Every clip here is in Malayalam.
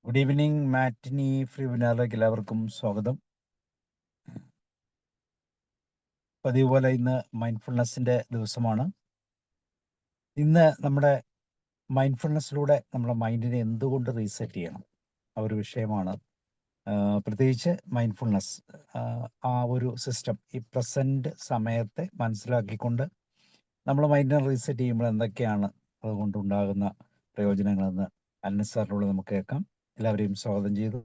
ഗുഡ് ഈവനിങ് മാറ്റിനി ഫ്രീ വിനാറിലേക്ക് എല്ലാവർക്കും സ്വാഗതം. പതിവ് പോലെ ഇന്ന് മൈൻഡ്ഫുൾനെസ്സിൻ്റെ ദിവസമാണ്. ഇന്ന് നമ്മുടെ മൈൻഡ്ഫുൾനെസ്സിലൂടെ നമ്മുടെ മൈൻഡിനെ എന്തുകൊണ്ട് റീസെറ്റ് ചെയ്യണം ആ ഒരു വിഷയമാണ്. പ്രത്യേകിച്ച് മൈൻഡ്ഫുൾനെസ് ആ ഒരു സിസ്റ്റം ഈ പ്രസൻറ്റ് സമയത്തെ മനസ്സിലാക്കിക്കൊണ്ട് നമ്മൾ മൈൻഡിനെ റീസെറ്റ് ചെയ്യുമ്പോൾ എന്തൊക്കെയാണ് അതുകൊണ്ടുണ്ടാകുന്ന പ്രയോജനങ്ങളെന്ന് അൽനി സാറിലൂടെ നമുക്ക് കേൾക്കാം. എല്ലാവരെയും സ്വാഗതം ചെയ്തു.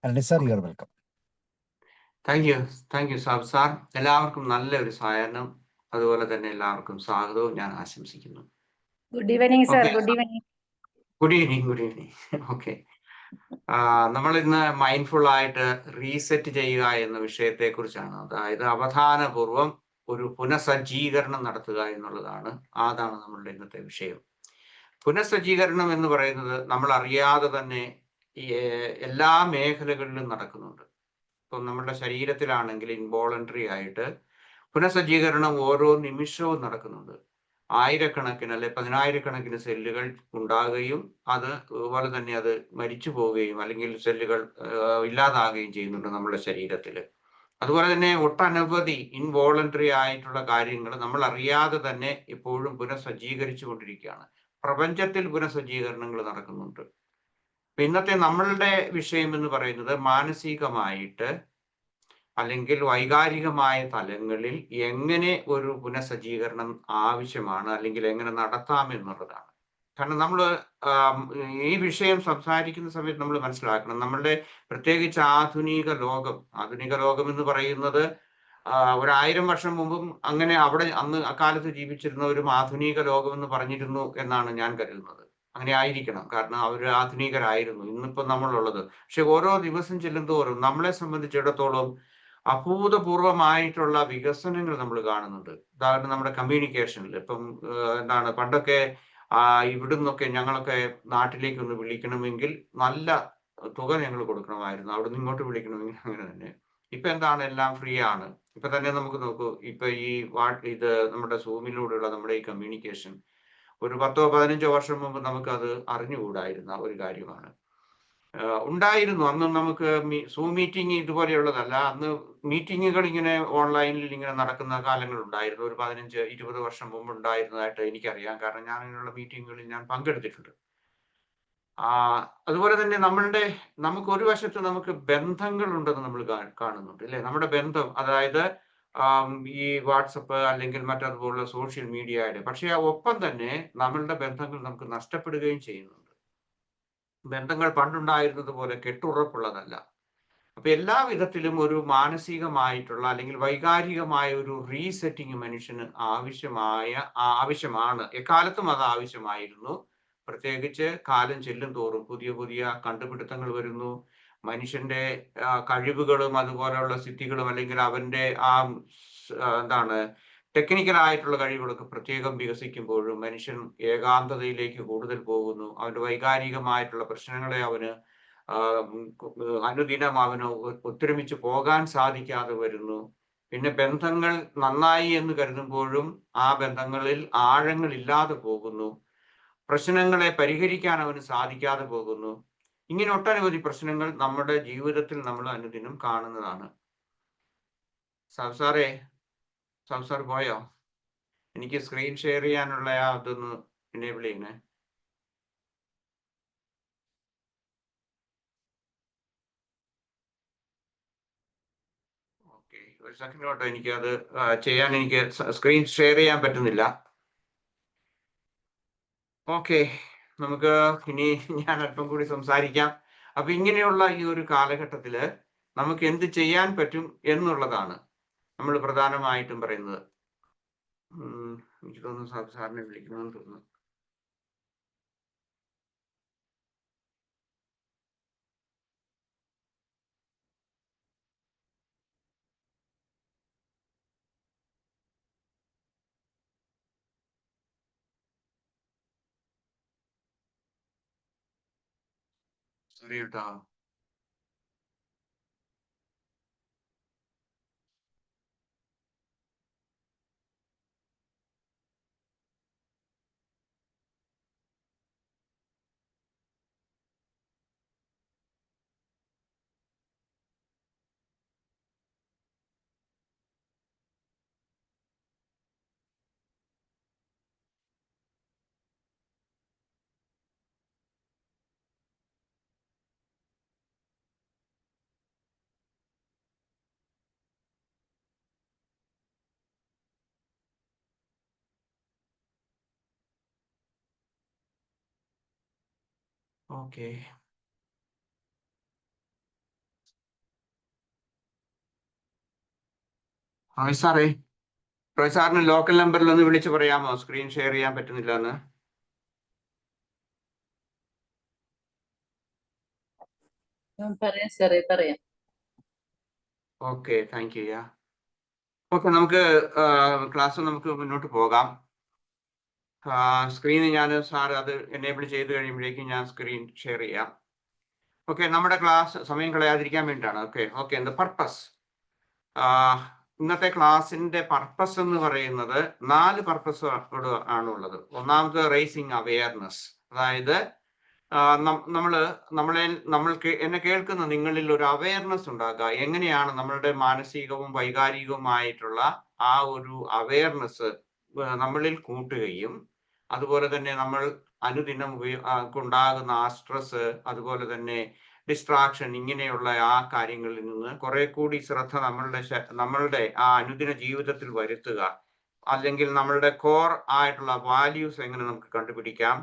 അൽനി sir, you are welcome. Thank you സാബ് സാർ. എല്ലാവർക്കും നല്ലൊരു സായാഹ്നം, അതുപോലെ തന്നെ എല്ലാവർക്കും സ്വാഗതവും ഞാൻ ആശംസിക്കുന്നു. Good evening sir. Okay. Good evening. Good evening. Okay, നമ്മൾ ഇന്ന് മൈൻഡ്ഫുൾ ആയിട്ട് റീസെറ്റ് ചെയ്യുക എന്ന വിഷയത്തെ കുറിച്ചാണ്. അതായത് അവധാനപൂർവം ഒരു പുനഃസജ്ജീകരണം നടത്തുക എന്നുള്ളതാണ്. അതാണ് നമ്മളുടെ ഇന്നത്തെ വിഷയം. പുനഃസജ്ജീകരണം എന്ന് പറയുന്നത് നമ്മൾ അറിയാതെ തന്നെ എല്ലാ മേഖലകളിലും നടക്കുന്നുണ്ട്. ഇപ്പം നമ്മുടെ ശരീരത്തിലാണെങ്കിൽ ഇൻവോളണ്ടറി ആയിട്ട് പുനഃസജ്ജീകരണം ഓരോ നിമിഷവും നടക്കുന്നുണ്ട്. ആയിരക്കണക്കിന് അല്ലെ പതിനായിരക്കണക്കിന് സെല്ലുകൾ ഉണ്ടാകുകയും അതുപോലെ തന്നെ അത് മരിച്ചു പോവുകയും അല്ലെങ്കിൽ സെല്ലുകൾ ഇല്ലാതാകുകയും ചെയ്യുന്നുണ്ട് നമ്മുടെ ശരീരത്തിൽ. അതുപോലെ തന്നെ ഒട്ടനവധി ഇൻവോളണ്ടറി ആയിട്ടുള്ള കാര്യങ്ങൾ നമ്മൾ അറിയാതെ തന്നെ എപ്പോഴും പുനഃസജ്ജീകരിച്ചു കൊണ്ടിരിക്കുകയാണ്. പ്രപഞ്ചത്തിൽ പുനഃസജ്ജീകരണങ്ങൾ നടക്കുന്നുണ്ട്. ഇന്നത്തെ നമ്മളുടെ വിഷയം എന്ന് പറയുന്നത് മാനസികമായിട്ട് അല്ലെങ്കിൽ വൈകാരികമായ തലങ്ങളിൽ എങ്ങനെ ഒരു പുനഃസജ്ജീകരണം ആവശ്യമാണ് അല്ലെങ്കിൽ എങ്ങനെ നടത്താം എന്നുള്ളതാണ്. കാരണം നമ്മൾ ഈ വിഷയം സംസാരിക്കുന്ന സമയത്ത് നമ്മൾ മനസ്സിലാക്കണം, നമ്മളുടെ പ്രത്യേകിച്ച് ആധുനിക ലോകം എന്ന് പറയുന്നത് 1000 വർഷം മുമ്പും അങ്ങനെ അന്ന് അക്കാലത്ത് ജീവിച്ചിരുന്നവരും ആധുനിക ലോകം എന്ന് പറഞ്ഞിരുന്നു എന്നാണ് ഞാൻ കരുതുന്നത്. അങ്ങനെ ആയിരിക്കണം, കാരണം അവർ ആധുനികരായിരുന്നു. ഇന്നിപ്പോൾ നമ്മളുള്ളത്. പക്ഷെ ഓരോ ദിവസം ചെല്ലുന്തോറും നമ്മളെ സംബന്ധിച്ചിടത്തോളം അഭൂതപൂർവമായിട്ടുള്ള വികസനങ്ങൾ നമ്മൾ കാണുന്നുണ്ട്. ഉദാഹരണം നമ്മുടെ കമ്മ്യൂണിക്കേഷനിൽ ഇപ്പം പണ്ടൊക്കെ ഇവിടുന്നൊക്കെ ഞങ്ങളൊക്കെ നാട്ടിലേക്ക് ഒന്ന് വിളിക്കണമെങ്കിൽ നല്ല തുക ഞങ്ങൾ കൊടുക്കണമായിരുന്നു. അവിടുന്ന് ഇങ്ങോട്ട് വിളിക്കണമെങ്കിൽ അങ്ങനെ തന്നെ. ഇപ്പൊ എല്ലാം ഫ്രീ ആണ്. ഇപ്പൊ തന്നെ നമുക്ക് നോക്കൂ, ഇപ്പൊ ഈ നമ്മുടെ സൂമിലൂടെയുള്ള നമ്മുടെ ഈ കമ്മ്യൂണിക്കേഷൻ ഒരു 10-15 വർഷം മുമ്പ് നമുക്ക് അത് അറിഞ്ഞുകൂടായിരുന്ന ഒരു കാര്യമാണ്. ഉണ്ടായിരുന്നു അന്ന് നമുക്ക് സൂം മീറ്റിംഗ് ഇതുപോലെയുള്ളതല്ല. അന്ന് മീറ്റിങ്ങുകൾ ഇങ്ങനെ ഓൺലൈനിൽ ഇങ്ങനെ നടക്കുന്ന കാലങ്ങൾ ഉണ്ടായിരുന്നു. ഒരു 15-20 വർഷം മുമ്പ് ഉണ്ടായിരുന്നതായിട്ട് എനിക്കറിയാം. കാരണം ഞാൻ അങ്ങനെയുള്ള മീറ്റിങ്ങുകളിൽ ഞാൻ പങ്കെടുത്തിട്ടുണ്ട്. അതുപോലെ തന്നെ നമുക്ക് ഒരു വശത്ത് നമുക്ക് ബന്ധങ്ങൾ ഉണ്ടെന്ന് നമ്മൾ കാണുന്നുണ്ട് അല്ലെ. നമ്മുടെ ബന്ധം, അതായത് ഈ വാട്സപ്പ് അല്ലെങ്കിൽ മറ്റതുപോലുള്ള സോഷ്യൽ മീഡിയയുടെ. പക്ഷെ ഒപ്പം തന്നെ നമ്മളുടെ ബന്ധങ്ങൾ നമുക്ക് നഷ്ടപ്പെടുകയും ചെയ്യുന്നുണ്ട്. ബന്ധങ്ങൾ പണ്ടുണ്ടായിരുന്നത് പോലെ കെട്ടുറപ്പുള്ളതല്ല. അപ്പൊ എല്ലാ വിധത്തിലും ഒരു മാനസികമായിട്ടുള്ള അല്ലെങ്കിൽ വൈകാരികമായ ഒരു റീസെറ്റിംഗ് മനുഷ്യന് ആവശ്യമാണ്. എക്കാലത്തും അത് ആവശ്യമായിരുന്നു. പ്രത്യേകിച്ച് കാലം ചെല്ലും തോറും പുതിയ പുതിയ കണ്ടുപിടുത്തങ്ങൾ വരുന്നു. മനുഷ്യന്റെ കഴിവുകളും അതുപോലെയുള്ള സിദ്ധികളും അല്ലെങ്കിൽ അവന്റെ ടെക്നിക്കലായിട്ടുള്ള കഴിവുകളൊക്കെ പ്രത്യേകം വികസിക്കുമ്പോഴും മനുഷ്യൻ ഏകാന്തതയിലേക്ക് കൂടുതൽ പോകുന്നു. അവന്റെ വൈകാരികമായിട്ടുള്ള പ്രശ്നങ്ങളെ അവന് അനുദിനം അവന് ഒത്തൊരുമിച്ച് പോകാൻ സാധിക്കാതെ വരുന്നു. പിന്നെ ബന്ധങ്ങൾ നന്നായി എന്ന് കരുതുമ്പോഴും ആ ബന്ധങ്ങളിൽ ആഴങ്ങൾ ഇല്ലാതെ പോകുന്നു. പ്രശ്നങ്ങളെ പരിഹരിക്കാൻ അവന് സാധിക്കാതെ പോകുന്നു. ഇങ്ങനെ ഒട്ടനവധി പ്രശ്നങ്ങൾ നമ്മുടെ ജീവിതത്തിൽ നമ്മൾ അനുദിനം കാണുന്നതാണ്. സാർ പോയോ? എനിക്ക് സ്ക്രീൻ ഷെയർ ചെയ്യാനുള്ള അതൊന്ന് എനേബിൾ ചെയ്യണേ. ഓക്കെ, ഒരു സെക്കൻഡ് കേട്ടോ. എനിക്ക് സ്ക്രീൻ ഷെയർ ചെയ്യാൻ പറ്റുന്നില്ല. ഓക്കെ, നമുക്ക് ഇനി ഞാൻ അല്പം കൂടി സംസാരിക്കാം. അപ്പൊ ഇങ്ങനെയുള്ള ഈ ഒരു കാലഘട്ടത്തില് നമുക്ക് എന്ത് ചെയ്യാൻ പറ്റും എന്നുള്ളതാണ് നമ്മൾ പ്രധാനമായിട്ടും പറയുന്നത്. എനിക്ക് തോന്നുന്നു സാറിനെ വിളിക്കണമെന്ന് തോന്നുന്നു. സോറി കേട്ടോ. ഓക്കെ. സാറേ, സാറിന് ലോക്കൽ നമ്പറിൽ ഒന്ന് വിളിച്ച് പറയാമോ സ്ക്രീൻ ഷെയർ ചെയ്യാൻ പറ്റുന്നില്ല എന്ന്? പറയാം സാറേ, പറയാം. Okay, thank you. ഓക്കെ, നമുക്ക് ക്ലാസ് നമുക്ക് മുന്നോട്ട് പോകാം. സ്ക്രീൻ ഞാൻ സാർ അത് എനേബിൾ ചെയ്ത് കഴിയുമ്പോഴേക്കും ഞാൻ സ്ക്രീൻ ഷെയർ ചെയ്യാം. ഓക്കെ, നമ്മുടെ ക്ലാസ് സമയം കളയാതിരിക്കാൻ വേണ്ടിയിട്ടാണ്. ഓക്കെ, എന്താ പർപ്പസ്? ഇന്നത്തെ ക്ലാസ്സിന്റെ പർപ്പസ് എന്ന് പറയുന്നത് 4 പർപ്പസ് ആണുള്ളത്. ഒന്നാമത് റേസിംഗ് അവയർനെസ്, അതായത് നമ്മൾക്ക് എന്നെ കേൾക്കുന്ന നിങ്ങളിൽ ഒരു അവയർനെസ് ഉണ്ടാക്കുക. എങ്ങനെയാണ് നമ്മളുടെ മാനസികവും വൈകാരികവുമായിട്ടുള്ള ആ ഒരു അവയർനെസ് നമ്മളിൽ കൂട്ടുകയും അതുപോലെ തന്നെ നമ്മൾ അനുദിനം ഉണ്ടാകുന്ന ആ സ്ട്രെസ്, അതുപോലെ തന്നെ ഡിസ്ട്രാക്ഷൻ, ഇങ്ങനെയുള്ള ആ കാര്യങ്ങളിൽ നിന്ന് കുറെ കൂടി ശ്രദ്ധ നമ്മളുടെ ആ അനുദിന ജീവിതത്തിൽ വരുത്തുക. അല്ലെങ്കിൽ നമ്മളുടെ കോർ ആയിട്ടുള്ള വാല്യൂസ് എങ്ങനെ നമുക്ക് കണ്ടുപിടിക്കാം,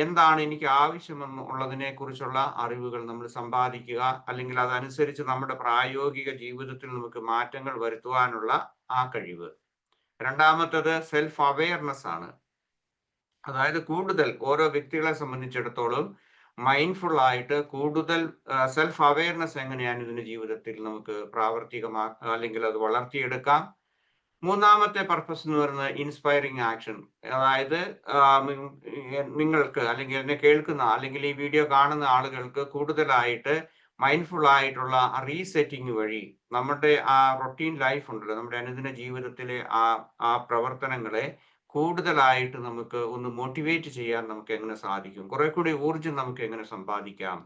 എന്താണ് എനിക്ക് ആവശ്യമെന്നുള്ളതിനെ കുറിച്ചുള്ള അറിവുകൾ നമ്മൾ സമ്പാദിക്കുക, അല്ലെങ്കിൽ അതനുസരിച്ച് നമ്മുടെ പ്രായോഗിക ജീവിതത്തിൽ നമുക്ക് മാറ്റങ്ങൾ വരുത്തുവാനുള്ള ആ കഴിവ്. രണ്ടാമത്തത് സെൽഫ് അവയർനെസ് ആണ്. അതായത് കൂടുതൽ ഓരോ വ്യക്തികളെ സംബന്ധിച്ചിടത്തോളം മൈൻഡ്ഫുൾ ആയിട്ട് കൂടുതൽ സെൽഫ് അവയർനെസ് എങ്ങനെയാണ് ഇതിന്റെ ജീവിതത്തിൽ നമുക്ക് പ്രാവർത്തികമാക്കുക, അല്ലെങ്കിൽ അത് വളർത്തിയെടുക്കാം. മൂന്നാമത്തെ പർപ്പസ് എന്ന് പറയുന്നത് ഇൻസ്പയറിംഗ് ആക്ഷൻ. അതായത് നിങ്ങൾക്ക്, അല്ലെങ്കിൽ എന്നെ കേൾക്കുന്ന, അല്ലെങ്കിൽ ഈ വീഡിയോ കാണുന്ന ആളുകൾക്ക് കൂടുതലായിട്ട് മൈൻഡ്ഫുൾ ആയിട്ടുള്ള റീസെറ്റിംഗ് വഴി നമ്മുടെ ആ റൊട്ടീൻ ലൈഫ് ഉണ്ടല്ലോ, നമ്മുടെ അനുദിന ജീവിതത്തിലെ ആ പ്രവർത്തനങ്ങളെ കൂടുതലായിട്ട് നമുക്ക് ഒന്ന് മോട്ടിവേറ്റ് ചെയ്യാൻ നമുക്ക് എങ്ങനെ സാധിക്കും, കുറെ കൂടി ഊർജം നമുക്ക് എങ്ങനെ സമ്പാദിക്കാം.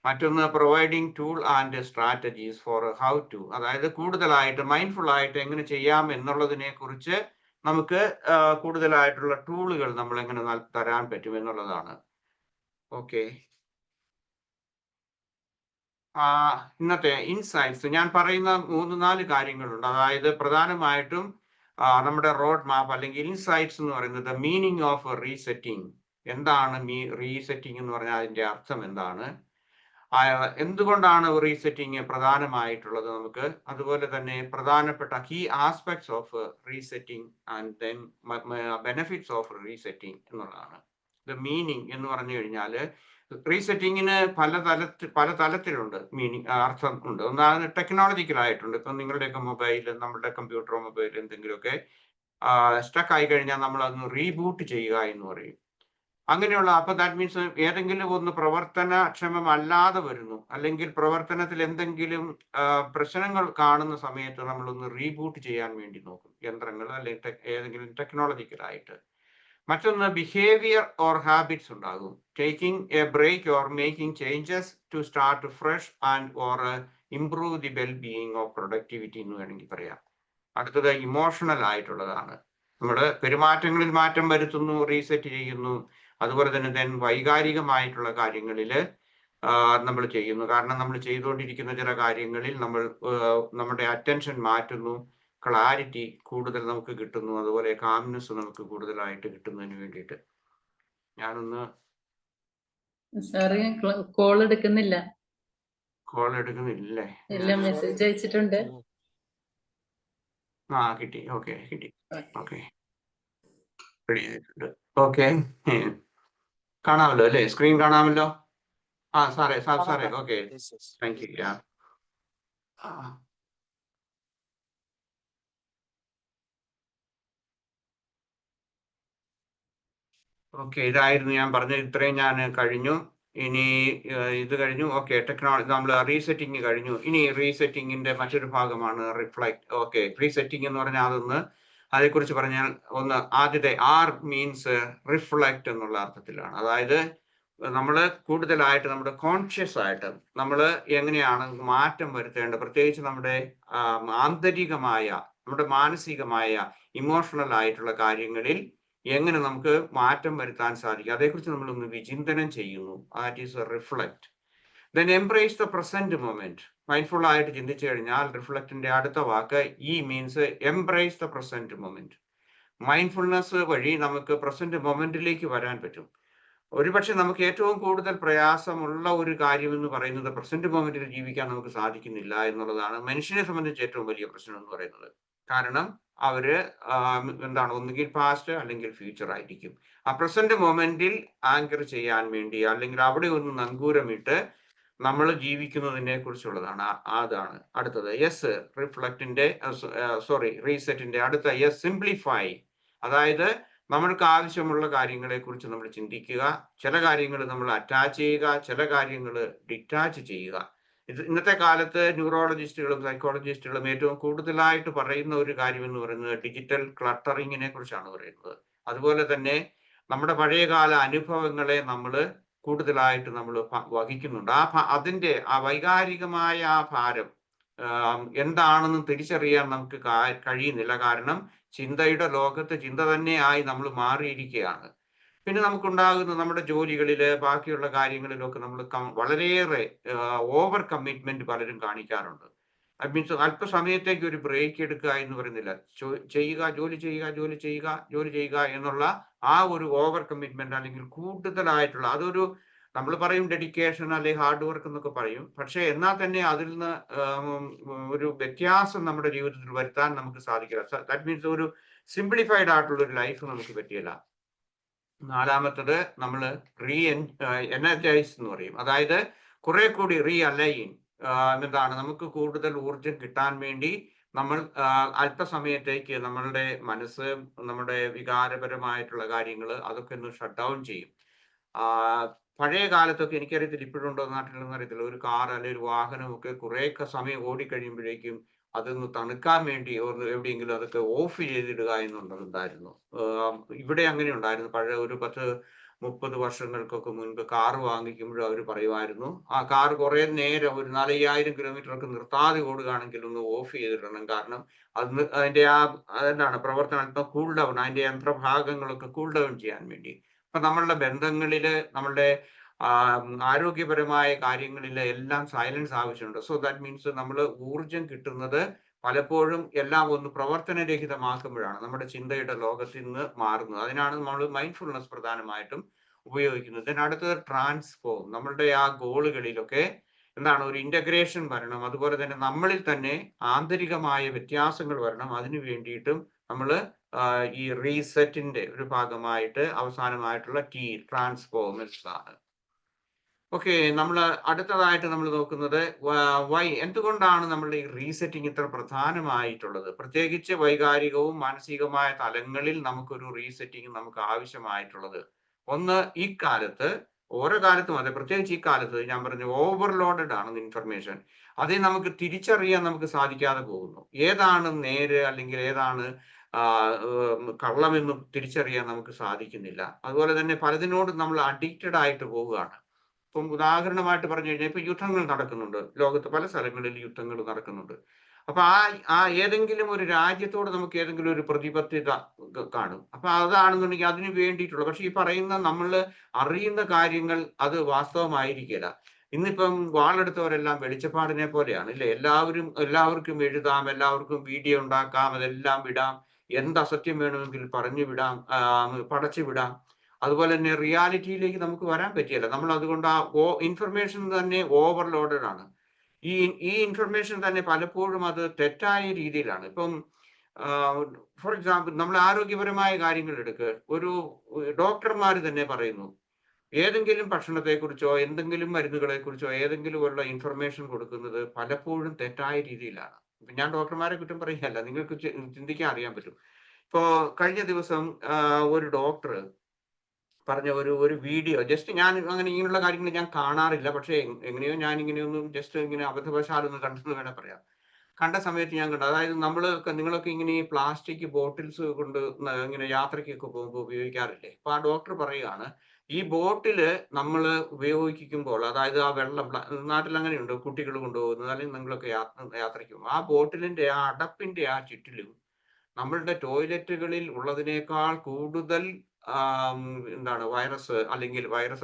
മറ്റൊന്ന് providing tool and strategies for how to, അതായത് കൂടുതലായിട്ട് മൈൻഡ്ഫുൾ ആയിട്ട് എങ്ങനെ ചെയ്യാം എന്നുള്ളതിനെ കുറിച്ച് നമുക്ക് കൂടുതലായിട്ടുള്ള ടൂളുകൾ നമ്മൾ എങ്ങനെ തരാൻ പറ്റും എന്നുള്ളതാണ്. ഓക്കെ, ഇന്നത്തെ ഇൻസൈറ്റ്സ് ഞാൻ പറയുന്ന 3-4 കാര്യങ്ങളുണ്ട്. അതായത് പ്രധാനമായിട്ടും നമ്മുടെ റോഡ് മാപ്പ് അല്ലെങ്കിൽ ഇൻസൈറ്റ്സ് എന്ന് പറയുന്നത് മീനിങ് ഓഫ് റീസെറ്റിംഗ്. എന്താണ് റീസെറ്റിംഗ് എന്ന് പറഞ്ഞാൽ അതിന്റെ അർത്ഥം എന്താണ്, എന്തുകൊണ്ടാണ് റീസെറ്റിംഗ് പ്രധാനമായിട്ടുള്ളത് നമുക്ക്, അതുപോലെ തന്നെ പ്രധാനപ്പെട്ട key aspects of resetting and then benefits of resetting എന്നുള്ളതാണ്. ദ മീനിങ് എന്ന് പറഞ്ഞു കഴിഞ്ഞാൽ റീസെറ്റിങ്ങിന് പല തലത്തിലുണ്ട് അർത്ഥം ഉണ്ട്. ഒന്നാമത് ടെക്നോളജിക്കലായിട്ടുണ്ട്. ഇപ്പം നിങ്ങളുടെയൊക്കെ മൊബൈൽ, നമ്മുടെ കമ്പ്യൂട്ടറോ മൊബൈൽ എന്തെങ്കിലുമൊക്കെ സ്റ്റക്ക് ആയി കഴിഞ്ഞാൽ നമ്മൾ അതൊന്ന് റീബൂട്ട് ചെയ്യുക എന്ന് പറയും. അങ്ങനെയുള്ള, അപ്പൊ ദാറ്റ് മീൻസ് ഏതെങ്കിലും ഒന്ന് പ്രവർത്തനക്ഷമമല്ലാതെ വരുന്നു, അല്ലെങ്കിൽ പ്രവർത്തനത്തിൽ എന്തെങ്കിലും പ്രശ്നങ്ങൾ കാണുന്ന സമയത്ത് നമ്മളൊന്ന് റീബൂട്ട് ചെയ്യാൻ വേണ്ടി നോക്കും, യന്ത്രങ്ങൾ അല്ലെങ്കിൽ ഏതെങ്കിലും ടെക്നോളജിക്കലായിട്ട്. മറ്റൊന്ന് ബിഹേവിയർ ഓർ ഹാബിറ്റ്സ് ഉണ്ടാകും. Taking a break or making changes to start fresh and or improve the well being of productivity എന്ന് വേണമെങ്കിൽ പറയാം. അടുത്തത് ഇമോഷണൽ ആയിട്ടുള്ളതാണ്. നമ്മുടെ പെരുമാറ്റങ്ങളിൽ മാറ്റം വരുത്തുന്നു, റീസെറ്റ് ചെയ്യുന്നു. അതുപോലെ തന്നെ വൈകാരികമായിട്ടുള്ള കാര്യങ്ങളിൽ നമ്മൾ ചെയ്യുന്നു. കാരണം നമ്മൾ ചെയ്തുകൊണ്ടിരിക്കുന്ന ചില കാര്യങ്ങളിൽ നമ്മൾ നമ്മുടെ അറ്റൻഷൻ മാറ്റുന്നു, ക്ലാരിറ്റി കൂടുതൽ നമുക്ക് കിട്ടുന്നു, അതുപോലെ കാംനെസ് നമുക്ക് കൂടുതലായിട്ട് കിട്ടുന്നതിന് വേണ്ടിയിട്ട്. ഞാനൊന്ന് കോൾ എടുക്കുന്നില്ല. കോൾ എടുക്കുന്നില്ലേ? ഇല്ല, മെസ്സേജ് അയച്ചിട്ടുണ്ട്. കിട്ടി. ഓക്കെ, കിട്ടി. ഓക്കെ, റെഡി ആയിട്ടുണ്ട്. ഓക്കെ, കാണാമല്ലോ അല്ലേ? സ്ക്രീൻ കാണാമല്ലോ? സാറേ. Okay, thank you. ഓക്കെ, ഇതായിരുന്നു ഞാൻ പറഞ്ഞത്. ഇത്രയും ഞാൻ കഴിഞ്ഞു. ഇനി ഇത് കഴിഞ്ഞു. ഓക്കെ, ടെക്നോളജി നമ്മൾ റീസെറ്റിംഗ് കഴിഞ്ഞു. ഇനി റീസെറ്റിംഗിന്റെ മറ്റൊരു ഭാഗമാണ് റിഫ്ലക്ട്. ഓക്കെ, റീസെറ്റിംഗ് എന്ന് പറഞ്ഞാൽ അതേക്കുറിച്ച് പറഞ്ഞാൽ ആദ്യത്തെ ആർ മീൻസ് റിഫ്ലക്ട് എന്നുള്ള അർത്ഥത്തിലാണ്. അതായത് നമ്മൾ കൂടുതലായിട്ട് നമ്മുടെ കോൺഷ്യസ് ആയിട്ട് നമ്മൾ എങ്ങനെയാണ് മാറ്റം വരുത്തേണ്ടത്, പ്രത്യേകിച്ച് നമ്മുടെ ആന്തരികമായ, നമ്മുടെ മാനസികമായ, ഇമോഷണൽ ആയിട്ടുള്ള കാര്യങ്ങളിൽ എങ്ങനെ നമുക്ക് മാറ്റം വരുത്താൻ സാധിക്കും, അതേക്കുറിച്ച് നമ്മളൊന്ന് വിചിന്തനം ചെയ്യുന്നു. That is reflect. Then embrace the present moment. Mindful ആയിട്ട് ചിന്തിച്ചു കഴിഞ്ഞാൽ റിഫ്ലക്റ്റിന്റെ അടുത്ത വാക്ക് E means embrace the present moment. Mindfulness വഴി നമുക്ക് പ്രസന്റ് മൊമെന്റിലേക്ക് വരാൻ പറ്റും. ഒരുപക്ഷെ നമുക്ക് ഏറ്റവും കൂടുതൽ പ്രയാസമുള്ള ഒരു കാര്യം എന്ന് പറയുന്നത് പ്രസന്റ് മൊമെന്റിൽ ജീവിക്കാൻ നമുക്ക് സാധിക്കുന്നില്ല എന്നുള്ളതാണ് മനുഷ്യനെ സംബന്ധിച്ച് ഏറ്റവും വലിയ പ്രശ്നം എന്ന് പറയുന്നത്. കാരണം അവര് എന്താണ് ഒന്നുകിൽ പാസ്റ്റ് അല്ലെങ്കിൽ ഫ്യൂച്ചർ ആയിരിക്കും. ആ പ്രസന്റ് മൊമെന്റിൽ ആങ്കർ ചെയ്യാൻ വേണ്ടി അല്ലെങ്കിൽ അവിടെ ഒന്ന് നങ്കൂരമിട്ട് നമ്മൾ ജീവിക്കുന്നതിനെ കുറിച്ചുള്ളതാണ്. അതാണ് അടുത്തത്. യെസ് റിഫ്ലക്റ്റിന്റെ റീസെറ്റിന്റെ അടുത്ത യെസ് സിംപ്ലിഫൈ. അതായത് നമ്മൾക്ക് ആവശ്യമുള്ള കാര്യങ്ങളെ കുറിച്ച് നമ്മൾ ചിന്തിക്കുക. ചില കാര്യങ്ങൾ നമ്മൾ അറ്റാച്ച് ചെയ്യുക, ചില കാര്യങ്ങൾ ഡിറ്റാച്ച് ചെയ്യുക. ഇന്നത്തെ കാലത്ത് ന്യൂറോളജിസ്റ്റുകളും സൈക്കോളജിസ്റ്റുകളും ഏറ്റവും കൂടുതലായിട്ട് പറയുന്ന ഒരു കാര്യം എന്ന് പറയുന്നത് ഡിജിറ്റൽ ക്ലട്ടറിങ്ങിനെ കുറിച്ചാണ് പറയുന്നത്. അതുപോലെ തന്നെ നമ്മുടെ പഴയകാല അനുഭവങ്ങളെ നമ്മൾ കൂടുതലായിട്ട് നമ്മൾ വഹിക്കുന്നുണ്ട്. അതിന്റെ ആ വൈകാരികമായ ആ ഭാരം എന്താണെന്ന് തിരിച്ചറിയാൻ നമുക്ക് കഴിയുന്നില്ല. കാരണം ചിന്തയുടെ ലോകത്ത് ചിന്ത തന്നെയായി നമ്മൾ മാറിയിരിക്കുകയാണ്. പിന്നെ നമുക്കുണ്ടാകുന്ന നമ്മുടെ ജോലികളില് ബാക്കിയുള്ള കാര്യങ്ങളിലൊക്കെ നമ്മൾ വളരെയേറെ ഓവർ കമ്മിറ്റ്മെന്റ് പലരും കാണിക്കാറുണ്ട്. അത് മീൻസ് അല്പസമയത്തേക്ക് ഒരു ബ്രേക്ക് എടുക്കുക എന്ന് പറയുന്നില്ല. ജോലി ചെയ്യുക എന്നുള്ള ആ ഒരു ഓവർ കമ്മിറ്റ്മെന്റ് അല്ലെങ്കിൽ കൂടുതലായിട്ടുള്ള അതൊരു നമ്മൾ പറയും ഡെഡിക്കേഷൻ അല്ലെങ്കിൽ ഹാർഡ് വർക്ക് എന്നൊക്കെ പറയും. പക്ഷെ എന്നാൽ തന്നെ അതിൽ നിന്ന് ഒരു വ്യത്യാസം നമ്മുടെ ജീവിതത്തിൽ വരുത്താൻ നമുക്ക് സാധിക്കില്ല. ദാറ്റ് മീൻസ് ഒരു സിംപ്ലിഫൈഡ് ആയിട്ടുള്ള ഒരു ലൈഫ് നമുക്ക് പറ്റിയില്ല. നാലാമത്തത് നമ്മൾ എനർജൈസ് എന്ന് പറയും. അതായത് കുറെ കൂടി അലൈൻ. എന്താണ് നമുക്ക് കൂടുതൽ ഊർജം കിട്ടാൻ വേണ്ടി നമ്മൾ അല്പസമയത്തേക്ക് നമ്മളുടെ മനസ്സ് നമ്മുടെ വികാരപരമായിട്ടുള്ള കാര്യങ്ങൾ അതൊക്കെ ഒന്ന് ഷട്ട് ഡൗൺ ചെയ്യും. പഴയ കാലത്തൊക്കെ എനിക്കറിയത്തില്ല ഇപ്പോഴുണ്ടോ നാട്ടിലൊന്നും അറിയത്തില്ല, ഒരു കാർ അല്ലെങ്കിൽ ഒരു വാഹനമൊക്കെ കുറേയൊക്കെ സമയം ഓടിക്കഴിയുമ്പോഴേക്കും അതൊന്ന് തണുക്കാൻ വേണ്ടി എവിടെയെങ്കിലും അതൊക്കെ ഓഫ് ചെയ്തിടുക എന്നുണ്ടായിരുന്നു. ഇവിടെ അങ്ങനെ ഉണ്ടായിരുന്നു. പഴയ ഒരു 10-30 വർഷങ്ങൾക്കൊക്കെ മുൻപ് കാർ വാങ്ങിക്കുമ്പോഴും അവർ പറയുമായിരുന്നു ആ കാർ കുറെ നേരം ഒരു 4,000 കിലോമീറ്റർ ഒക്കെ നിർത്താതെ ഓടുകയാണെങ്കിൽ ഒന്ന് ഓഫ് ചെയ്തിടണം. കാരണം അതിന്റെ എന്താണ് പ്രവർത്തനം അല്പം കൂൾ ഡൗൺ, അതിന്റെ യന്ത്രഭാഗങ്ങളൊക്കെ കൂൾ ഡൗൺ ചെയ്യാൻ വേണ്ടി. അപ്പൊ നമ്മളുടെ ബന്ധങ്ങളില് നമ്മളുടെ ആരോഗ്യപരമായ കാര്യങ്ങളില് എല്ലാം സൈലൻസ് ആവശ്യമുണ്ട്. സോ ദാറ്റ് മീൻസ് നമ്മൾ ഊർജം കിട്ടുന്നത് പലപ്പോഴും എല്ലാം ഒന്ന് പ്രവർത്തനരഹിതമാക്കുമ്പോഴാണ് നമ്മുടെ ചിന്തയുടെ ലോകത്തിൽ നിന്ന് മാറുന്നത്. അതിനാണ് നമ്മൾ മൈൻഡ്ഫുൾനെസ് പ്രധാനമായിട്ടും ഉപയോഗിക്കുന്നത്. അടുത്തത് ട്രാൻസ്ഫോം. നമ്മളുടെ ആ ഗോളുകളിലൊക്കെ എന്താണ് ഒരു ഇന്റഗ്രേഷൻ വരണം. അതുപോലെ തന്നെ നമ്മളിൽ തന്നെ ആന്തരികമായ വ്യത്യാസങ്ങൾ വരണം. അതിനു വേണ്ടിയിട്ടും നമ്മൾ ഈ റീസെറ്റിന്റെ ഒരു ഭാഗമായിട്ട് അവസാനമായിട്ടുള്ള ട്രാൻസ്ഫോമൻസ് ആണ്. ഓക്കെ, നമ്മൾ അടുത്തതായിട്ട് നമ്മൾ നോക്കുന്നത് എന്തുകൊണ്ടാണ് നമ്മളുടെ ഈ റീസെറ്റിംഗ് ഇത്ര പ്രധാനമായിട്ടുള്ളത്? പ്രത്യേകിച്ച് വൈകാരികവും മാനസികമായ തലങ്ങളിൽ നമുക്കൊരു റീസെറ്റിംഗ് നമുക്ക് ആവശ്യമായിട്ടുള്ളത്. ഒന്ന്, ഈ കാലത്ത് ഓരോ കാലത്തും അതെ, പ്രത്യേകിച്ച് ഈ കാലത്ത് ഞാൻ പറഞ്ഞു ഓവർലോഡഡ് ആണ് ഇൻഫർമേഷൻ. അതേ നമുക്ക് തിരിച്ചറിയാൻ നമുക്ക് സാധിക്കാതെ പോകുന്നു. ഏതാണ് നേര് അല്ലെങ്കിൽ ഏതാണ് കള്ളമെന്നും തിരിച്ചറിയാൻ നമുക്ക് സാധിക്കുന്നില്ല. അതുപോലെ തന്നെ പലതിനോട് നമ്മൾ അഡിക്റ്റഡ് ആയിട്ട് പോവുകയാണ്. ഇപ്പം ഉദാഹരണമായിട്ട് പറഞ്ഞു കഴിഞ്ഞാൽ ഇപ്പൊ യുദ്ധങ്ങൾ നടക്കുന്നുണ്ട്. ലോകത്ത് പല സ്ഥലങ്ങളിൽ യുദ്ധങ്ങൾ നടക്കുന്നുണ്ട്. അപ്പൊ ആ ഏതെങ്കിലും ഒരു രാജ്യത്തോട് നമുക്ക് ഏതെങ്കിലും ഒരു പ്രതിബദ്ധത കാണും. അപ്പൊ അതാണെന്നുണ്ടെങ്കിൽ അതിന് വേണ്ടിയിട്ടുള്ള, പക്ഷെ ഈ പറയുന്ന നമ്മൾ അറിയുന്ന കാര്യങ്ങൾ അത് വാസ്തവമായിരിക്കില്ല. ഇന്നിപ്പം വാളെടുത്തവരെല്ലാം വെളിച്ചപ്പാടിനെ പോലെയാണ് ഇല്ലേ? എല്ലാവർക്കും എഴുതാം, എല്ലാവർക്കും വീഡിയോ ഉണ്ടാക്കാം, അതെല്ലാം വിടാം, എന്ത് അസത്യം വേണമെങ്കിൽ പറഞ്ഞു വിടാം, പടച്ചു വിടാം. അതുപോലെ തന്നെ റിയാലിറ്റിയിലേക്ക് നമുക്ക് വരാൻ പറ്റിയല്ല. നമ്മൾ അതുകൊണ്ട് ആ ഇൻഫർമേഷൻ തന്നെ ഓവർലോഡഡ് ആണ്. ഈ ഇൻഫർമേഷൻ തന്നെ പലപ്പോഴും അത് തെറ്റായ രീതിയിലാണ്. ഇപ്പം ഫോർ എക്സാമ്പിൾ നമ്മൾ ആരോഗ്യപരമായ കാര്യങ്ങൾ എടുക്കുക. ഒരു ഡോക്ടർമാർ തന്നെ പറയുന്നു ഏതെങ്കിലും ഭക്ഷണത്തെക്കുറിച്ചോ എന്തെങ്കിലും മരുന്നുകളെ കുറിച്ചോ ഏതെങ്കിലും ഉള്ള ഇൻഫർമേഷൻ കൊടുക്കുന്നത് പലപ്പോഴും തെറ്റായ രീതിയിലാണ്. ഞാൻ ഡോക്ടർമാരെ കുറ്റം പറയുകയല്ല, നിങ്ങൾക്ക് ചിന്തിക്കാൻ അറിയാൻ പറ്റും. ഇപ്പോ കഴിഞ്ഞ ദിവസം ഒരു ഡോക്ടർ പറഞ്ഞ ഒരു വീഡിയോ, ജസ്റ്റ് ഞാൻ അങ്ങനെ ഇങ്ങനെയുള്ള കാര്യങ്ങൾ ഞാൻ കാണാറില്ല, പക്ഷെ എങ്ങനെയോ ഞാൻ ഇങ്ങനെയൊന്നും ജസ്റ്റ് ഇങ്ങനെ അബദ്ധവശാലൊന്ന് കണ്ടെന്ന് വേണേൽ പറയാം. കണ്ട സമയത്ത് ഞാൻ കണ്ടു, അതായത് നിങ്ങളൊക്കെ ഇങ്ങനെ ഈ പ്ലാസ്റ്റിക് ബോട്ടിൽസ് കൊണ്ട് ഇങ്ങനെ യാത്രയ്ക്കൊക്കെ പോകുമ്പോൾ ഉപയോഗിക്കാറില്ലേ? അപ്പൊ ആ ഡോക്ടർ പറയുകയാണ് ഈ ബോട്ടില് നമ്മൾ ഉപയോഗിക്കുമ്പോൾ, അതായത് ആ വെള്ളം നാട്ടിൽ അങ്ങനെയുണ്ട്, കുട്ടികൾ കൊണ്ടുപോകുന്നത് അല്ലെങ്കിൽ നിങ്ങളൊക്കെ യാത്രയ്ക്ക് പോകും, ആ ബോട്ടിലിന്റെ ആ അടപ്പിന്റെ ആ ചുറ്റിലും നമ്മളുടെ ടോയ്ലറ്റുകളിൽ ഉള്ളതിനേക്കാൾ കൂടുതൽ എന്താണ് വൈറസ്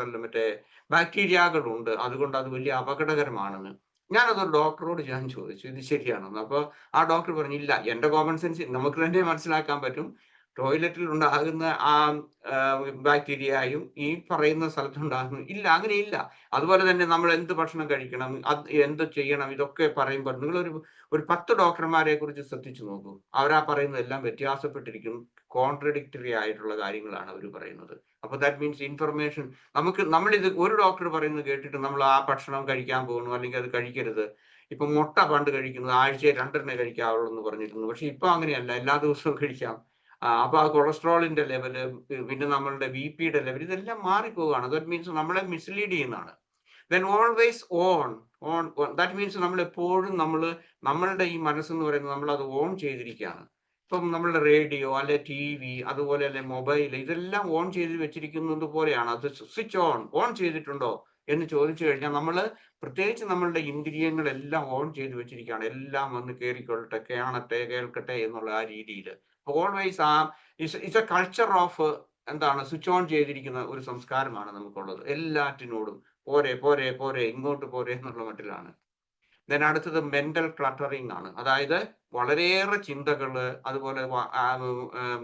അല്ല മറ്റേ ബാക്ടീരിയകൾ ഉണ്ട്. അതുകൊണ്ട് അത് വലിയ അപകടകരമാണെന്ന്. ഞാനതൊരു ഡോക്ടറോട് ഞാൻ ചോദിച്ചു ഇത് ശരിയാണെന്ന്. അപ്പൊ ആ ഡോക്ടർ പറഞ്ഞു ഇല്ല, എന്റെ കോമൺ സെൻസ് നമുക്ക് തന്നെ മനസ്സിലാക്കാൻ പറ്റും, ടോയ്ലറ്റിൽ ഉണ്ടാകുന്ന ആ ബാക്ടീരിയയും ഈ പറയുന്ന സ്ഥലത്തുണ്ടാകുന്നു ഇല്ല, അങ്ങനെയില്ല. അതുപോലെ തന്നെ നമ്മൾ എന്ത് ഭക്ഷണം കഴിക്കണം, എന്ത് ചെയ്യണം, ഇതൊക്കെ പറയുമ്പോൾ നിങ്ങളൊരു 10 ഡോക്ടർമാരെ കുറിച്ച് ശ്രദ്ധിച്ചു നോക്കൂ. അവരാ പറയുന്നതെല്ലാം വ്യത്യാസപ്പെട്ടിരിക്കും. കോൺട്രഡിക്ടറി ആയിട്ടുള്ള കാര്യങ്ങളാണ് അവർ പറയുന്നത്. അപ്പൊ ദാറ്റ് മീൻസ് ഇൻഫർമേഷൻ നമ്മളിത് ഒരു ഡോക്ടർ പറയുന്നത് കേട്ടിട്ട് നമ്മൾ ആ ഭക്ഷണം കഴിക്കാൻ പോകുന്നു, അല്ലെങ്കിൽ അത് കഴിക്കരുത്. ഇപ്പൊ മുട്ട പണ്ട് കഴിക്കുന്നത് ആഴ്ചയിൽ 2 കഴിക്കാവുള്ളൂ എന്ന് പറഞ്ഞിരുന്നു. പക്ഷെ ഇപ്പൊ അങ്ങനെയല്ല, എല്ലാ ദിവസവും കഴിക്കാം. അപ്പൊ ആ കൊളസ്ട്രോളിന്റെ ലെവല്, പിന്നെ നമ്മളുടെ BP-യുടെ ലെവൽ, ഇതെല്ലാം മാറിപ്പോവുകയാണ്. ദാറ്റ് മീൻസ് നമ്മളെ മിസ്ലീഡ് ചെയ്യുന്നതാണ്. Then always on that means നമ്മൾ എപ്പോഴും നമ്മളുടെ ഈ മനസ്സെന്ന് പറയുന്നത് നമ്മൾ അത് ഓൺ ചെയ്തിരിക്കുകയാണ്. ഇപ്പം നമ്മളുടെ റേഡിയോ അല്ലെ TV, അതുപോലെ അല്ലെ മൊബൈൽ, ഇതെല്ലാം ഓൺ ചെയ്ത് വെച്ചിരിക്കുന്നത് പോലെയാണ്. അത് സ്വിച്ച് ഓൺ ചെയ്തിട്ടുണ്ടോ എന്ന് ചോദിച്ചു കഴിഞ്ഞാൽ നമ്മൾ പ്രത്യേകിച്ച് നമ്മളുടെ ഇന്ദ്രിയങ്ങളെല്ലാം ഓൺ ചെയ്ത് വെച്ചിരിക്കുകയാണ്. എല്ലാം വന്ന് കയറിക്കൊള്ളട്ടെ, കാണട്ടെ, കേൾക്കട്ടെ എന്നുള്ള ആ രീതിയിൽ always it's A culture of എന്താണ് സ്വിച്ച് ഓൺ ചെയ്തിരിക്കുന്ന ഒരു സംസ്കാരമാണ് നമുക്കുള്ളത്. എല്ലാറ്റിനോടും പോരെ പോരെ പോരെ, ഇങ്ങോട്ട് പോരെ എന്നുള്ള മട്ടിലാണ്. ദെൻ അടുത്തത് മെന്റൽ ക്ലട്ടറിങ് ആണ്. അതായത് വളരെയേറെ ചിന്തകള്, അതുപോലെ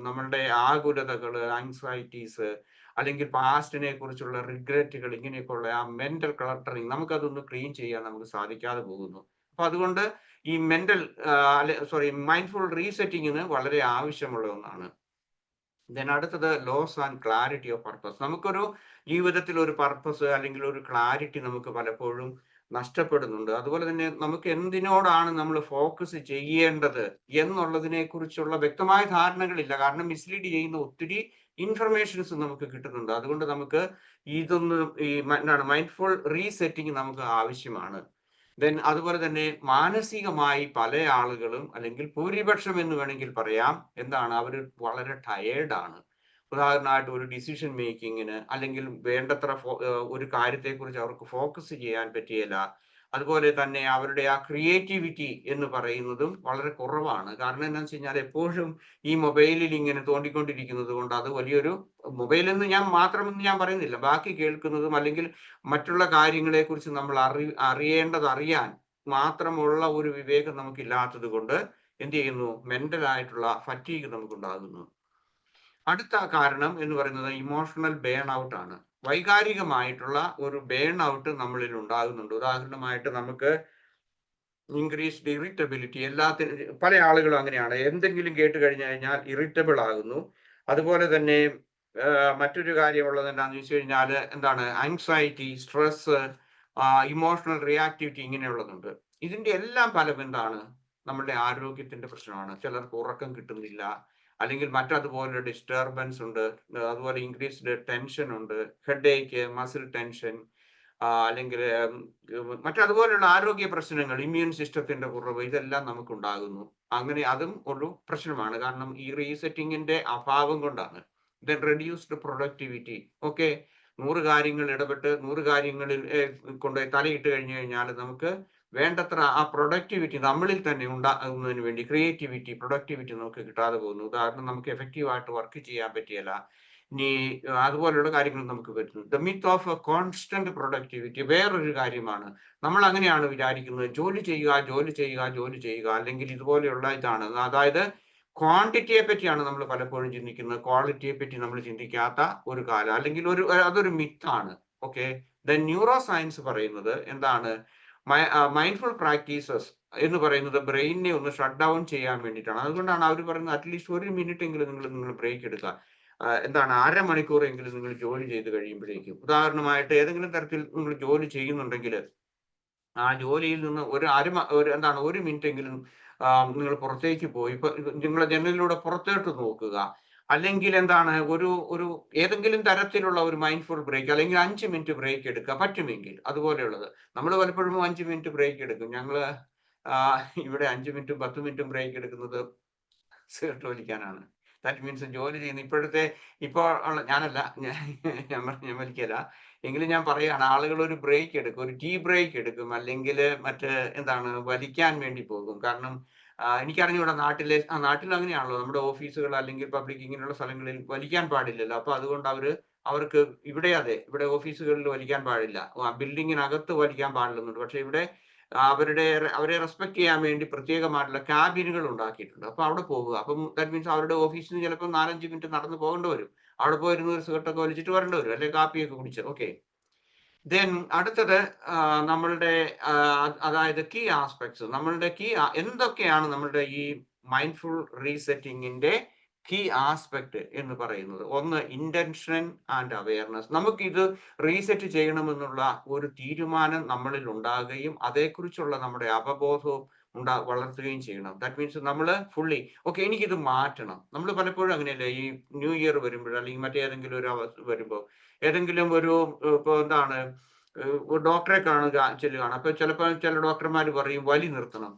നമ്മളുടെ ആകുലതകള്, ആങ്സൈറ്റീസ്, അല്ലെങ്കിൽ പാസ്റ്റിനെ കുറിച്ചുള്ള റിഗ്രറ്റുകൾ, ഇങ്ങനെയൊക്കെയുള്ള ആ മെന്റൽ ക്ലട്ടറിങ് നമുക്കതൊന്ന് ക്ലീൻ ചെയ്യാൻ നമുക്ക് സാധിക്കാതെ പോകുന്നു. അപ്പൊ അതുകൊണ്ട് ഈ മൈൻഡ്ഫുൾ റീസെറ്റിങ്ങിന് വളരെ ആവശ്യമുള്ള ഒന്നാണ്. ദെൻ അടുത്തത് loss and clarity of purpose. നമുക്കൊരു ജീവിതത്തിൽ ഒരു പർപ്പസ് അല്ലെങ്കിൽ ഒരു ക്ലാരിറ്റി നമുക്ക് പലപ്പോഴും നഷ്ടപ്പെടുന്നുണ്ട്. അതുപോലെ തന്നെ നമുക്ക് എന്തിനോടാണ് നമ്മൾ ഫോക്കസ് ചെയ്യേണ്ടത് എന്നുള്ളതിനെ കുറിച്ചുള്ള വ്യക്തമായ ധാരണകളില്ല. കാരണം മിസ്ലീഡ് ചെയ്യുന്ന ഒത്തിരി ഇൻഫർമേഷൻസ് നമുക്ക് കിട്ടുന്നുണ്ട്. അതുകൊണ്ട് നമുക്ക് എന്താണ് മൈൻഡ്ഫുൾ റീസെറ്റിംഗ് നമുക്ക് ആവശ്യമാണ്. ദെൻ അതുപോലെ തന്നെ മാനസികമായി പല ആളുകളും, അല്ലെങ്കിൽ ഭൂരിപക്ഷം എന്ന് വേണമെങ്കിൽ പറയാം, എന്താണ് അവർ വളരെ ടയേർഡാണ്. ഉദാഹരണമായിട്ട് ഒരു ഡിസിഷൻ മേക്കിങ്ങിന്, അല്ലെങ്കിൽ വേണ്ടത്ര ഒരു കാര്യത്തെക്കുറിച്ച് അവർക്ക് ഫോക്കസ് ചെയ്യാൻ പറ്റിയില്ല. അതുപോലെ തന്നെ അവരുടെ ആ ക്രിയേറ്റിവിറ്റി എന്ന് പറയുന്നതും വളരെ കുറവാണ്. കാരണം എന്താണെന്ന് വെച്ച് കഴിഞ്ഞാൽ എപ്പോഴും ഈ മൊബൈലിൽ ഇങ്ങനെ തോണ്ടിക്കൊണ്ടിരിക്കുന്നത് കൊണ്ട് അത് വലിയൊരു മൊബൈലെന്ന് മാത്രമെന്ന് ഞാൻ പറയുന്നില്ല, ബാക്കി കേൾക്കുന്നതും അല്ലെങ്കിൽ മറ്റുള്ള കാര്യങ്ങളെ കുറിച്ച് നമ്മൾ അറിയാൻ മാത്രമുള്ള ഒരു വിവേകം നമുക്കില്ലാത്തത് കൊണ്ട് എന്ത് ചെയ്യുന്നു, മെന്റൽ ആയിട്ടുള്ള ഫറ്റീഗ് നമുക്കുണ്ടാകുന്നു. അടുത്ത കാരണം എന്ന് പറയുന്നത് ഇമോഷണൽ ബേൺ ഔട്ട് ആണ്. വൈകാരികമായിട്ടുള്ള ഒരു ബേൺ ഔട്ട് നമ്മളിൽ ഉണ്ടാകുന്നുണ്ട്. ഉദാഹരണമായിട്ട് നമുക്ക് ഇൻക്രീസ്ഡ് ഇറിറ്റബിലിറ്റി, പല ആളുകളും അങ്ങനെയാണ്. എന്തെങ്കിലും കേട്ട് കഴിഞ്ഞു കഴിഞ്ഞാൽ ഇറിറ്റബിൾ ആകുന്നു. അതുപോലെ തന്നെ മറ്റൊരു കാര്യമുള്ളത് എന്താണെന്ന് വെച്ച് കഴിഞ്ഞാൽ എന്താണ് ആങ്സൈറ്റി, സ്ട്രെസ്, ഇമോഷണൽ റിയാക്ടിവിറ്റി, ഇങ്ങനെയുള്ളതുണ്ട്. ഇതിന്റെ എല്ലാം ഫലം എന്താണ്? നമ്മുടെ ആരോഗ്യത്തിന്റെ പ്രശ്നമാണ്. ചിലർക്ക് ഉറക്കം കിട്ടുന്നില്ല, അല്ലെങ്കിൽ മറ്റതുപോലെ ഡിസ്റ്റർബൻസ് ഉണ്ട്, അതുപോലെ ഇൻക്രീസ്ഡ് ടെൻഷൻ ഉണ്ട്, ഹെഡേക്ക്, മസിൽ ടെൻഷൻ, അല്ലെങ്കിൽ മറ്റതുപോലെയുള്ള ആരോഗ്യ പ്രശ്നങ്ങൾ, ഇമ്മ്യൂൺ സിസ്റ്റത്തിന്റെ കുറവ്, ഇതെല്ലാം നമുക്കുണ്ടാകുന്നു. അങ്ങനെ അതും ഒരു പ്രശ്നമാണ്. കാരണം ഈ റീസെറ്റിങ്ങിന്റെ അഭാവം കൊണ്ടാണ്. Then reduced productivity. ഓക്കെ, 100 കാര്യങ്ങൾ ഇടപെട്ട് 100 കാര്യങ്ങളിൽ കൊണ്ടുപോയി തലയിട്ട് കഴിഞ്ഞു കഴിഞ്ഞാൽ നമുക്ക് വേണ്ടത്ര ആ പ്രൊഡക്ടിവിറ്റി നമ്മളിൽ തന്നെ ഉണ്ടാകുന്നതിന് വേണ്ടി ക്രിയേറ്റിവിറ്റി, പ്രൊഡക്ടിവിറ്റി നമുക്ക് കിട്ടാതെ പോകുന്നു. ഉദാഹരണം, നമുക്ക് എഫക്റ്റീവായിട്ട് വർക്ക് ചെയ്യാൻ പറ്റിയല്ല. ഇനി അതുപോലെയുള്ള കാര്യങ്ങൾ നമുക്ക് പറ്റുന്നു. The myth of constant productivity വേറൊരു കാര്യമാണ്. നമ്മൾ അങ്ങനെയാണ് വിചാരിക്കുന്നത്, ജോലി ചെയ്യുക ജോലി ചെയ്യുക ജോലി ചെയ്യുക, അല്ലെങ്കിൽ ഇതുപോലെയുള്ള ഇതാണ്. അതായത് ക്വാണ്ടിറ്റിയെ പറ്റിയാണ് നമ്മൾ പലപ്പോഴും ചിന്തിക്കുന്നത്, ക്വാളിറ്റിയെ പറ്റി നമ്മൾ ചിന്തിക്കാത്ത ഒരു കാലം, അല്ലെങ്കിൽ അതൊരു മിത്താണ്. ഓക്കെ, ദ ന്യൂറോ സയൻസ് പറയുന്നത് എന്താണ്, മൈൻഡ്ഫുൾ പ്രാക്ടീസസ് എന്ന് പറയുന്നത് ബ്രെയിനിനെ ഒന്ന് ഷട്ട് ഡൗൺ ചെയ്യാൻ വേണ്ടിയിട്ടാണ്. അതുകൊണ്ടാണ് അവർ പറയുന്നത് അറ്റ്ലീസ്റ്റ് 1 മിനിറ്റ് എങ്കിലും നിങ്ങൾ ബ്രേക്ക് എടുക്കുക. എന്താണ്, അരമണിക്കൂറെങ്കിലും നിങ്ങൾ ജോലി ചെയ്ത് കഴിയുമ്പോഴേക്കും. ഉദാഹരണമായിട്ട് ഏതെങ്കിലും തരത്തിൽ നിങ്ങൾ ജോലി ചെയ്യുന്നുണ്ടെങ്കിൽ ആ ജോലിയിൽ നിന്ന് എന്താണ് 1 മിനിറ്റ് എങ്കിലും നിങ്ങൾ പുറത്തേക്ക് പോയി നിങ്ങളെ ജനലിലൂടെ പുറത്തോട്ട് നോക്കുക. അല്ലെങ്കിൽ എന്താണ് ഒരു ഏതെങ്കിലും തരത്തിലുള്ള ഒരു മൈൻഡ്ഫുൾ ബ്രേക്ക്, അല്ലെങ്കിൽ 5 മിനിറ്റ് ബ്രേക്ക് എടുക്കുക പറ്റുമെങ്കിൽ. അതുപോലെയുള്ളത് നമ്മൾ പലപ്പോഴും 5 മിനിറ്റ് ബ്രേക്ക് എടുക്കും. ഞങ്ങള് ഇവിടെ 5 മിനിറ്റും 10 മിനിറ്റും ബ്രേക്ക് എടുക്കുന്നത് സിഗരറ്റ് വലിക്കാനാണ്. ദാറ്റ് മീൻസ് ജോലി ചെയ്യുന്ന ഞാനല്ല, ഞാൻ വലിക്കല, എങ്കിലും ഞാൻ പറയുകയാണ്, ആളുകൾ ഒരു ബ്രേക്ക് എടുക്കും, ഒരു ടീ ബ്രേക്ക് എടുക്കും, അല്ലെങ്കിൽ വലിക്കാൻ വേണ്ടി പോകും. കാരണം എനിക്കറിഞ്ഞൂടെ നാട്ടിൽ അങ്ങനെയാണല്ലോ, നമ്മുടെ ഓഫീസുകൾ അല്ലെങ്കിൽ പബ്ലിക് ഇങ്ങനെയുള്ള സ്ഥലങ്ങളിൽ വലിക്കാൻ പാടില്ലല്ലോ. അപ്പൊ അതുകൊണ്ട് അവർക്ക് ഇവിടെ ഓഫീസുകളിൽ വലിക്കാൻ പാടില്ല, ബിൽഡിങ്ങിനകത്ത് വലിക്കാൻ പാടില്ലെന്നുണ്ട്. പക്ഷെ ഇവിടെ അവരെ റെസ്പെക്ട് ചെയ്യാൻ വേണ്ടി പ്രത്യേകമായിട്ടുള്ള ക്യാബിനുകൾ ഉണ്ടാക്കിയിട്ടുണ്ട്. അപ്പൊ അവിടെ പോകുക. അപ്പം ദാറ്റ് മീൻസ് അവരുടെ ഓഫീസിൽ നിന്ന് ചിലപ്പോൾ 4-5 മിനിറ്റ് നടന്നു പോകേണ്ടി വരും. അവിടെ പോയിരുന്ന ഒരു സിഗരറ്റൊക്കെ വലിച്ചിട്ട് വരേണ്ടി വരും, അല്ലെങ്കിൽ കാപ്പിയൊക്കെ കുടിച്ച്. ഓക്കെ. ദെൻ അടുത്തത് നമ്മളുടെ അതായത് കീ ആസ്പെക്ട്സ്, നമ്മളുടെ എന്തൊക്കെയാണ് നമ്മളുടെ ഈ മൈൻഡ്ഫുൾ റീസെറ്റിങ്ങിന്റെ കീ ആസ്പെക്ട് എന്ന് പറയുന്നത്. ഒന്ന്, ഇന്റൻഷൻ ആൻഡ് അവയർനെസ്. നമുക്കിത് റീസെറ്റ് ചെയ്യണമെന്നുള്ള ഒരു തീരുമാനം നമ്മളിൽ ഉണ്ടാകുകയും അതേക്കുറിച്ചുള്ള നമ്മുടെ അവബോധവും വളർത്തുകയും ചെയ്യണം. ദാറ്റ് മീൻസ് നമ്മൾ ഫുള്ളി ഓക്കെ, എനിക്കിത് മാറ്റണം. നമ്മൾ പലപ്പോഴും അങ്ങനെയല്ലേ, ഈ ന്യൂ ഇയർ വരുമ്പോൾ അല്ലെങ്കിൽ മറ്റേതെങ്കിലും ഒരു അവസ്ഥ വരുമ്പോൾ, ഏതെങ്കിലും ഒരു ഇപ്പോൾ എന്താണ് ഡോക്ടറെ ചെല്ലുകയാണ്. അപ്പൊ ചിലപ്പോൾ ചില ഡോക്ടർമാർ പറയും വലി നിർത്തണം,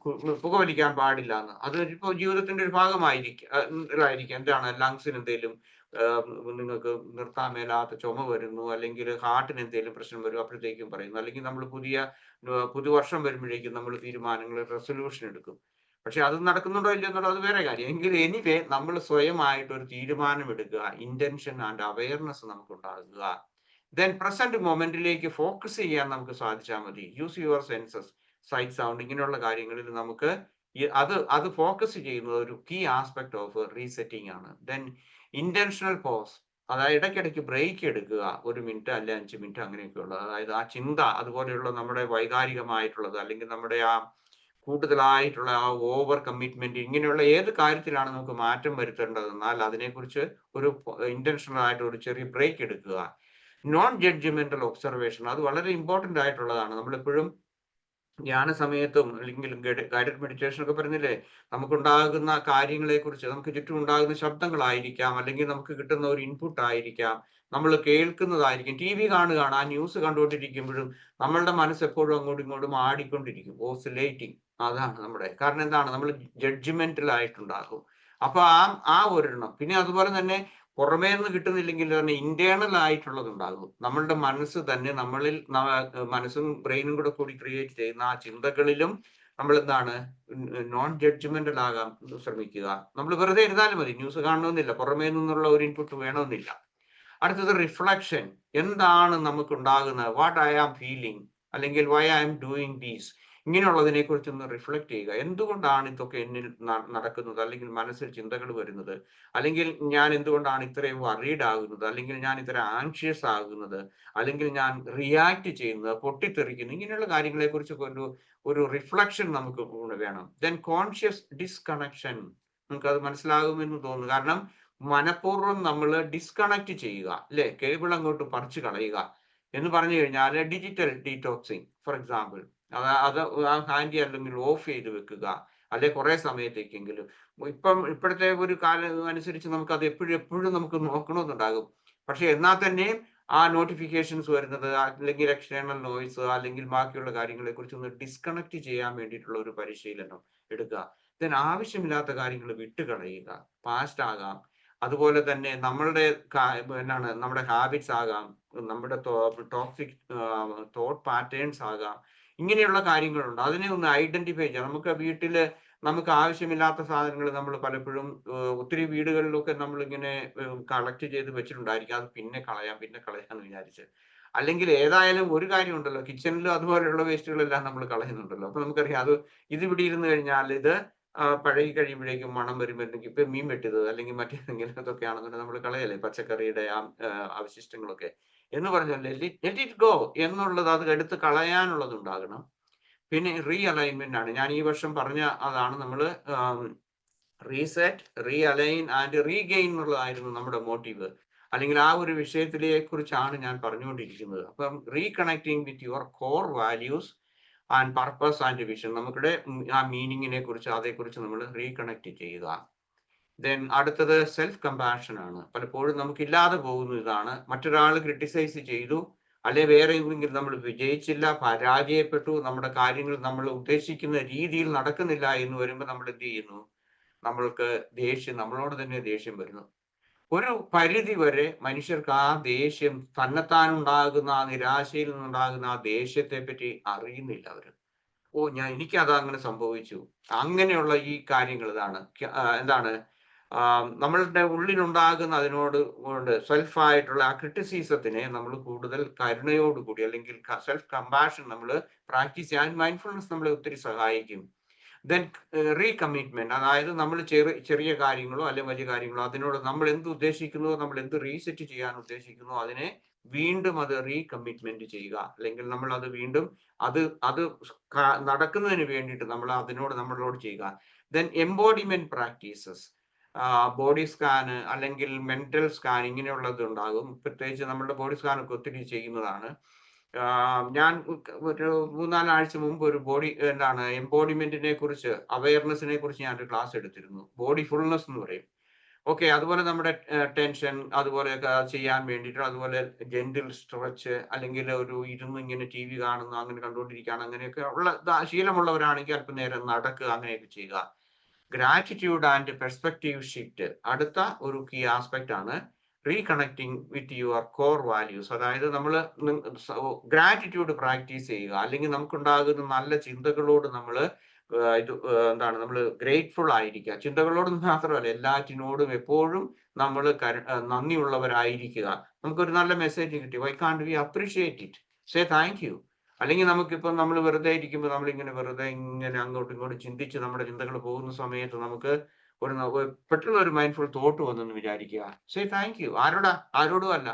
പുകവലിക്കാൻ പാടില്ല എന്ന്. അത് ഇപ്പോൾ ജീവിതത്തിന്റെ ഒരു ഭാഗമായിരിക്കും. എന്താണ്, ലങ്സിന് എന്തെങ്കിലും നിങ്ങൾക്ക് നിർത്താൻ മേലാത്ത ചുമ വരുന്നു, അല്ലെങ്കിൽ ഹാർട്ടിന് എന്തെങ്കിലും പ്രശ്നം വരും, അപ്പോഴത്തേക്കും പറയുന്നു. അല്ലെങ്കിൽ നമ്മൾ പുതുവർഷം വരുമ്പോഴേക്കും നമ്മൾ തീരുമാനങ്ങൾ, റെസൊല്യൂഷൻ എടുക്കും. പക്ഷെ അത് നടക്കുന്നുണ്ടോ ഇല്ലയോ എന്നുള്ളത് അത് വേറെ കാര്യം. എങ്കിൽ എനിവേ നമ്മൾ സ്വയമായിട്ട് ഒരു തീരുമാനം എടുക്കുക, ഇന്റൻഷൻ ആൻഡ് അവയർനെസ് നമുക്ക് ഉണ്ടാകുക. ദെൻ പ്രസന്റ് മൊമെന്റിലേക്ക് ഫോക്കസ് ചെയ്യാൻ നമുക്ക് സാധിച്ചാൽ മതി. Use your senses, sight, sound, ഇങ്ങനെയുള്ള കാര്യങ്ങളിൽ നമുക്ക് അത് ഫോക്കസ് ചെയ്യുന്നത് ഒരു കീ ആസ്പെക്ട് ഓഫ് റീസെറ്റിംഗ് ആണ്. ദെൻ ഇന്റൻഷണൽ പോസ്, അതായത് ഇടയ്ക്കിടയ്ക്ക് ബ്രേക്ക് എടുക്കുക, 1 മിനിറ്റ് അല്ലെ 5 മിനിറ്റ് അങ്ങനെയൊക്കെയുള്ളത്. അതായത് ആ ചിന്ത, അതുപോലെയുള്ള നമ്മുടെ വൈകാരികമായിട്ടുള്ളത്, അല്ലെങ്കിൽ നമ്മുടെ ആ കൂടുതലായിട്ടുള്ള ആ ഓവർ കമ്മിറ്റ്മെന്റ്, ഇങ്ങനെയുള്ള ഏത് കാര്യത്തിലാണ് നമുക്ക് മാറ്റം വരുത്തേണ്ടതെന്നാൽ അതിനെക്കുറിച്ച് ഒരു ഇന്റൻഷണൽ ആയിട്ട് ഒരു ചെറിയ ബ്രേക്ക് എടുക്കുക. നോൺ ജഡ്ജ്മെന്റൽ ഒബ്സർവേഷൻ, അത് വളരെ ഇമ്പോർട്ടന്റ് ആയിട്ടുള്ളതാണ്. നമ്മളെപ്പോഴും ധ്യാന സമയത്തും അല്ലെങ്കിൽ ഗൈഡഡ് മെഡിറ്റേഷൻ ഒക്കെ പറഞ്ഞില്ലേ, നമുക്കുണ്ടാകുന്ന കാര്യങ്ങളെ കുറിച്ച്, നമുക്ക് ചുറ്റും ഉണ്ടാകുന്ന ശബ്ദങ്ങളായിരിക്കാം, അല്ലെങ്കിൽ നമുക്ക് കിട്ടുന്ന ഒരു ഇൻപുട്ട് ആയിരിക്കാം, നമ്മൾ കേൾക്കുന്നതായിരിക്കും, ടി വി കാണുകയാണ്, ആ ന്യൂസ് കണ്ടുകൊണ്ടിരിക്കുമ്പോഴും നമ്മളുടെ മനസ്സ് എപ്പോഴും അങ്ങോട്ടും ഇങ്ങോട്ടും ആടിക്കൊണ്ടിരിക്കും, ഓസിലേറ്റിംഗ്. അതാണ് നമ്മുടെ കാരണം. എന്താണ്, നമ്മൾ ജഡ്ജ്മെന്റൽ ആയിട്ടുണ്ടാകും. അപ്പൊ ആ ഒരെണ്ണം. പിന്നെ അതുപോലെ തന്നെ പുറമേ നിന്ന് കിട്ടുന്നില്ലെങ്കിൽ തന്നെ ഇന്റേണൽ ആയിട്ടുള്ളത് ഉണ്ടാകും. നമ്മളുടെ മനസ്സ് തന്നെ നമ്മളിൽ, മനസ്സും ബ്രെയിനും കൂടി ക്രിയേറ്റ് ചെയ്യുന്ന ആ ചിന്തകളിലും നമ്മൾ എന്താണ്, നോൺ ജഡ്ജ്മെന്റൽ ആകാൻ ശ്രമിക്കുക. നമ്മൾ വെറുതെ ഇരുന്നാലും മതി, ന്യൂസ് കാണണമെന്നില്ല, പുറമേ നിന്നുള്ള ഒരു ഇൻപുട്ട് വേണമെന്നില്ല. അടുത്തത് റിഫ്ലക്ഷൻ. എന്താണ് നമുക്ക് ഉണ്ടാകുന്നത്, വാട്ട് ഐ ആം ഫീലിംഗ്, അല്ലെങ്കിൽ why I am doing these, ഇങ്ങനെയുള്ളതിനെ കുറിച്ചൊന്ന് റിഫ്ലക്ട് ചെയ്യുക. എന്തുകൊണ്ടാണ് ഇതൊക്കെ എന്നിൽ നടക്കുന്നത്, അല്ലെങ്കിൽ മനസ്സിൽ ചിന്തകൾ വരുന്നത്, അല്ലെങ്കിൽ ഞാൻ എന്തുകൊണ്ടാണ് ഇത്രയും വറീഡ് ആകുന്നത്, അല്ലെങ്കിൽ ഞാൻ ഇത്ര ആൻഷ്യസ് ആകുന്നത്, അല്ലെങ്കിൽ ഞാൻ റിയാക്ട് ചെയ്യുന്നത്, പൊട്ടിത്തെറിക്കുന്നത്, ഇങ്ങനെയുള്ള കാര്യങ്ങളെ കുറിച്ചൊക്കെ ഒരു റിഫ്ലക്ഷൻ നമുക്ക് വേണം. Then conscious disconnection. നമുക്ക് അത് മനസ്സിലാകുമെന്ന് തോന്നുന്നു. കാരണം മനഃപൂർവ്വം നമ്മൾ ഡിസ്കണക്ട് ചെയ്യുക, അല്ലെ, കേബിൾ അങ്ങോട്ട് പറിച്ചു കളയുക എന്ന് പറഞ്ഞു കഴിഞ്ഞാൽ ഡിജിറ്റൽ ഡീറ്റോക്സിങ്. ഫോർ എക്സാമ്പിൾ, അത് ഹാൻഡി അല്ലെങ്കിൽ ഓഫ് ചെയ്ത് വെക്കുക, അല്ലെ കുറെ സമയത്തേക്കെങ്കിലും. ഇപ്പോഴത്തെ ഒരു കാലം അനുസരിച്ച് നമുക്ക് അത് എപ്പോഴും നമുക്ക് നോക്കണമെന്നുണ്ടാകും. പക്ഷെ എന്നാൽ തന്നെ ആ നോട്ടിഫിക്കേഷൻസ് വരുന്നത്, അല്ലെങ്കിൽ എക്സ്റ്റേണൽ നോയ്സ്, അല്ലെങ്കിൽ ബാക്കിയുള്ള കാര്യങ്ങളെ കുറിച്ച് ഒന്ന് ഡിസ്കണക്ട് ചെയ്യാൻ വേണ്ടിയിട്ടുള്ള ഒരു പരിശീലനം എടുക്കുക. ദെൻ ആവശ്യമില്ലാത്ത കാര്യങ്ങൾ വിട്ടുകളയുക. പാസ്റ്റ് ആകാം, അതുപോലെ തന്നെ നമ്മളുടെ നമ്മുടെ ഹാബിറ്റ്സ് ആകാം, നമ്മുടെ ടോക്സിക് തോട്ട് പാറ്റേൺസ് ആകാം, ഇങ്ങനെയുള്ള കാര്യങ്ങളുണ്ട്. അതിനെ ഒന്ന് ഐഡന്റിഫൈ ചെയ്യാം. നമുക്ക് വീട്ടില് നമുക്ക് ആവശ്യമില്ലാത്ത സാധനങ്ങൾ നമ്മൾ പലപ്പോഴും ഒത്തിരി വീടുകളിലൊക്കെ നമ്മൾ ഇങ്ങനെ കളക്ട് ചെയ്ത് വെച്ചിട്ടുണ്ടായിരിക്കും. അത് പിന്നെ കളയാന്ന് വിചാരിച്ച്. അല്ലെങ്കിൽ ഏതായാലും ഒരു കാര്യം ഉണ്ടല്ലോ, കിച്ചണിലും അതുപോലെയുള്ള വേസ്റ്റുകളെല്ലാം നമ്മൾ കളയുന്നുണ്ടല്ലോ. അപ്പൊ നമുക്കറിയാം, ഇത് ഇവിടെ ഇരുന്ന് കഴിഞ്ഞാൽ ഇത് പഴകി കഴിയുമ്പോഴേക്കും മണം വരുമ്പോഴത്തേക്കും, ഇപ്പൊ മീൻ വെട്ടിയത് അല്ലെങ്കിൽ മറ്റേതെങ്കിലും അതൊക്കെ ആണെന്നുണ്ടെങ്കിൽ നമ്മൾ കളയല്ലേ, പച്ചക്കറിയുടെ അവശിഷ്ടങ്ങളൊക്കെ. എന്ന് പറഞ്ഞാൽ ലെറ്റ് ഇറ്റ് ഗോ എന്നുള്ളത്, അത് എടുത്ത് കളയാനുള്ളത് ഉണ്ടാകണം. പിന്നെ റീഅലൈൻമെന്റ് ആണ്. ഞാൻ ഈ വർഷം പറഞ്ഞ അതാണ്, നമ്മൾ റീസെറ്റ്, റീഅലൈൻ ആൻഡ് റീഗെയിൻ എന്നുള്ളതായിരുന്നു നമ്മുടെ മോട്ടീവ്, അല്ലെങ്കിൽ ആ ഒരു വിഷയത്തിലെ കുറിച്ചാണ് ഞാൻ പറഞ്ഞുകൊണ്ടിരിക്കുന്നത്. അപ്പം reconnecting with your core values and purpose and vision, നമ്മുടെ ആ മീനിങ്ങിനെ കുറിച്ച്, അതേക്കുറിച്ച് നമ്മൾ റീകണക്ട് ചെയ്യുക. ദെൻ അടുത്തത് സെൽഫ് കമ്പാഷൻ ആണ്. പലപ്പോഴും നമുക്കില്ലാതെ പോകുന്ന ഇതാണ്, മറ്റൊരാൾ ക്രിട്ടിസൈസ് ചെയ്തു, അല്ലെ വേറെ എന്തെങ്കിലും നമ്മൾ വിജയിച്ചില്ല, പരാജയപ്പെട്ടു, നമ്മുടെ കാര്യങ്ങൾ നമ്മൾ ഉദ്ദേശിക്കുന്ന രീതിയിൽ നടക്കുന്നില്ല എന്ന് വരുമ്പോൾ നമ്മൾ എന്ത് ചെയ്യുന്നു, നമ്മൾക്ക് നമ്മളോട് തന്നെ ദേഷ്യം വരുന്നു. ഒരു പരിധി വരെ മനുഷ്യർക്ക് ആ ദേഷ്യം, തന്നെത്താനുണ്ടാകുന്ന ആ നിരാശയിൽ നിന്നുണ്ടാകുന്ന ആ ദേഷ്യത്തെ പറ്റി അറിയുന്നില്ല അവർ. എനിക്കത് അങ്ങനെ സംഭവിച്ചു, അങ്ങനെയുള്ള ഈ കാര്യങ്ങൾ ഇതാണ് എന്താണ് നമ്മളുടെ ഉള്ളിലുണ്ടാകുന്ന അതിനോട് സെൽഫായിട്ടുള്ള ആ ക്രിറ്റിസിസത്തിനെ നമ്മൾ കൂടുതൽ കരുണയോടുകൂടി അല്ലെങ്കിൽ സെൽഫ് കമ്പാഷൻ നമ്മൾ പ്രാക്ടീസ് ചെയ്യാൻ മൈൻഡ്ഫുൾനെസ് നമ്മളെ ഒത്തിരി സഹായിക്കും. ദെൻ റീകമ്മിറ്റ്മെന്റ്, അതായത് നമ്മൾ ചെറിയ കാര്യങ്ങളോ അല്ലെങ്കിൽ വലിയ കാര്യങ്ങളോ അതിനോട് നമ്മൾ എന്ത് ഉദ്ദേശിക്കുന്നോ, നമ്മൾ എന്ത് റീസെറ്റ് ചെയ്യാൻ ഉദ്ദേശിക്കുന്നോ അതിനെ വീണ്ടും അത് റീകമ്മിറ്റ്മെന്റ് ചെയ്യുക, അല്ലെങ്കിൽ നമ്മൾ അത് വീണ്ടും അത് നടക്കുന്നതിന് വേണ്ടിയിട്ട് നമ്മൾ അതിനോട് നമ്മളോട് ചെയ്യുക. Then embodiment practices, body scan അല്ലെങ്കിൽ മെന്റൽ സ്കാൻ ഇങ്ങനെയുള്ളത് ഉണ്ടാകും. പ്രത്യേകിച്ച് നമ്മുടെ ബോഡി സ്കാനൊക്കെ ഒത്തിരി ചെയ്യുന്നതാണ്. ഞാൻ ഒരു 3-4 ആഴ്ച മുമ്പ് ഒരു എംബോഡിമെന്റിനെ കുറിച്ച്, അവയർനെസ്സിനെ കുറിച്ച് ഞാനൊരു ക്ലാസ് എടുത്തിരുന്നു. ബോഡി ഫുൾനെസ് എന്ന് പറയും. ഓക്കെ, അതുപോലെ നമ്മുടെ ടെൻഷൻ അതുപോലെയൊക്കെ ചെയ്യാൻ വേണ്ടിയിട്ട്, അതുപോലെ ജെന്റിൽ സ്ട്രെച്ച്, അല്ലെങ്കിൽ ഒരു ഇരുന്ന് ഇങ്ങനെ TV കാണുന്നു, അങ്ങനെ കണ്ടുകൊണ്ടിരിക്കുകയാണ്, അങ്ങനെയൊക്കെ ഉള്ള ശീലമുള്ളവരാണെങ്കിൽ അല്പം നേരം നടക്കുക, അങ്ങനെയൊക്കെ ചെയ്യുക. ഗ്രാറ്റിറ്റ്യൂഡ് ആൻഡ് പെർസ്പെക്റ്റീവ് ഷിഫ്റ്റ് അടുത്ത ഒരു കീ ആസ്പെക്ട് ആണ്. റീകണക്ടിങ് വിത്ത് യുവർ കോർ വാല്യൂസ്, അതായത് നമ്മൾ ഗ്രാറ്റിറ്റ്യൂഡ് പ്രാക്ടീസ് ചെയ്യുക, അല്ലെങ്കിൽ നമുക്കുണ്ടാകുന്ന നല്ല ചിന്തകളോട് നമ്മൾ നമ്മൾ ഗ്രേറ്റ്ഫുൾ ആയിരിക്കുക. ചിന്തകളോട് മാത്രമല്ല, എല്ലാറ്റിനോടും എപ്പോഴും നമ്മൾ നന്ദിയുള്ളവരായിരിക്കുക. നമുക്കൊരു നല്ല മെസ്സേജ് കിട്ടി, വൈ കാണ്ട് V appreciate it, say thank you. അല്ലെങ്കിൽ നമുക്കിപ്പം നമ്മൾ വെറുതെ ഇരിക്കുമ്പോൾ നമ്മളിങ്ങനെ വെറുതെ ഇങ്ങനെ അങ്ങോട്ടും ഇങ്ങോട്ടും ചിന്തിച്ച് നമ്മുടെ ചിന്തകൾ പോകുന്ന സമയത്ത് നമുക്ക് പെട്ടെന്ന് ഒരു മൈൻഡ്ഫുൾ തോട്ട് വന്നെന്ന് വിചാരിക്കുക, സേ താങ്ക് യു. ആരോടും അല്ല,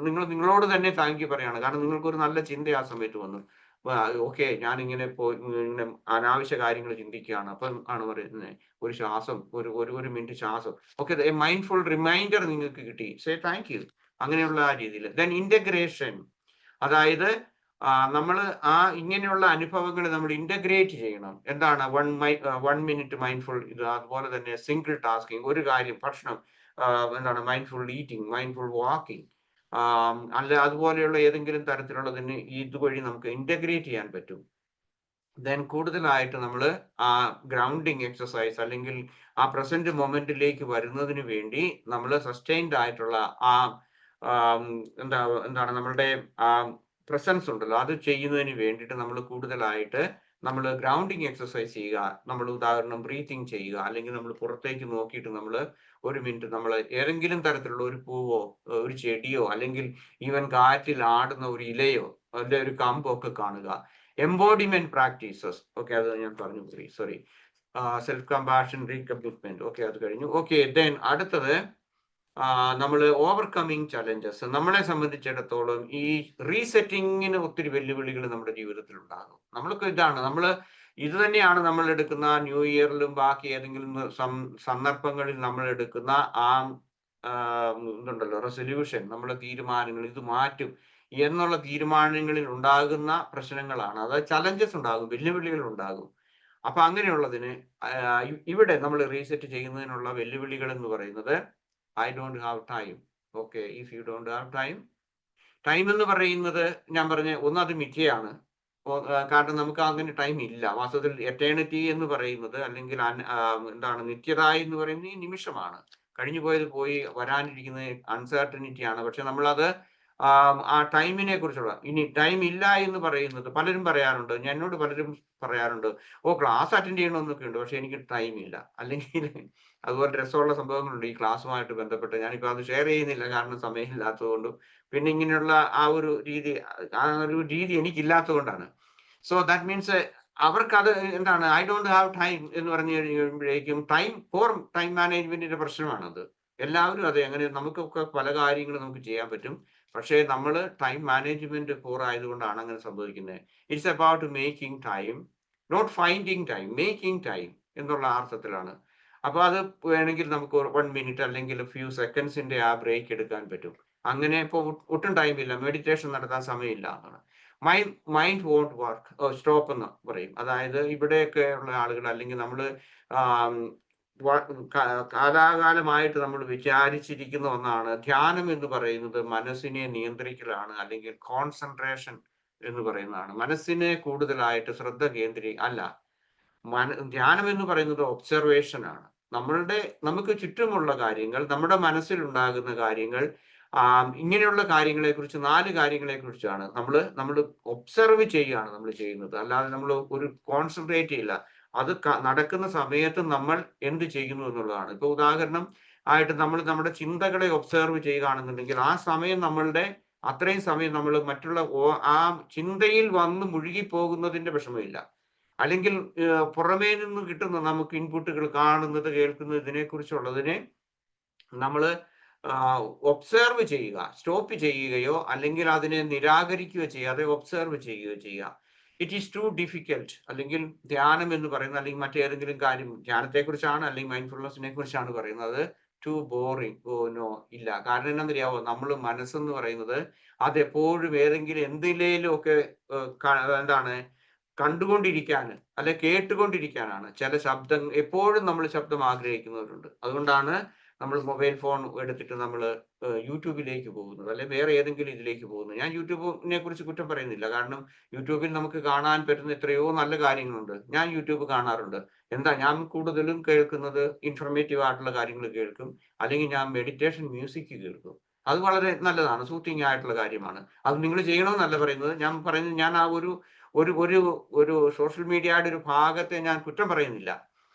നിങ്ങളോട് തന്നെ താങ്ക് യു പറയാണ്. കാരണം നിങ്ങൾക്കൊരു നല്ല ചിന്ത ആ സമയത്ത് വന്നു. ഓക്കെ, ഞാൻ ഇങ്ങനെ ഇങ്ങനെ അനാവശ്യ കാര്യങ്ങൾ ചിന്തിക്കുകയാണ്, അപ്പം ആണ് പറയുന്നത് ഒരു ശ്വാസം, ഒരു മിനിറ്റ് ശ്വാസം, ഓക്കെ, മൈൻഡ്ഫുൾ റിമൈൻഡർ നിങ്ങൾക്ക് കിട്ടി, സേ താങ്ക് യു. അങ്ങനെയുള്ള ആ രീതിയിൽ. ദെൻ ഇന്റഗ്രേഷൻ, അതായത് നമ്മൾ ഇങ്ങനെയുള്ള അനുഭവങ്ങൾ നമ്മൾ ഇന്റഗ്രേറ്റ് ചെയ്യണം. എന്താണ് 1 മിനിറ്റ് മൈൻഡ്ഫുൾ ഇത്, അതുപോലെ തന്നെ സിംഗിൾ ടാസ്കിങ്, ഒരു കാര്യം ഭക്ഷണം, മൈൻഡ്ഫുൾ ഈറ്റിംഗ്, മൈൻഡ്ഫുൾ വാക്കിംഗ്, അതുപോലെയുള്ള ഏതെങ്കിലും തരത്തിലുള്ളതിന് ഇതുവഴി നമുക്ക് ഇന്റഗ്രേറ്റ് ചെയ്യാൻ പറ്റും. ദെൻ കൂടുതലായിട്ട് നമ്മൾ ആ ഗ്രൗണ്ടിങ് എക്സസൈസ്, അല്ലെങ്കിൽ ആ പ്രസന്റ് മൊമെന്റിലേക്ക് വരുന്നതിന് വേണ്ടി നമ്മൾ സസ്റ്റൈൻഡ് ആയിട്ടുള്ള നമ്മളുടെ പ്രസൻസ് ഉണ്ടല്ലോ, അത് ചെയ്യുന്നതിന് വേണ്ടിയിട്ട് നമ്മൾ കൂടുതലായിട്ട് നമ്മൾ ഗ്രൗണ്ടിങ് എക്സസൈസ് ചെയ്യുക. നമ്മൾ ഉദാഹരണം ബ്രീത്തിങ് ചെയ്യുക, അല്ലെങ്കിൽ നമ്മൾ പുറത്തേക്ക് നോക്കിയിട്ട് നമ്മൾ 1 മിനിറ്റ് നമ്മൾ ഏതെങ്കിലും തരത്തിലുള്ള ഒരു പൂവോ ഒരു ചെടിയോ, അല്ലെങ്കിൽ ഈവൻ കാറ്റിൽ ആടുന്ന ഒരു ഇലയോ അതിന്റെ ഒരു കമ്പോ ഒക്കെ കാണുക. എംബോഡിമെന്റ് പ്രാക്ടീസസ്, ഓക്കെ, അത് ഞാൻ പറഞ്ഞു, സോറി. സെൽഫ് കമ്പാഷൻ, റീകമ്മിറ്റ്മെന്റ്, ഓക്കെ, അത് കഴിഞ്ഞു. ഓക്കെ, ദെൻ അടുത്തത് നമ്മൾ ഓവർകമ്മിങ് ചലഞ്ചസ്. നമ്മളെ സംബന്ധിച്ചിടത്തോളം ഈ റീസെറ്റിങ്ങിന് ഒത്തിരി വെല്ലുവിളികൾ നമ്മുടെ ജീവിതത്തിൽ ഉണ്ടാകും. നമ്മൾക്ക് ഇത് തന്നെയാണ് നമ്മൾ എടുക്കുന്ന ന്യൂ ഇയറിലും ബാക്കി ഏതെങ്കിലും സന്ദർഭങ്ങളിൽ നമ്മൾ എടുക്കുന്ന റെസൊല്യൂഷൻ, നമ്മുടെ തീരുമാനങ്ങൾ, ഇത് മാറ്റും എന്നുള്ള തീരുമാനങ്ങളിൽ ഉണ്ടാകുന്ന പ്രശ്നങ്ങളാണ്. അതായത് ചലഞ്ചസ് ഉണ്ടാകും, വെല്ലുവിളികൾ ഉണ്ടാകും. അപ്പൊ അങ്ങനെയുള്ളതിന് ഇവിടെ നമ്മൾ റീസെറ്റ് ചെയ്യുന്നതിനുള്ള വെല്ലുവിളികൾ എന്ന് പറയുന്നത്, I don't have time. Okay, if you don't have time എന്ന് പറയുന്നത് ഞാൻ പറഞ്ഞ അത് മിഥ്യയാണ്. കാരണം നമുക്ക് അങ്ങനെ ടൈം ഇല്ല. വാസ്തവത്തിൽ എറ്റേണിറ്റി എന്ന് പറയുന്നത്, അല്ലെങ്കിൽ നിത്യത എന്ന് പറയുന്നത് ഈ നിമിഷമാണ്. കഴിഞ്ഞു പോയത് പോയി, വരാനിരിക്കുന്നത് അൺസർട്ടനിറ്റി ആണ്. പക്ഷെ നമ്മളത് ആ ടൈമിനെ കുറിച്ചുള്ള, ഇനി ടൈം ഇല്ല എന്ന് പറയുന്നത് പലരും പറയാറുണ്ട്, എന്നോട് പലരും പറയാറുണ്ട്, ക്ലാസ് അറ്റൻഡ് ചെയ്യണമെന്നൊക്കെ ഉണ്ട്, പക്ഷെ എനിക്ക് ടൈം ഇല്ല. അല്ലെങ്കിൽ അതുപോലെ രസമുള്ള സംഭവങ്ങളുണ്ട് ഈ ക്ലാസ്സുമായിട്ട് ബന്ധപ്പെട്ട്. ഞാനിപ്പോൾ അത് ഷെയർ ചെയ്യുന്നില്ല, കാരണം സമയമില്ലാത്തതുകൊണ്ടും പിന്നെ ഇങ്ങനെയുള്ള ആ ഒരു രീതി എനിക്കില്ലാത്തത് കൊണ്ടാണ്. സോ ദാറ്റ് മീൻസ് അവർക്കത് ഐ ഡോണ്ട് ഹാവ് ടൈം എന്ന് പറഞ്ഞു കഴിയുമ്പോഴേക്കും ടൈം മാനേജ്മെന്റിന്റെ പ്രശ്നമാണത്. എല്ലാവരും അതെ, അങ്ങനെ നമുക്കൊക്കെ പല കാര്യങ്ങളും നമുക്ക് ചെയ്യാൻ പറ്റും, പക്ഷേ നമ്മൾ ടൈം മാനേജ്മെന്റ് ആയതുകൊണ്ടാണ് അങ്ങനെ സംഭവിക്കുന്നത്. It's about making time, not finding time, making time എന്നുള്ള അർത്ഥത്തിലാണ്. അപ്പൊ അത് വേണമെങ്കിൽ നമുക്ക് 1 മിനിറ്റ് അല്ലെങ്കിൽ ഫ്യൂ സെക്കൻഡ്സിന്റെ ആ ബ്രേക്ക് എടുക്കാൻ പറ്റും. അങ്ങനെ ഇപ്പോൾ ഒട്ടും ടൈമില്ല, മെഡിറ്റേഷൻ നടത്താൻ സമയമില്ല എന്നാണ്. മൈൻഡ് വോണ്ട് വർക്ക്, സ്റ്റോപ്പ് എന്ന് പറയും. അതായത് ഇവിടെയൊക്കെ ഉള്ള ആളുകൾ, അല്ലെങ്കിൽ നമ്മൾ കാലാകാലമായിട്ട് നമ്മൾ വിചാരിച്ചിരിക്കുന്ന ഒന്നാണ് ധ്യാനം എന്ന് പറയുന്നത്. മനസ്സിനെ നിയന്ത്രിക്കലാണ്, അല്ലെങ്കിൽ കോൺസെൻട്രേഷൻ എന്ന് പറയുന്നതാണ്. മനസ്സിനെ കൂടുതലായിട്ട് ശ്രദ്ധ ധ്യാനം എന്ന് പറയുന്നത് ഒബ്സർവേഷൻ ആണ്. നമുക്ക് ചുറ്റുമുള്ള കാര്യങ്ങൾ, നമ്മുടെ മനസ്സിലുണ്ടാകുന്ന കാര്യങ്ങൾ, ഇങ്ങനെയുള്ള കാര്യങ്ങളെ കുറിച്ച് 4 കാര്യങ്ങളെ കുറിച്ചാണ് നമ്മൾ ഒബ്സർവ് ചെയ്യുകയാണ് നമ്മൾ ചെയ്യുന്നത്. അല്ലാതെ നമ്മൾ ഒരു കോൺസെൻട്രേറ്റ് ചെയ്യില്ല. അത് നടക്കുന്ന സമയത്ത് നമ്മൾ എന്ത് ചെയ്യുന്നു എന്നുള്ളതാണ്. ഇപ്പൊ ഉദാഹരണം ആയിട്ട് നമ്മൾ നമ്മുടെ ചിന്തകളെ ഒബ്സർവ് ചെയ്യുകയാണെന്നുണ്ടെങ്കിൽ ആ സമയം നമ്മളുടെ അത്രയും സമയം നമ്മൾ മറ്റുള്ള ആ ചിന്തയിൽ വന്ന് മുഴുകി പോകുന്നതിന്റെ വിഷമമില്ല. അല്ലെങ്കിൽ പുറമേ നിന്ന് കിട്ടുന്ന നമുക്ക് ഇൻപുട്ടുകൾ കാണുന്നത് കേൾക്കുന്നത് ഇതിനെക്കുറിച്ചുള്ളതിനെ നമ്മൾ ഒബ്സർവ് ചെയ്യുക, സ്റ്റോപ്പ് ചെയ്യുകയോ അല്ലെങ്കിൽ അതിനെ നിരാകരിക്കുകയോ ചെയ്യാതെ ഒബ്സർവ് ചെയ്യുകയോ ചെയ്യുക. It is too difficult. അല്ലെങ്കിൽ ധ്യാനം എന്ന് പറയുന്നത് അല്ലെങ്കിൽ മറ്റേതെങ്കിലും കാര്യം ധ്യാനത്തെക്കുറിച്ചാണ് അല്ലെങ്കിൽ മൈൻഡ്ഫുൾനെസ്സിനെ കുറിച്ചാണ് പറയുന്നത്, ടു ബോറിംഗ്. ഓ നോ, ഇല്ല. കാരണം എന്താണെന്നറിയാവോ, നമ്മൾ മനസ്സെന്ന് പറയുന്നത് അതെപ്പോഴും ഏതെങ്കിലും എന്തിലേലും ഒക്കെ എന്താണ് കണ്ടുകൊണ്ടിരിക്കാൻ അല്ലെ കേട്ടുകൊണ്ടിരിക്കാനാണ്. ചില ശബ്ദം എപ്പോഴും നമ്മൾ ശബ്ദം ആഗ്രഹിക്കുന്നവരുണ്ട്. അതുകൊണ്ടാണ് നമ്മൾ മൊബൈൽ ഫോൺ എടുത്തിട്ട് നമ്മൾ യൂട്യൂബിലേക്ക് പോകുന്നത് അല്ലെ വേറെ ഏതെങ്കിലും ഇതിലേക്ക് പോകുന്നത്. ഞാൻ യൂട്യൂബിനെ കുറിച്ച് കുറ്റം പറയുന്നില്ല. കാരണം യൂട്യൂബിൽ നമുക്ക് കാണാൻ പറ്റുന്ന എത്രയോ നല്ല കാര്യങ്ങളുണ്ട്. ഞാൻ യൂട്യൂബ് കാണാറുണ്ട്. എന്താ, ഞാൻ കൂടുതലും കേൾക്കുന്നത് ഇൻഫർമേറ്റീവ് ആയിട്ടുള്ള കാര്യങ്ങൾ കേൾക്കും, അല്ലെങ്കിൽ ഞാൻ മെഡിറ്റേഷൻ മ്യൂസിക് കേൾക്കും. അത് വളരെ നല്ലതാണ്, സൂത്തിങ് ആയിട്ടുള്ള കാര്യമാണ്. അത് നിങ്ങൾ ചെയ്യണമെന്നല്ല പറയുന്നത്. ഞാൻ പറയുന്നത്, ഞാൻ ആ ഒരു ഒരു ഒരു ഒരു സോഷ്യൽ മീഡിയയുടെ ഒരു ഭാഗത്തെ ഞാൻ കുറ്റം പറയുന്നില്ല.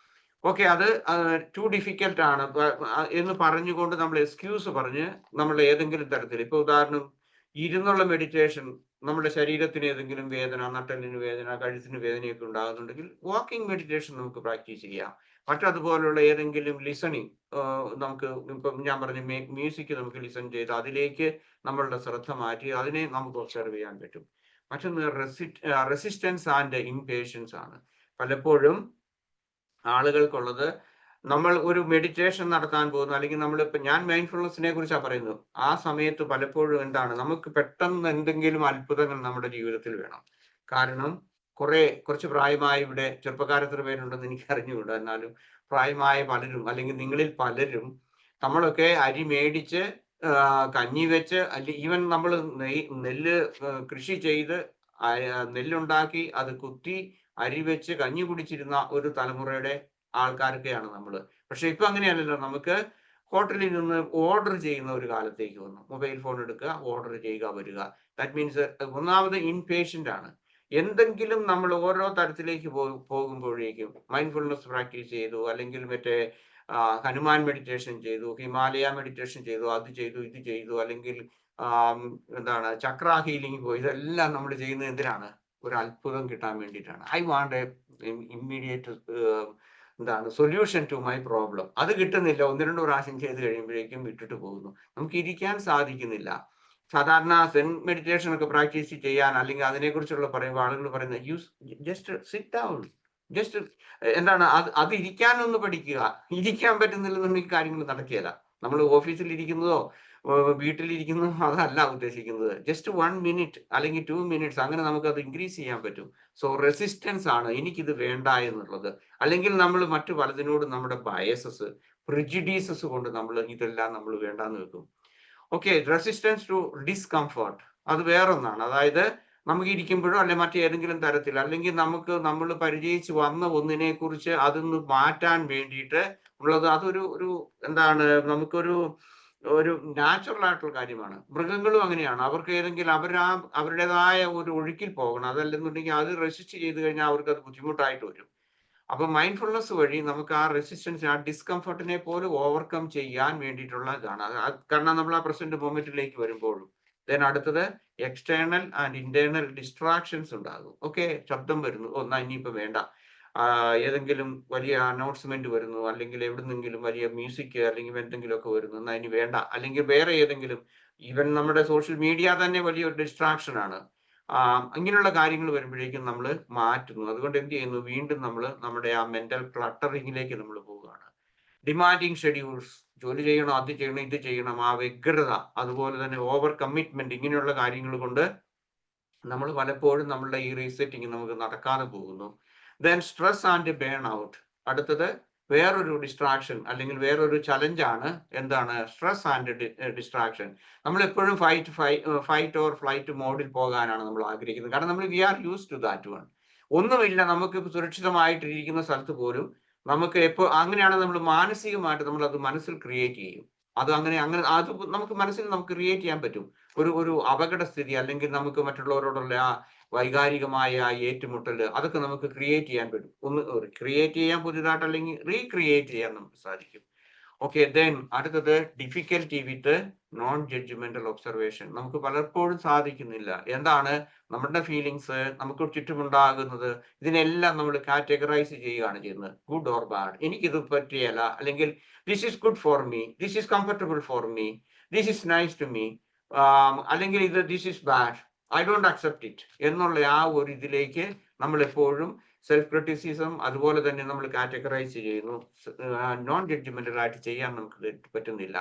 ഓക്കെ, അത് ടു ഡിഫിക്കൽട്ട് ആണ് എന്ന് പറഞ്ഞുകൊണ്ട് നമ്മൾ എക്സ്ക്യൂസ് പറഞ്ഞ് നമ്മൾ ഏതെങ്കിലും തരത്തിൽ, ഇപ്പൊ ഉദാഹരണം ഇരുന്നുള്ള മെഡിറ്റേഷൻ, നമ്മുടെ ശരീരത്തിന് ഏതെങ്കിലും വേദന, നട്ടലിന് വേദന, കഴുത്തിന് വേദനയൊക്കെ ഉണ്ടാകുന്നുണ്ടെങ്കിൽ വാക്കിംഗ് മെഡിറ്റേഷൻ നമുക്ക് പ്രാക്ടീസ് ചെയ്യാം. മറ്റതുപോലുള്ള ഏതെങ്കിലും ലിസണിങ്, നമുക്ക് ഇപ്പം ഞാൻ പറഞ്ഞ മ്യൂസിക് നമുക്ക് ലിസൺ ചെയ്ത് അതിലേക്ക് നമ്മളുടെ ശ്രദ്ധ മാറ്റി അതിനെ നമുക്ക് ഒബ്സർവ് ചെയ്യാൻ പറ്റും. മറ്റൊന്ന് റെസിസ്റ്റൻസ് ആൻഡ് ഇംപേഷ്യൻസ് ആണ്. പലപ്പോഴും ആളുകൾക്കുള്ളത്, നമ്മൾ ഒരു മെഡിറ്റേഷൻ നടത്താൻ പോകുന്നു, അല്ലെങ്കിൽ നമ്മളിപ്പോൾ ഞാൻ മൈൻഡ്ഫുൾനെസ്സിനെ കുറിച്ചാണ് പറയുന്നത്. ആ സമയത്ത് പലപ്പോഴും എന്താണ്, നമുക്ക് പെട്ടെന്ന് എന്തെങ്കിലും അത്ഭുതങ്ങൾ നമ്മുടെ ജീവിതത്തിൽ വേണം. കാരണം കുറച്ച് പ്രായമായ ഇവിടെ ചെറുപ്പക്കാരെത്ര പേരുണ്ടെന്ന് എനിക്ക് അറിഞ്ഞുകൂടാ, എന്നാലും പ്രായമായ പലരും അല്ലെങ്കിൽ നിങ്ങളിൽ പലരും നമ്മളൊക്കെ അരി മേടിച്ച് കഞ്ഞി വെച്ച് ഈവൻ നമ്മൾ നെല്ല് കൃഷി ചെയ്ത് നെല്ലുണ്ടാക്കി അത് കുത്തി അരി വെച്ച് കഞ്ഞി കുടിച്ചിരുന്ന ഒരു തലമുറയുടെ ആൾക്കാരൊക്കെയാണ് നമ്മൾ. പക്ഷെ ഇപ്പൊ അങ്ങനെയല്ലല്ലോ. നമുക്ക് ഹോട്ടലിൽ നിന്ന് ഓർഡർ ചെയ്യുന്ന ഒരു കാലത്തേക്ക് വന്നു. മൊബൈൽ ഫോൺ എടുക്കുക, ഓർഡർ ചെയ്യുക, വരിക. ദാറ്റ് മീൻസ് ഒന്നാമത് ഇൻപേഷ്യന്റ് ആണ്. എന്തെങ്കിലും നമ്മൾ ഓരോ തരത്തിലേക്ക് പോകുമ്പോഴേക്കും മൈൻഡ്ഫുൾനെസ് പ്രാക്ടീസ് ചെയ്തു, അല്ലെങ്കിൽ മറ്റേ ഹനുമാൻ മെഡിറ്റേഷൻ ചെയ്തു, ഹിമാലയ മെഡിറ്റേഷൻ ചെയ്തു, അത് ചെയ്തു, ഇത് ചെയ്തു, അല്ലെങ്കിൽ എന്താണ് ചക്ര ഹീലിംഗ് പോയി. ഇതെല്ലാം നമ്മൾ ചെയ്യുന്നത് എന്തിനാണ്? ഒരു അത്ഭുതം കിട്ടാൻ വേണ്ടിയിട്ടാണ്. ഐ വാണ്ട് എ ഇമ്മീഡിയറ്റ് എന്താണ് സൊല്യൂഷൻ ടു മൈ പ്രോബ്ലം. അത് കിട്ടുന്നില്ല. 1-2 പ്രാവശ്യം ചെയ്ത് കഴിയുമ്പോഴേക്കും വിട്ടിട്ട് പോകുന്നു. നമുക്ക് ഇരിക്കാൻ സാധിക്കുന്നില്ല. സാധാരണ സെൻ മെഡിറ്റേഷൻ ഒക്കെ പ്രാക്ടീസ് ചെയ്യാൻ അല്ലെങ്കിൽ അതിനെക്കുറിച്ചുള്ള പറയുമ്പോൾ ആളുകൾ പറയുന്നത് ജസ്റ്റ് സിറ്റ് ഡൗൺ, ജസ്റ്റ് എന്താണ് അത് ഇരിക്കാനൊന്ന് പഠിക്കുക. ഇരിക്കാൻ പറ്റുന്നില്ലെന്നുണ്ടെങ്കിൽ കാര്യങ്ങൾ നടക്കുകയില്ല. നമ്മൾ ഓഫീസിൽ ഇരിക്കുന്നതോ വീട്ടിലിരിക്കുന്നതോ അതല്ല ഉദ്ദേശിക്കുന്നത്. ജസ്റ്റ് 1 മിനിറ്റ് അല്ലെങ്കിൽ 2 മിനിറ്റ്സ് അങ്ങനെ നമുക്ക് അത് ഇൻക്രീസ് ചെയ്യാൻ പറ്റും. സോ റെസിസ്റ്റൻസ് ആണ് എനിക്കിത് വേണ്ട എന്നുള്ളത്. അല്ലെങ്കിൽ നമ്മൾ മറ്റു പലതിനോടും നമ്മുടെ ബയസസ്, പ്രിജുഡീസസ് കൊണ്ട് ഇതെല്ലാം നമ്മൾ വേണ്ടാന്ന് വെക്കും. ഓക്കെ, റെസിസ്റ്റൻസ് ടു ഡിസ്കംഫർട്ട് അത് വേറൊന്നാണ്. അതായത് നമുക്ക് ഇരിക്കുമ്പോഴോ അല്ലെ മറ്റേതെങ്കിലും തരത്തിൽ, അല്ലെങ്കിൽ നമ്മൾ പരിചയിച്ച് വന്ന ഒന്നിനെ കുറിച്ച് അതൊന്ന് മാറ്റാൻ വേണ്ടിയിട്ട് ഉള്ളത്, അതൊരു എന്താണ്, നമുക്കൊരു നാച്ചുറൽ ആയിട്ടുള്ള കാര്യമാണ്. മൃഗങ്ങളും അങ്ങനെയാണ്. അവർക്ക് ഏതെങ്കിലും അവരുടേതായ ഒരു ഒഴുക്കിൽ പോകണം. അതല്ലെന്നുണ്ടെങ്കിൽ അത് റെസിസ്റ്റ് ചെയ്ത് കഴിഞ്ഞാൽ അവർക്ക് അത് ബുദ്ധിമുട്ടായിട്ട് വരും. അപ്പൊ മൈൻഡ്ഫുൾനെസ് വഴി നമുക്ക് ആ റെസിസ്റ്റൻസ്, ആ ഡിസ്കംഫർട്ടിനെ പോലും ഓവർകം ചെയ്യാൻ വേണ്ടിയിട്ടുള്ള ഇതാണ്. കാരണം നമ്മൾ ആ പ്രസന്റ് മൊമെന്റിലേക്ക് വരുമ്പോഴും അടുത്തത് എക്സ്റ്റേണൽ ആൻഡ് ഇന്റേണൽ ഡിസ്ട്രാക്ഷൻസ് ഉണ്ടാകും. ഓക്കെ, ശബ്ദം വരുന്നു, ഒന്നാ ഇനിയിപ്പോ വേണ്ട, ഏതെങ്കിലും വലിയ അനൗൺസ്മെന്റ് വരുന്നു, അല്ലെങ്കിൽ എവിടുന്നെങ്കിലും വലിയ മ്യൂസിക് അല്ലെങ്കിൽ എന്തെങ്കിലുമൊക്കെ വരുന്നു, എന്നാ ഇനി വേണ്ട. അല്ലെങ്കിൽ വേറെ ഏതെങ്കിലും, ഈവൻ നമ്മുടെ സോഷ്യൽ മീഡിയ തന്നെ വലിയൊരു ഡിസ്ട്രാക്ഷൻ ആണ്. ഇങ്ങനെയുള്ള കാര്യങ്ങൾ വരുമ്പോഴേക്കും നമ്മൾ മാറ്റുന്നു. അതുകൊണ്ട് എന്ത് ചെയ്യുന്നു, വീണ്ടും നമ്മൾ നമ്മുടെ ആ മെന്റൽ ക്ലട്ടറിങ്ങിലേക്ക് നമ്മൾ പോവുകയാണ്. ഡിമാൻഡിങ് ഷെഡ്യൂൾസ്, ജോലി ചെയ്യണം, അത് ചെയ്യണം, ഇത് ചെയ്യണം, ആ വ്യഗ്രത, അതുപോലെ തന്നെ ഓവർ കമ്മിറ്റ്മെന്റ്, ഇങ്ങനെയുള്ള കാര്യങ്ങൾ കൊണ്ട് നമ്മൾ പലപ്പോഴും നമ്മളുടെ ഈ റീസെറ്റിംഗ് നമുക്ക് നടക്കാതെ പോകുന്നു. Then stress and burnout. അടുത്തത് വേറൊരു ഡിസ്ട്രാക്ഷൻ അല്ലെങ്കിൽ വേറൊരു ചലഞ്ചാണ്. എന്താണ്? Stress and distraction. നമ്മൾ എപ്പോഴും ഫൈറ്റ് ഓർ ഫ്ലൈറ്റ് മോഡിൽ പോകാനാണ് നമ്മൾ ആഗ്രഹിക്കുന്നത്. കാരണം നമ്മൾ we are use to that one. ഒന്നുമില്ല, നമുക്ക് സുരക്ഷിതമായിട്ടിരിക്കുന്ന സ്ഥലത്ത് പോലും നമുക്ക് അങ്ങനെയാണ് നമ്മൾ മാനസികമായിട്ട് നമ്മൾ അത് മനസ്സിൽ ക്രിയേറ്റ് ചെയ്യും. അത് അങ്ങനെ അത് നമുക്ക് മനസ്സിൽ നമുക്ക് ക്രിയേറ്റ് ചെയ്യാൻ പറ്റും. ഒരു അപകടസ്ഥിതി അല്ലെങ്കിൽ നമുക്ക് മറ്റുള്ളവരോടുള്ള ആ വൈകാരികമായ ആ ഏറ്റുമുട്ടൽ അതൊക്കെ നമുക്ക് ക്രിയേറ്റ് ചെയ്യാൻ പറ്റും. ഒന്ന് ക്രിയേറ്റ് ചെയ്യാൻ പുതിയതായിട്ട് അല്ലെങ്കിൽ റീക്രിയേറ്റ് ചെയ്യാൻ നമുക്ക് സാധിക്കും. ഓക്കെ, ദെൻ അടുത്തത് difficulty with non judgemental observation. നമുക്ക് പലപ്പോഴും സാധിക്കുന്നില്ല. എന്താണ് നമ്മുടെ ഫീലിങ്സ്, നമുക്ക് ചുറ്റുമുണ്ടാകുന്നത്, ഇതിനെല്ലാം നമ്മൾ കാറ്റഗറൈസ് ചെയ്യുകയാണ് ചെയ്യുന്നത്. ഗുഡ് ഓർ ബാഡ്, എനിക്കിത് പറ്റിയല്ല, അല്ലെങ്കിൽ this is good for me, this is comfortable for me, this is nice to me, അല്ലെങ്കിൽ ഇത് this is bad, I don't accept it എന്നുള്ള ആ ഒരു ഇതിലേക്ക് നമ്മൾ എപ്പോഴും സെൽഫ് ക്രിറ്റിസിസം അതുപോലെ തന്നെ നമ്മൾ കാറ്റഗറൈസ് ചെയ്യുന്നു. നോൺ ജഡ്ജ്മെന്റൽ ആയിട്ട് ചെയ്യാൻ നമുക്ക് പറ്റുന്നില്ല.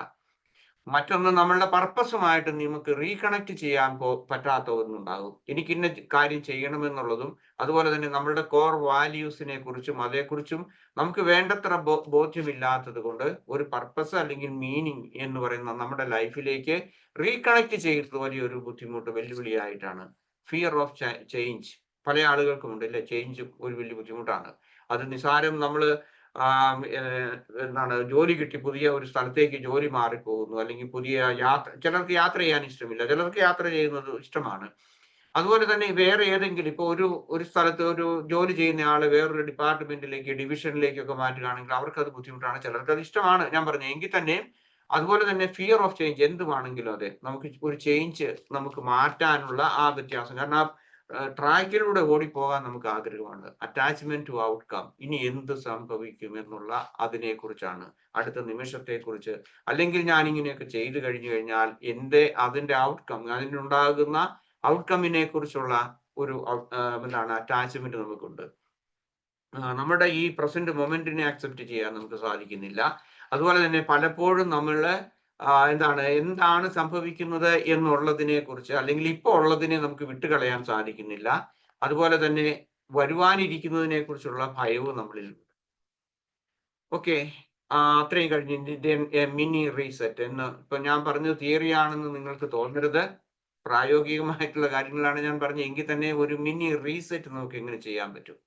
മറ്റൊന്ന്, നമ്മളുടെ പർപ്പസുമായിട്ട് നമുക്ക് റീകണക്ട് ചെയ്യാൻ പറ്റാത്ത ഒന്നുണ്ടാകും. എനിക്ക് ഇന്ന കാര്യം ചെയ്യണമെന്നുള്ളതും അതുപോലെ തന്നെ നമ്മളുടെ കോർ വാല്യൂസിനെ കുറിച്ചും അതേക്കുറിച്ചും നമുക്ക് വേണ്ടത്ര ബോധ്യമില്ലാത്തത് കൊണ്ട് ഒരു പർപ്പസ് അല്ലെങ്കിൽ മീനിങ് എന്ന് പറയുന്ന നമ്മുടെ ലൈഫിലേക്ക് റീകണക്ട് ചെയ്യുന്നത് വലിയൊരു ബുദ്ധിമുട്ട്, വെല്ലുവിളിയായിട്ടാണ്. ഫിയർ ഓഫ് ചേഞ്ച് പല ആളുകൾക്കും ഉണ്ട് അല്ലെ. ചേഞ്ച് ഒരു വലിയ ബുദ്ധിമുട്ടാണ്. അത് നിസാരം നമ്മള് എന്താണ് ജോലി കിട്ടി പുതിയ ഒരു സ്ഥലത്തേക്ക് ജോലി മാറിപ്പോകുന്നു, അല്ലെങ്കിൽ പുതിയ യാത്ര, ചിലർക്ക് യാത്ര ചെയ്യാൻ ഇഷ്ടമില്ല, ചിലർക്ക് യാത്ര ചെയ്യുന്നത് ഇഷ്ടമാണ്. അതുപോലെ തന്നെ വേറെ ഏതെങ്കിലും ഇപ്പൊ ഒരു സ്ഥലത്ത് ഒരു ജോലി ചെയ്യുന്ന ആള് വേറൊരു ഡിപ്പാർട്ട്മെന്റിലേക്ക് ഡിവിഷനിലേക്കൊക്കെ മാറ്റുകയാണെങ്കിൽ അവർക്ക് അത് ബുദ്ധിമുട്ടാണ്, ചിലർക്ക് അത് ഇഷ്ടമാണ്. ഞാൻ പറഞ്ഞു എങ്കിൽ തന്നെ അതുപോലെ തന്നെ ഫിയർ ഓഫ് ചേഞ്ച് എന്തുവാണെങ്കിലും അതെ, നമുക്ക് ഒരു ചേഞ്ച് നമുക്ക് മാറ്റാനുള്ള ആ വ്യത്യാസം. കാരണം ആ ട്രാക്കിലൂടെ ഓടിപ്പോകാൻ നമുക്ക് ആഗ്രഹമാണ്. അറ്റാച്ച്മെന്റ് ടു ഔട്ട്കം, ഇനി എന്ത് സംഭവിക്കും എന്നുള്ള അതിനെ കുറിച്ചാണ്, അടുത്ത നിമിഷത്തെ കുറിച്ച്, അല്ലെങ്കിൽ ഞാൻ ഇങ്ങനെയൊക്കെ ചെയ്തു കഴിഞ്ഞു കഴിഞ്ഞാൽ അതിന്റെ ഔട്ട്കം, അതിനുണ്ടാകുന്ന ഔട്ട്കമ്മിനെ കുറിച്ചുള്ള ഒരു എന്താണ് അറ്റാച്ച്മെന്റ് നമുക്കുണ്ട്. നമ്മുടെ ഈ പ്രസന്റ് മൊമെന്റിനെ അക്സെപ്റ്റ് ചെയ്യാൻ നമുക്ക് സാധിക്കുന്നില്ല. അതുപോലെ തന്നെ പലപ്പോഴും നമ്മള് എന്താണ് സംഭവിക്കുന്നത് എന്നുള്ളതിനെ കുറിച്ച്, അല്ലെങ്കിൽ ഇപ്പോൾ ഉള്ളതിനെ നമുക്ക് വിട്ടുകളയാൻ സാധിക്കുന്നില്ല. അതുപോലെ തന്നെ വരുവാനിരിക്കുന്നതിനെ കുറിച്ചുള്ള ഭയവും നമ്മളിലുണ്ട്. ഓക്കെ, അത്രയും കഴിഞ്ഞ് മിനി റീസെറ്റ് എന്ന് ഇപ്പൊ ഞാൻ പറഞ്ഞത് തിയറി ആണെന്ന് നിങ്ങൾക്ക് തോന്നരുത്, പ്രായോഗികമായിട്ടുള്ള കാര്യങ്ങളാണ് ഞാൻ പറഞ്ഞത്. എങ്കിൽ തന്നെ ഒരു മിനി റീസെറ്റ് നമുക്ക് എങ്ങനെ ചെയ്യാൻ പറ്റും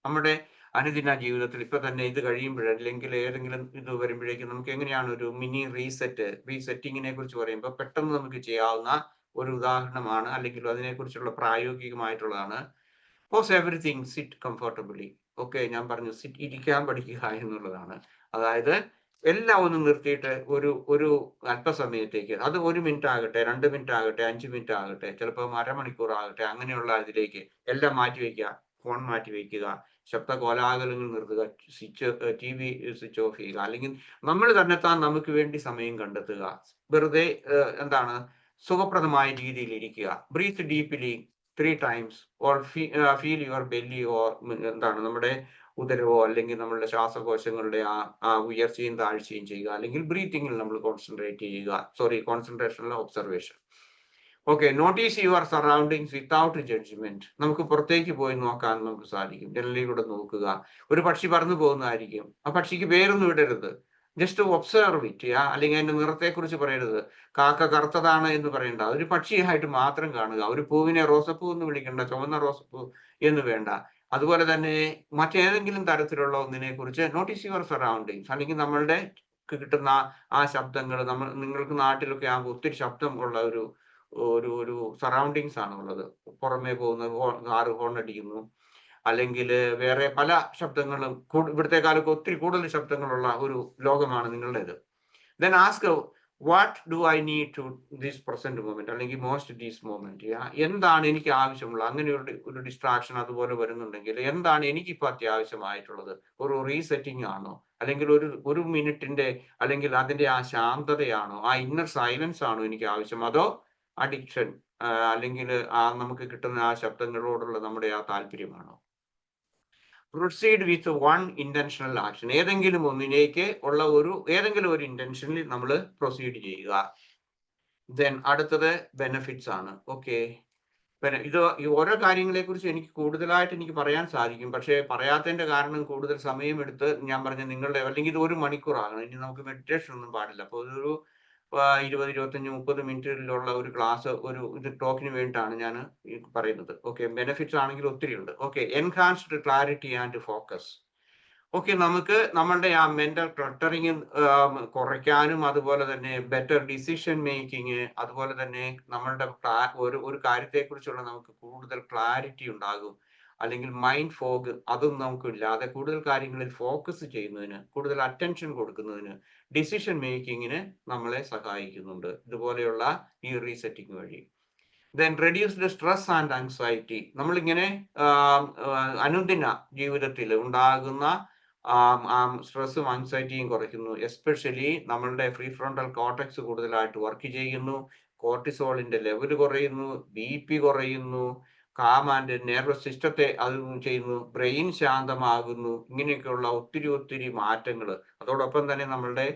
നമ്മുടെ അനുദിന ജീവിതത്തിൽ. ഇപ്പൊ തന്നെ ഇത് കഴിയുമ്പോൾ അല്ലെങ്കിൽ ഏതെങ്കിലും ഇത് വരുമ്പോഴേക്കും നമുക്ക് എങ്ങനെയാണ് ഒരു മിനി റീസെറ്റിങ്ങിനെ കുറിച്ച് പറയുമ്പോൾ പെട്ടെന്ന് നമുക്ക് ചെയ്യാവുന്ന ഒരു ഉദാഹരണമാണ്, അല്ലെങ്കിൽ അതിനെക്കുറിച്ചുള്ള പ്രായോഗികമായിട്ടുള്ളതാണ്. Pause everything, sit comfortably. Okay, ഞാൻ പറഞ്ഞു ഇരിക്കാൻ പഠിക്കുക എന്നുള്ളതാണ്. അതായത് എല്ലാം ഒന്ന് നിർത്തിയിട്ട് ഒരു അല്പസമയത്തേക്ക്, അത് 1 മിനിറ്റ് ആകട്ടെ, 2 മിനിറ്റ് ആകട്ടെ, 5 മിനിറ്റ് ആകട്ടെ, ചിലപ്പോൾ അരമണിക്കൂർ ആകട്ടെ, അങ്ങനെയുള്ള ഇതിലേക്ക് എല്ലാം മാറ്റിവെക്കുക. ഫോൺ മാറ്റിവെക്കുക, ശബ്ദ കോലാഹലങ്ങൾ നിർത്തുക, TV സ്വിച്ച് ഓഫ് ചെയ്യുക, അല്ലെങ്കിൽ നമ്മൾ തന്നെത്താൻ നമുക്ക് വേണ്ടി സമയം കണ്ടെത്തുക. വെറുതെ സുഖപ്രദമായ രീതിയിൽ ഇരിക്കുക. Breathe deeply 3 times, or feel your belly, or നമ്മുടെ ഉദരവോ അല്ലെങ്കിൽ നമ്മളുടെ ശ്വാസകോശങ്ങളുടെ ആ ഉയർച്ചയും താഴ്ചയും ചെയ്യുക, അല്ലെങ്കിൽ ബ്രീത്തിങ്ങിൽ നമ്മൾ concentration observation. Okay, notice your surroundings without judgment. നമുക്ക് പുറത്തേക്ക് പോയി നോക്കാൻ നമുക്ക് സാധിക്കും. ജനലിലൂടെ നോക്കുക. ഒരു പക്ഷി പറന്നു പോകുന്നതായിരിക്കും, ആ പക്ഷിക്ക് പേരൊന്നും ഇടരുത്, ജസ്റ്റ് ഒബ്സർവ് ഇറ്റ്. അല്ലെങ്കിൽ അതിന്റെ നിറത്തെ കുറിച്ച് പറയരുത്, കാക്ക കറുത്തതാണ് എന്ന് പറയണ്ട, ഒരു പക്ഷിയായിട്ട് മാത്രം കാണുക. ഒരു പൂവിനെ റോസപ്പൂ എന്ന് വിളിക്കേണ്ട, ചുവന്ന റോസപ്പൂ എന്ന് വേണ്ട. അതുപോലെ തന്നെ മറ്റേതെങ്കിലും തരത്തിലുള്ള ഒന്നിനെ കുറിച്ച് നോട്ടീസ് യുവർ സറൗണ്ടിങ്സ്, അല്ലെങ്കിൽ നമ്മളുടെ കിട്ടുന്ന ആ ശബ്ദങ്ങൾ, നിങ്ങൾക്ക് നാട്ടിലൊക്കെ ആകുമ്പോൾ ഒത്തിരി ശബ്ദം ഉള്ള ഒരു സറൗണ്ടിങ്സ് ആണ് ഉള്ളത്. പുറമേ പോകുന്ന കാറ് ഹോൺ അടിക്കുന്നു, അല്ലെങ്കിൽ വേറെ പല ശബ്ദങ്ങളും, ഇവിടുത്തെ കാലത്ത് ഒത്തിരി കൂടുതൽ ശബ്ദങ്ങളുള്ള ഒരു ലോകമാണ് നിങ്ങളുടേത്. Then ask what do I need to this present moment, അല്ലെങ്കിൽ മോസ്റ്റ് ദിസ് മൊമെന്റ്. എന്താണ് എനിക്ക് ആവശ്യമുള്ള, അങ്ങനെ ഒരു ഡിസ്ട്രാക്ഷൻ അതുപോലെ വരുന്നുണ്ടെങ്കിൽ എന്താണ് എനിക്കിപ്പോൾ അത്യാവശ്യമായിട്ടുള്ളത്? ഒരു റീസെറ്റിംഗ് ആണോ, അല്ലെങ്കിൽ ഒരു മിനിറ്റിന്റെ അല്ലെങ്കിൽ അതിന്റെ ആ ശാന്തതയാണോ, ആ ഇന്നർ സൈലൻസ് ആണോ എനിക്ക് ആവശ്യം? അതോ അഡിക്ഷൻ അല്ലെങ്കിൽ നമുക്ക് കിട്ടുന്ന ആ ശബ്ദങ്ങളോടുള്ള നമ്മുടെ ആ താല്പര്യമാണോ? Proceed with one intentional action. ഏതെങ്കിലും ഒന്നിലേക്ക് ഉള്ള ഏതെങ്കിലും ഒരു ഇന്റൻഷനിൽ നമ്മൾ പ്രൊസീഡ് ചെയ്യുക. ദെൻ അടുത്തത് ബെനിഫിറ്റ്സ് ആണ്. ഓക്കെ, ഈ ഓരോ കാര്യങ്ങളെ കുറിച്ച് എനിക്ക് കൂടുതലായിട്ട് എനിക്ക് പറയാൻ സാധിക്കും, പക്ഷേ പറയാത്തതിന്റെ കാരണം കൂടുതൽ സമയമെടുത്ത് ഞാൻ പറഞ്ഞ നിങ്ങളുടെ, അല്ലെങ്കിൽ ഇത് 1 മണിക്കൂർ ആകണം. ഇനി നമുക്ക് മെഡിറ്റേഷൻ ഒന്നും പാടില്ല. അപ്പോൾ ഒരു 20, 25, 30 മിനിറ്റിലുള്ള ഒരു ക്ലാസ്, ഇത് ടോക്കിന് വേണ്ടിയിട്ടാണ് ഞാൻ പറയുന്നത്. ഓക്കെ, ബെനിഫിറ്റ്സ് ആണെങ്കിൽ ഒത്തിരി ഉണ്ട്. Okay, enhanced clarity and focus. Okay, നമുക്ക് നമ്മളുടെ ആ മെന്റൽ ക്ലട്ടറിങ് കുറയ്ക്കാനും അതുപോലെ തന്നെ ബെറ്റർ ഡിസിഷൻ മേക്കിംഗ്, അതുപോലെ തന്നെ നമ്മളുടെ ഒരു കാര്യത്തെക്കുറിച്ചുള്ള നമുക്ക് കൂടുതൽ ക്ലാരിറ്റി ഉണ്ടാകും. അല്ലെങ്കിൽ മൈൻഡ് ഫോഗ് അതും നമുക്കില്ലാതെ കൂടുതൽ കാര്യങ്ങളിൽ ഫോക്കസ് ചെയ്യുന്നതിന്, കൂടുതൽ അറ്റൻഷൻ കൊടുക്കുന്നതിന്, ഡിസിഷൻ മേക്കിങ്ങിന് നമ്മളെ സഹായിക്കുന്നുണ്ട് ഇതുപോലെയുള്ള ഈ റീസെറ്റിംഗ് വഴി. Then reduced stress and anxiety. നമ്മളിങ്ങനെ അനുദിന ജീവിതത്തിൽ ഉണ്ടാകുന്ന സ്ട്രെസ്സും ആങ്സൈറ്റിയും കുറയ്ക്കുന്നു. എസ്പെഷ്യലി നമ്മളുടെ ഫ്രീ ഫ്രോണ്ടൽ കോർട്ടെക്സ് കൂടുതലായിട്ട് വർക്ക് ചെയ്യുന്നു, കോർട്ടിസോളിന്റെ ലെവൽ കുറയുന്നു, BP കുറയുന്നു, കാം ആൻഡ് നെർവസ് സിസ്റ്റത്തെ അത് ചെയ്യുന്നു, ബ്രെയിൻ ശാന്തമാകുന്നു. ഇങ്ങനെയൊക്കെയുള്ള ഒത്തിരി മാറ്റങ്ങൾ. അതോടൊപ്പം തന്നെ നമ്മളുടെ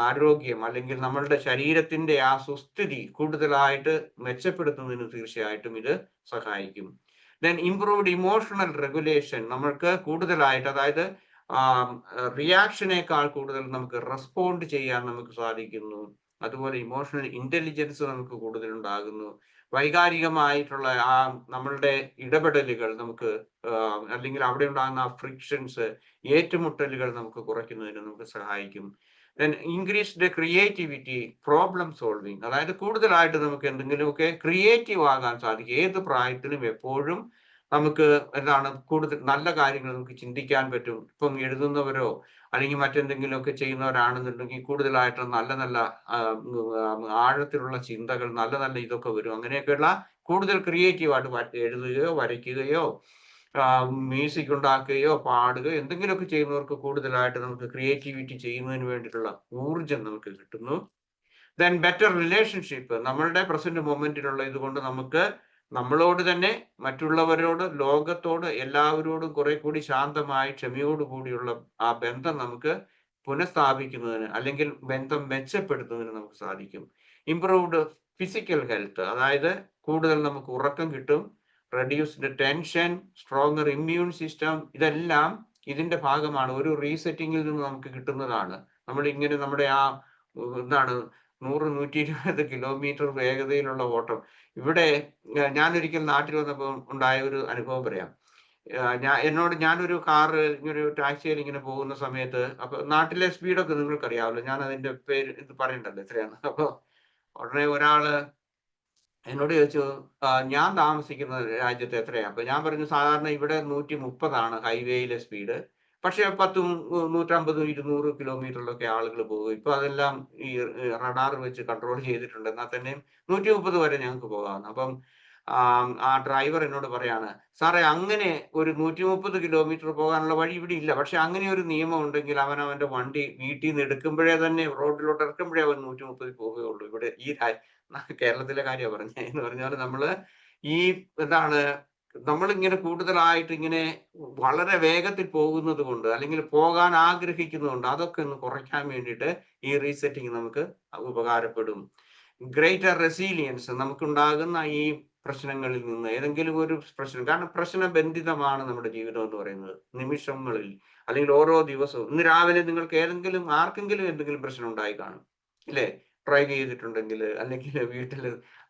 ആരോഗ്യം അല്ലെങ്കിൽ നമ്മളുടെ ശരീരത്തിന്റെ ആ സുസ്ഥിതി കൂടുതലായിട്ട് മെച്ചപ്പെടുത്തുന്നതിന് തീർച്ചയായിട്ടും ഇത് സഹായിക്കും. Then improved emotional regulation. നമ്മൾക്ക് കൂടുതലായിട്ട്, അതായത് റിയാക്ഷനേക്കാൾ കൂടുതൽ നമുക്ക് റെസ്പോണ്ട് ചെയ്യാൻ നമുക്ക് സാധിക്കുന്നു. അതുപോലെ ഇമോഷണൽ ഇന്റലിജൻസ് നമുക്ക് കൂടുതൽ ഉണ്ടാകുന്നു. വൈകാരികമായിട്ടുള്ള ആ നമ്മളുടെ ഇടപെടലുകൾ നമുക്ക് അല്ലെങ്കിൽ അവിടെ ഉണ്ടാകുന്ന ഫ്രിക്ഷൻസ്, ഏറ്റുമുട്ടലുകൾ നമുക്ക് കുറയ്ക്കുന്നതിന് നമുക്ക് സഹായിക്കും. Increased creativity, problem solving. അതായത് കൂടുതലായിട്ട് നമുക്ക് എന്തെങ്കിലുമൊക്കെ ക്രിയേറ്റീവ് ആകാൻ സാധിക്കും. ഏത് പ്രായത്തിലും എപ്പോഴും നമുക്ക് കൂടുതൽ നല്ല കാര്യങ്ങൾ നമുക്ക് ചിന്തിക്കാൻ പറ്റും. ഇപ്പം എഴുതുന്നവരോ അല്ലെങ്കിൽ മറ്റെന്തെങ്കിലുമൊക്കെ ചെയ്യുന്നവരാണെന്നുണ്ടെങ്കിൽ കൂടുതലായിട്ട് നല്ല ആഴത്തിലുള്ള ചിന്തകൾ, നല്ല ഇതൊക്കെ വരും. അങ്ങനെയൊക്കെയുള്ള കൂടുതൽ ക്രിയേറ്റീവായിട്ട് എഴുതുകയോ വരയ്ക്കുകയോ മ്യൂസിക് ഉണ്ടാക്കുകയോ പാടുകയോ എന്തെങ്കിലുമൊക്കെ ചെയ്യുന്നവർക്ക് കൂടുതലായിട്ട് നമുക്ക് ക്രിയേറ്റിവിറ്റി ചെയ്യുന്നതിന് വേണ്ടിയിട്ടുള്ള ഊർജം നമുക്ക് കിട്ടുന്നു. Then better relationship. നമ്മളുടെ പ്രസന്റ് മൊമെന്റിലുള്ള ഇതുകൊണ്ട് നമുക്ക് നമ്മളോട് തന്നെ, മറ്റുള്ളവരോട്, ലോകത്തോട്, എല്ലാവരോടും കുറെ കൂടി ശാന്തമായി ക്ഷമയോടുകൂടിയുള്ള ആ ബന്ധം നമുക്ക് പുനഃസ്ഥാപിക്കുന്നതിന് അല്ലെങ്കിൽ ബന്ധം മെച്ചപ്പെടുത്തുന്നതിന് നമുക്ക് സാധിക്കും. Improved physical health. അതായത് കൂടുതൽ നമുക്ക് ഉറക്കം കിട്ടും, reduced tension, stronger immune system. ഇതെല്ലാം ഇതിന്റെ ഭാഗമാണ്. ഒരു റീസെറ്റിംഗിൽ നിന്ന് നമുക്ക് കിട്ടുന്നതാണ്. നമ്മൾ ഇങ്ങനെ നമ്മുടെ ആ 100-120 കിലോമീറ്റർ വേഗതയിലുള്ള ഓട്ടം. ഇവിടെ ഞാനൊരിക്കൽ നാട്ടിൽ വന്നപ്പോൾ ഉണ്ടായ ഒരു അനുഭവം പറയാം. ഞാനൊരു ഇങ്ങനൊരു ടാക്സിയിൽ ഇങ്ങനെ പോകുന്ന സമയത്ത്, അപ്പൊ നാട്ടിലെ സ്പീഡൊക്കെ നിങ്ങൾക്കറിയാമല്ലോ, ഞാൻ അതിന്റെ പേര് ഇത് പറയണ്ടല്ലോ എത്രയാണ്. അപ്പൊ ഉടനെ ഒരാള് എന്നോട് ചോദിച്ചു, ഞാൻ താമസിക്കുന്ന രാജ്യത്ത് എത്രയാണ്? അപ്പൊ ഞാൻ പറഞ്ഞു, സാധാരണ ഇവിടെ 130 ഹൈവേയിലെ സ്പീഡ്. പക്ഷെ 10, 150, 200 കിലോമീറ്ററിലൊക്കെ ആളുകൾ പോകും. ഇപ്പൊ അതെല്ലാം ഈ റഡാർ വെച്ച് കൺട്രോൾ ചെയ്തിട്ടുണ്ട്. എന്നാൽ തന്നെയും 130 വരെ ഞങ്ങൾക്ക് പോകാവുന്ന. അപ്പം ആ ഡ്രൈവർ എന്നോട് പറയാണ്, സാറേ അങ്ങനെ ഒരു 130 കിലോമീറ്റർ പോകാനുള്ള വഴി ഇവിടെ ഇല്ല. പക്ഷെ അങ്ങനെ ഒരു നിയമം ഉണ്ടെങ്കിൽ അവന്റെ വണ്ടി വീട്ടിൽ നിന്ന് എടുക്കുമ്പോഴേ തന്നെ റോഡിലോട്ട് ഇറക്കുമ്പോഴേ അവൻ 130 പോവുകയുള്ളൂ. ഇവിടെ ഈ കേരളത്തിലെ കാര്യമാണ് പറഞ്ഞത്. എന്ന് പറഞ്ഞാൽ നമ്മള് ഈ നമ്മളിങ്ങനെ കൂടുതലായിട്ട് ഇങ്ങനെ വളരെ വേഗത്തിൽ പോകുന്നത് കൊണ്ട് അല്ലെങ്കിൽ പോകാൻ ആഗ്രഹിക്കുന്നതുകൊണ്ട് അതൊക്കെ ഒന്ന് കുറയ്ക്കാൻ വേണ്ടിയിട്ട് ഈ റീസെറ്റിംഗ് നമുക്ക് ഉപകാരപ്പെടും. Greater resilience. നമുക്കുണ്ടാകുന്ന ഈ പ്രശ്നങ്ങളിൽ നിന്ന് ഏതെങ്കിലും ഒരു പ്രശ്നം, കാരണം പ്രശ്നബന്ധിതമാണ് നമ്മുടെ ജീവിതം എന്ന് പറയുന്നത്. നിമിഷങ്ങളിൽ അല്ലെങ്കിൽ ഓരോ ദിവസവും, ഇന്ന് രാവിലെ നിങ്ങൾക്ക് ആർക്കെങ്കിലും എന്തെങ്കിലും പ്രശ്നം ഉണ്ടായി കാണും, ഇല്ലേ? ഡ്രൈവ് ചെയ്തിട്ടുണ്ടെങ്കിൽ, അല്ലെങ്കിൽ വീട്ടിൽ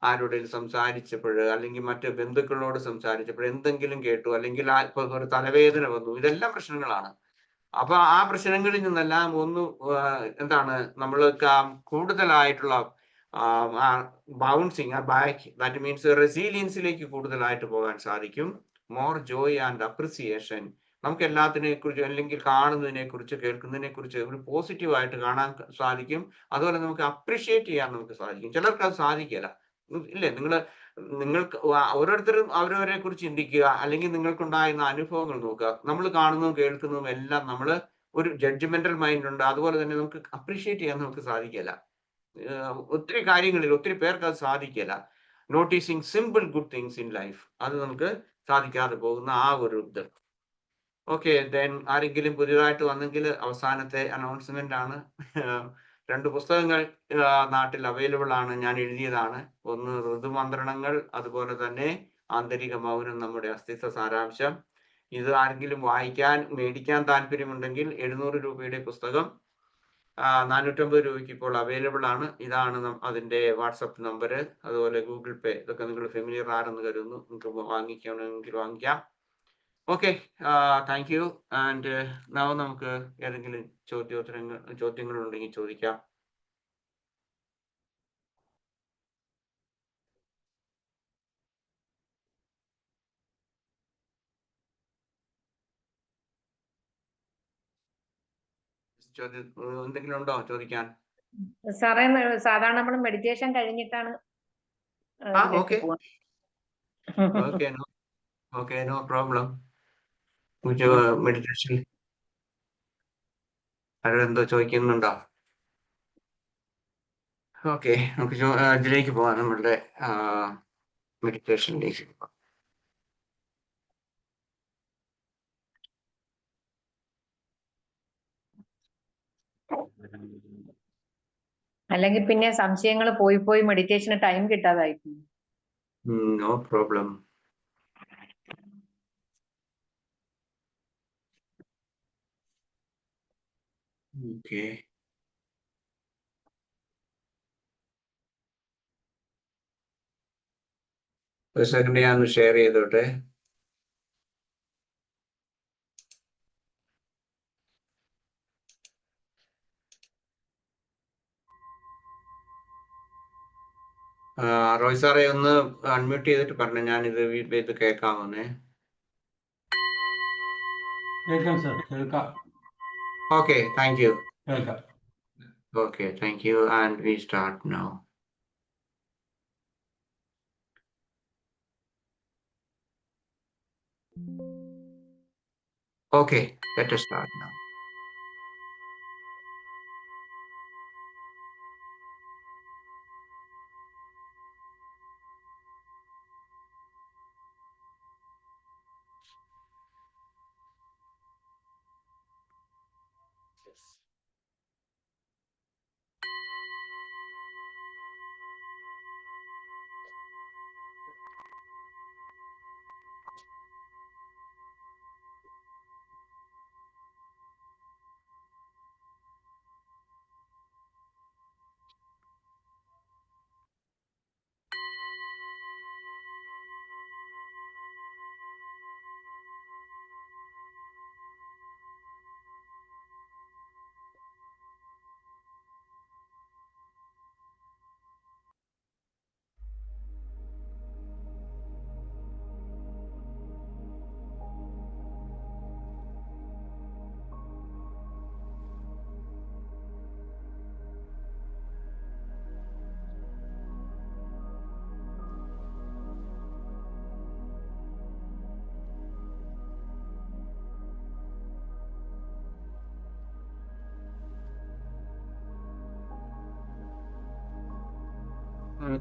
ആരോടെങ്കിലും സംസാരിച്ചപ്പോൾ, അല്ലെങ്കിൽ മറ്റ് ബന്ധുക്കളോട് സംസാരിച്ചപ്പോൾ എന്തെങ്കിലും കേട്ടു, അല്ലെങ്കിൽ ഇപ്പൊ ഒരു തലവേദന വന്നു, ഇതെല്ലാം പ്രശ്നങ്ങളാണ്. അപ്പൊ ആ പ്രശ്നങ്ങളിൽ നിന്നെല്ലാം നമ്മൾക്ക് കൂടുതലായിട്ടുള്ള ബൗൺസിങ് ബാക്ക്, ദാറ്റ് മീൻസ് റെസീലിയൻസിലേക്ക് കൂടുതലായിട്ട് പോകാൻ സാധിക്കും. More Joy and appreciation. നമുക്ക് എല്ലാത്തിനെ കുറിച്ച് അല്ലെങ്കിൽ കാണുന്നതിനെ കുറിച്ച്, കേൾക്കുന്നതിനെ കുറിച്ച് ഒരു പോസിറ്റീവായിട്ട് കാണാൻ സാധിക്കും. അതുപോലെ നമുക്ക് അപ്രിഷിയേറ്റ് ചെയ്യാൻ നമുക്ക് സാധിക്കും. ചിലർക്ക് അത് സാധിക്കില്ല, ഇല്ലേ? നിങ്ങൾക്ക് ഓരോരുത്തരും അവരവരെ കുറിച്ച് ചിന്തിക്കുക, അല്ലെങ്കിൽ നിങ്ങൾക്കുണ്ടായിരുന്ന അനുഭവങ്ങൾ നോക്കുക. നമ്മൾ കാണുന്നതും കേൾക്കുന്നതും എല്ലാം നമ്മൾ ഒരു ജഡ്ജ്മെന്റൽ മൈൻഡ് ഉണ്ട്. അതുപോലെ തന്നെ നമുക്ക് അപ്രിഷിയേറ്റ് ചെയ്യാൻ നമുക്ക് സാധിക്കില്ല. ഒത്തിരി കാര്യങ്ങളിൽ ഒത്തിരി പേർക്ക് അത് സാധിക്കില്ല. Noticing simple good things in life, അത് നമുക്ക് സാധിക്കാതെ പോകുന്ന ആ ഒരു ഇത്. ഓക്കെ, ദെൻ ആരെങ്കിലും പുതിയതായിട്ട് വന്നെങ്കിൽ അവസാനത്തെ അനൗൺസ്മെന്റ് ആണ്. 2 പുസ്തകങ്ങൾ നാട്ടിൽ അവൈലബിൾ ആണ്, ഞാൻ എഴുതിയതാണ്. ഒന്ന് ഋതുമന്ത്രണങ്ങൾ, അതുപോലെ തന്നെ ആന്തരിക മൗനം, നമ്മുടെ അസ്തിത്വ സാരാംശം. ഇത് ആരെങ്കിലും മേടിക്കാൻ താല്പര്യമുണ്ടെങ്കിൽ 700 രൂപയുടെ പുസ്തകം 450 രൂപയ്ക്ക് ഇപ്പോൾ അവൈലബിൾ ആണ്. ഇതാണ് അതിന്റെ വാട്സപ്പ് നമ്പർ, അതുപോലെ ഗൂഗിൾ പേ. ഇതൊക്കെ നിങ്ങൾ ഫെമിലിയർ ആണെന്ന് കരുതുന്നു. നിങ്ങൾക്ക് വാങ്ങിക്കണമെങ്കിൽ വാങ്ങിക്കാം. Okay, thank U. And now നമുക്ക് ഏതെങ്കിലും ചോദ്യങ്ങളുണ്ടെങ്കിൽ ചോദിക്കാം. എന്തെങ്കിലും ഉണ്ടോ ചോദിക്കാൻ? സാറേ, സാധാരണ നമ്മൾ മെഡിറ്റേഷൻ കഴിഞ്ഞിട്ടാണ് okay okay okay, no problem. Meditation അതെന്തോ ചോദിക്കുന്നുണ്ടോ? ഓക്കെ, നമുക്ക് ഇതിലേക്ക് പോവാം, നമ്മളുടെ മെഡിറ്റേഷനിലേക്ക് പോവാം. അല്ലെങ്കിൽ പിന്നെ സംശയങ്ങൾ പോയി മെഡിറ്റേഷന് ടൈം കിട്ടാതായി. No problem. ഓക്കെ, ഒരു സെക്കൻഡ് ഞാൻ ഷെയർ ചെയ്തോട്ടെ. റോയ് സാറെ ഒന്ന് അൺമ്യൂട്ട് ചെയ്തിട്ട് പറഞ്ഞു, ഞാനിത് കേൾക്കാമെന്നേ. കേൾക്കാം സർ, കേൾക്കാം. Okay, thank U. കേൾക്കാം. Okay, thank you, and we start now. Okay, let us start now.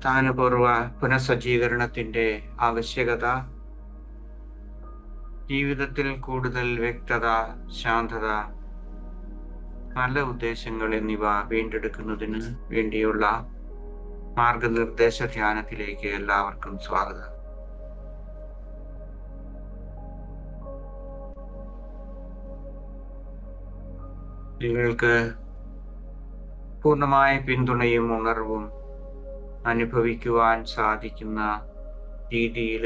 താനപൂർവ പുനഃസജ്ജീകരണത്തിന്റെ ആവശ്യകത, ജീവിതത്തിൽ കൂടുതൽ വ്യക്തത, ശാന്തത, നല്ല ഉദ്ദേശങ്ങൾ എന്നിവ വീണ്ടെടുക്കുന്നതിന് വേണ്ടിയുള്ള മാർഗനിർദ്ദേശ ധ്യാനത്തിലേക്ക് എല്ലാവർക്കും സ്വാഗതം. നിങ്ങൾക്ക് പൂർണ്ണമായ പിന്തുണയും ഉണർവും അനുഭവിക്കുവാൻ സാധിക്കുന്ന രീതിയിൽ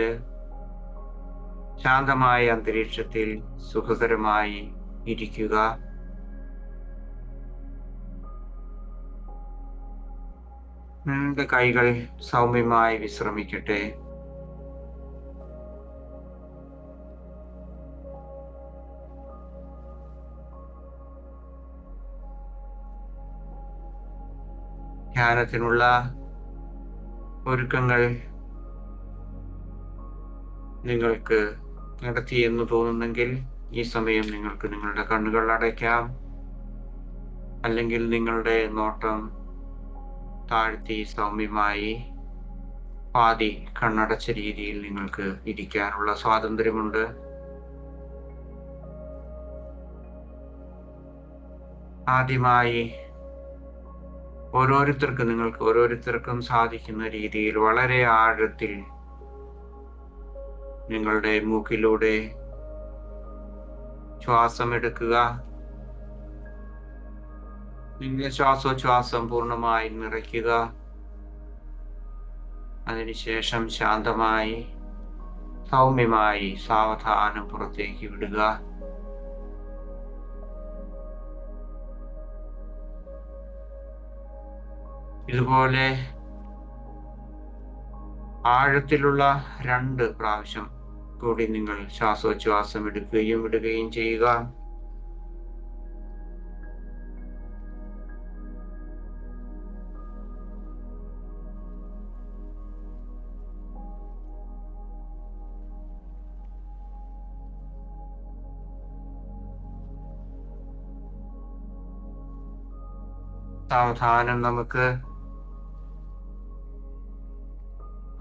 ശാന്തമായ അന്തരീക്ഷത്തിൽ സുഖകരമായി ഇരിക്കുക. നിങ്ങളുടെ കൈകൾ സൗമ്യമായി വിശ്രമിക്കട്ടെ. ധ്യാനത്തിനുള്ള ഒരുക്കങ്ങൾ നിങ്ങൾക്ക് നടത്തിയെന്ന് തോന്നുന്നെങ്കിൽ ഈ സമയം നിങ്ങൾക്ക് നിങ്ങളുടെ കണ്ണുകൾ അടയ്ക്കാം, അല്ലെങ്കിൽ നിങ്ങളുടെ നോട്ടം താഴ്ത്തി സൗമ്യമായി പാതി കണ്ണടച്ച രീതിയിൽ നിങ്ങൾക്ക് ഇരിക്കാനുള്ള സ്വാതന്ത്ര്യമുണ്ട്. ആദ്യമായി നിങ്ങൾക്ക് ഓരോരുത്തർക്കും സാധിക്കുന്ന രീതിയിൽ വളരെ ആഴത്തിൽ നിങ്ങളുടെ മൂക്കിലൂടെ ശ്വാസം എടുക്കുക. നിങ്ങളുടെ ശ്വാസോച്ഛ്വാസം പൂർണ്ണമായി നിറയ്ക്കുക. അതിനുശേഷം ശാന്തമായി സൗമ്യമായി സാവധാനം പുറത്തേക്ക് വിടുക. ഇതുപോലെ ആഴത്തിലുള്ള 2 പ്രാവശ്യം കൂടി നിങ്ങൾ ശ്വാസോച്ഛ്വാസം എടുക്കുകയും വിടുകയും ചെയ്യുക. സാവധാനം നമുക്ക്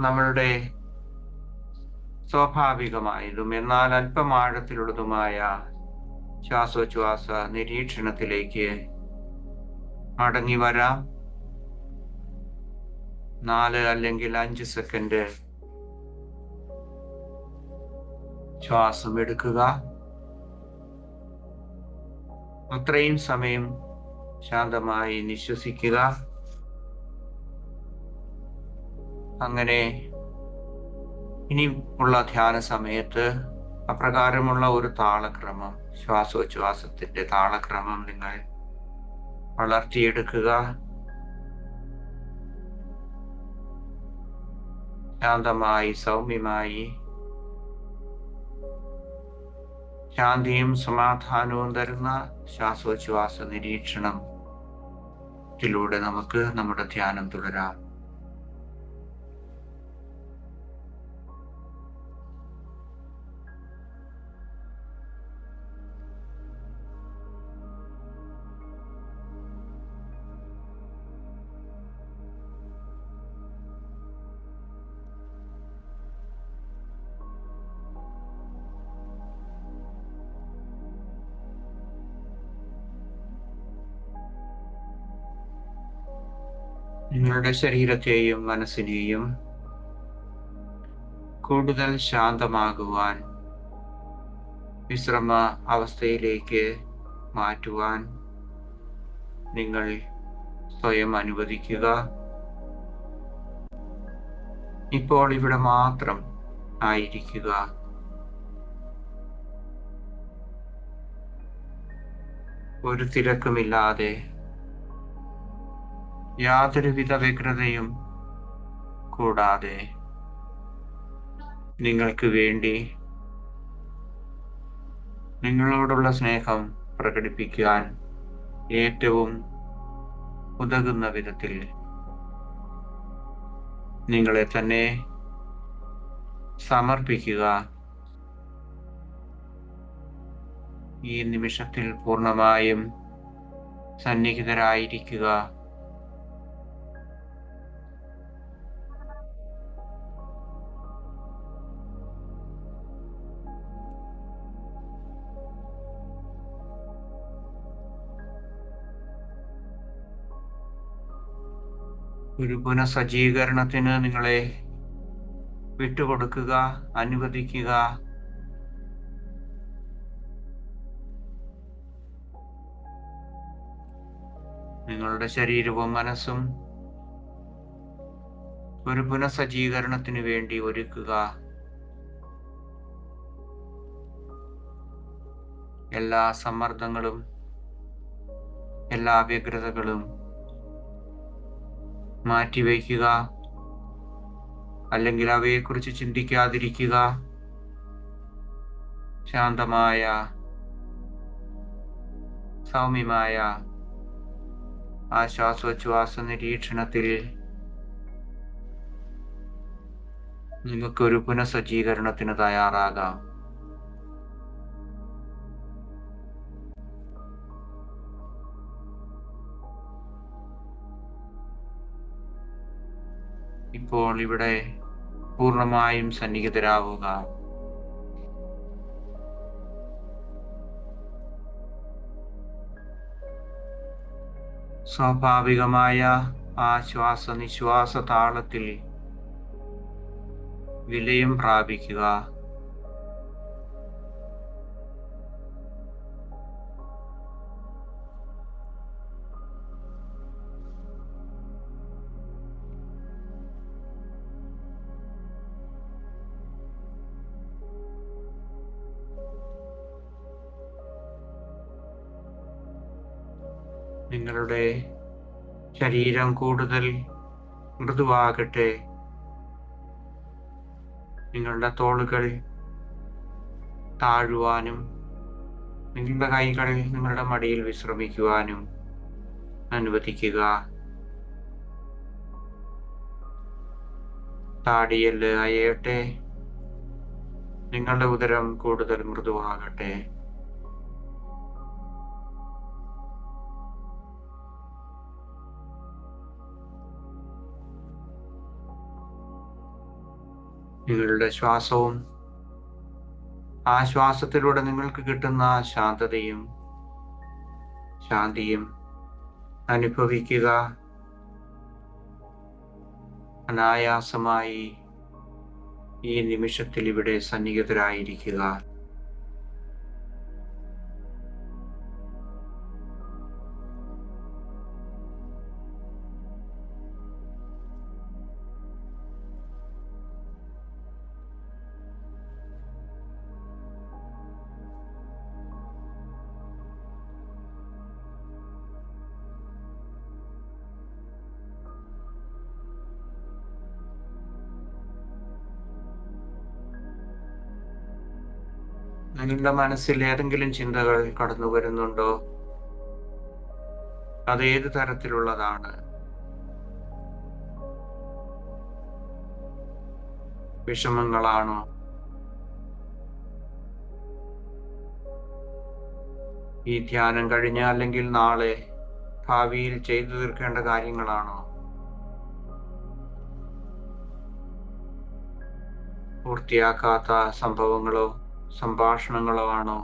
നമ്മളുടെ സ്വാഭാവികമായതും എന്നാൽ അല്പം ആഴത്തിലുള്ളതുമായ ശ്വാസോച്ഛ്വാസ നിരീക്ഷണത്തിലേക്ക് മടങ്ങി വരാം. 4 അല്ലെങ്കിൽ 5 സെക്കൻഡ് ശ്വാസം എടുക്കുക. അത്രയും സമയം ശാന്തമായി നിശ്വസിക്കുക. അങ്ങനെ ഇനി ഉള്ള ധ്യാന സമയത്ത് അപ്രകാരമുള്ള ഒരു താളക്രമം, ശ്വാസോച്ഛ്വാസത്തിന്റെ താളക്രമം നിങ്ങൾ വളർത്തിയെടുക്കുക. ശാന്തമായി സൗമ്യമായി ശാന്തിയും സമാധാനവും തരുന്ന ശ്വാസോച്ഛ്വാസ നിരീക്ഷണത്തിലൂടെ നമുക്ക് നമ്മുടെ ധ്യാനം തുടരാം. നിങ്ങളുടെ ശരീരത്തെയും മനസ്സിനെയും കൂടുതൽ ശാന്തമാകുവാൻ, വിശ്രമ അവസ്ഥയിലേക്ക് മാറ്റുവാൻ നിങ്ങൾ സ്വയം അനുവദിക്കുക. ഇപ്പോൾ ഇവിടെ മാത്രം ആയിരിക്കുക. ഒരു തിരക്കുമില്ലാതെ, യാതൊരുവിധ വ്യഗ്രതയും കൂടാതെ നിങ്ങൾക്ക് വേണ്ടി നിങ്ങളോടുള്ള സ്നേഹം പ്രകടിപ്പിക്കാൻ ഏറ്റവും ഉതകുന്ന വിധത്തിൽ നിങ്ങളെ തന്നെ സമർപ്പിക്കുക. ഈ നിമിഷത്തിൽ പൂർണ്ണമായും സന്നിഹിതരായിരിക്കുക. ഒരു പുനഃസജ്ജീകരണത്തിന് നിങ്ങളെ വിട്ടുകൊടുക്കുക, അനുവദിക്കുക. നിങ്ങളുടെ ശരീരവും മനസ്സും ഒരു പുനഃസജ്ജീകരണത്തിന് വേണ്ടി ഒരുക്കുക. എല്ലാ സമ്മർദ്ദങ്ങളും, എല്ലാ വ്യഗ്രതകളും മാറ്റിവയ്ക്കുക, അല്ലെങ്കിൽ അവയെക്കുറിച്ച് ചിന്തിക്കാതിരിക്കുക. ശാന്തമായ സൗമ്യമായ ആ ശ്വാസോച്ഛ്വാസ നിരീക്ഷണത്തിൽ നിങ്ങൾക്കൊരു പുനഃസജ്ജീകരണത്തിന് തയ്യാറാകാം. ഇപ്പോൾ ഇവിടെ പൂർണ്ണമായും സന്നിഹിതരാവുക. സ്വാഭാവികമായ ആ ശ്വാസനിശ്വാസ താളത്തിൽ വിലയം പ്രാപിക്കുക. നിങ്ങളുടെ ശരീരം കൂടുതൽ മൃദുവാകട്ടെ. നിങ്ങളുടെ തോളുകൾ താഴുവാനും നിങ്ങളുടെ കൈകൾ നിങ്ങളുടെ മടിയിൽ വിശ്രമിക്കുവാനും അനുവദിക്കുക. താടിയെല്ല് അയയട്ടെ. നിങ്ങളുടെ ഉദരം കൂടുതൽ മൃദുവാകട്ടെ. നിങ്ങളുടെ ശ്വാസവും ആശ്വാസത്തിലൂടെ നിങ്ങൾക്ക് കിട്ടുന്ന ശാന്തതയും ശാന്തിയും അനുഭവിക്കുക. അനായാസമായി ഈ നിമിഷത്തിൽ ഇവിടെ സന്നിഹിതരായിരിക്കുക. നിങ്ങളുടെ മനസ്സിൽ ഏതെങ്കിലും ചിന്തകൾ കടന്നു വരുന്നുണ്ടോ? അത് ഏത് തരത്തിലുള്ളതാണ്? വിഷമങ്ങളാണോ? ഈ ധ്യാനം കഴിഞ്ഞ അല്ലെങ്കിൽ നാളെ ഭാവിയിൽ ചെയ്തു തീർക്കേണ്ട കാര്യങ്ങളാണോ? പൂർത്തിയാക്കാത്ത സംഭവങ്ങളോ സംഭാഷണങ്ങളോ ആണോ?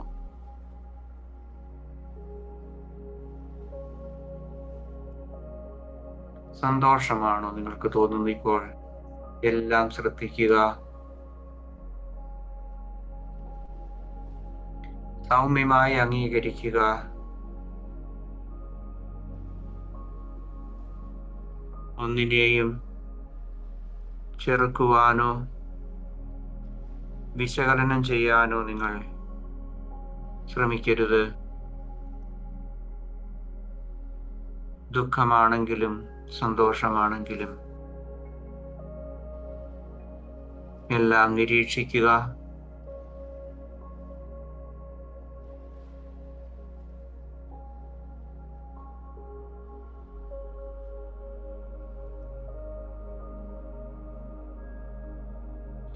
സന്തോഷമാണോ നിങ്ങൾക്ക് തോന്നുന്നു ഇപ്പോൾ? എല്ലാം ശ്രദ്ധിക്കുക. സൗമ്യമായി അംഗീകരിക്കുക. ഒന്നിനെയും ചെറുക്കുവാനോ വിശകലനം ചെയ്യാനോ നിങ്ങൾ ശ്രമിക്കരുത്. ദുഃഖമാണെങ്കിലും സന്തോഷമാണെങ്കിലും എല്ലാം നിരീക്ഷിക്കുക.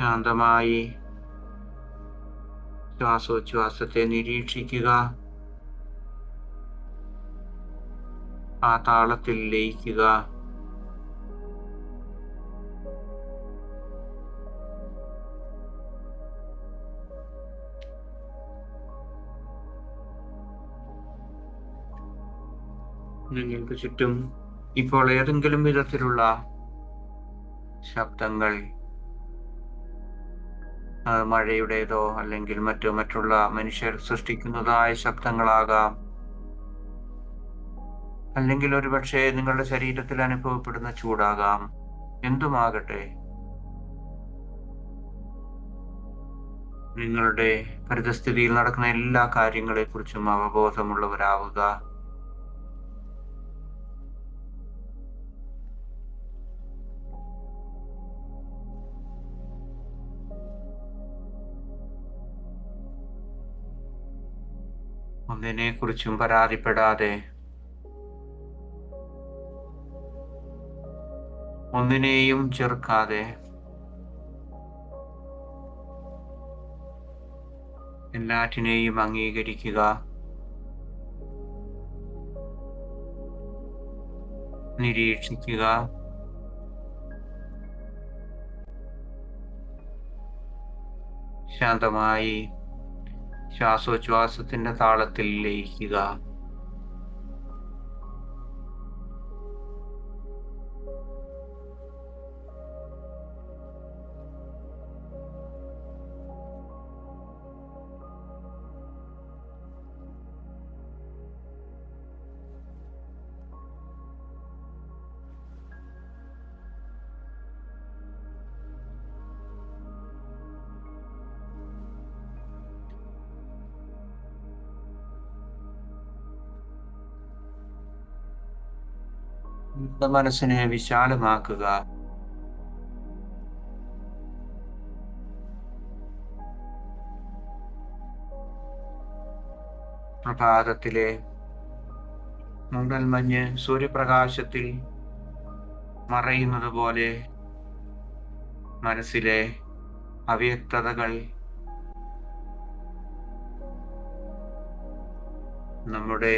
ശാന്തമായി ശ്വാസോച്ഛ്വാസത്തെ നിരീക്ഷിക്കുക. ആ താളത്തിൽ ലയിക്കുക. നിങ്ങൾക്ക് ചുറ്റും ഇപ്പോൾ ഏതെങ്കിലും വിധത്തിലുള്ള ശബ്ദങ്ങൾ, മഴയുടേതോ അല്ലെങ്കിൽ മറ്റുള്ള മനുഷ്യർ സൃഷ്ടിക്കുന്നതായ ശബ്ദങ്ങളാകാം, അല്ലെങ്കിൽ ഒരുപക്ഷെ നിങ്ങളുടെ ശരീരത്തിൽ അനുഭവപ്പെടുന്ന ചൂടാകാം, എന്തുമാകട്ടെ, നിങ്ങളുടെ പരിതസ്ഥിതിയിൽ നടക്കുന്ന എല്ലാ കാര്യങ്ങളെക്കുറിച്ചും അവബോധമുള്ളവരാവുക. ഒന്നിനെക്കുറിച്ചും പരാതിപ്പെടാതെ, ഒന്നിനെയും ചെറുക്കാതെ, എല്ലാറ്റിനെയും അംഗീകരിക്കുക. നിരീക്ഷിക്കുക. ശാന്തമായി ശ്വാസോച്ഛ്വാസത്തിന്റെ താളത്തിൽ ലയിക്കുക. നമ്മുടെ മനസ്സിനെ വിശാലമാക്കുക. പ്രഭാതത്തിലെ മൂടൽമഞ്ഞ് സൂര്യപ്രകാശത്തിൽ മറയുന്നത് പോലെ മനസ്സിലെ അവ്യക്തതകൾ നമ്മുടെ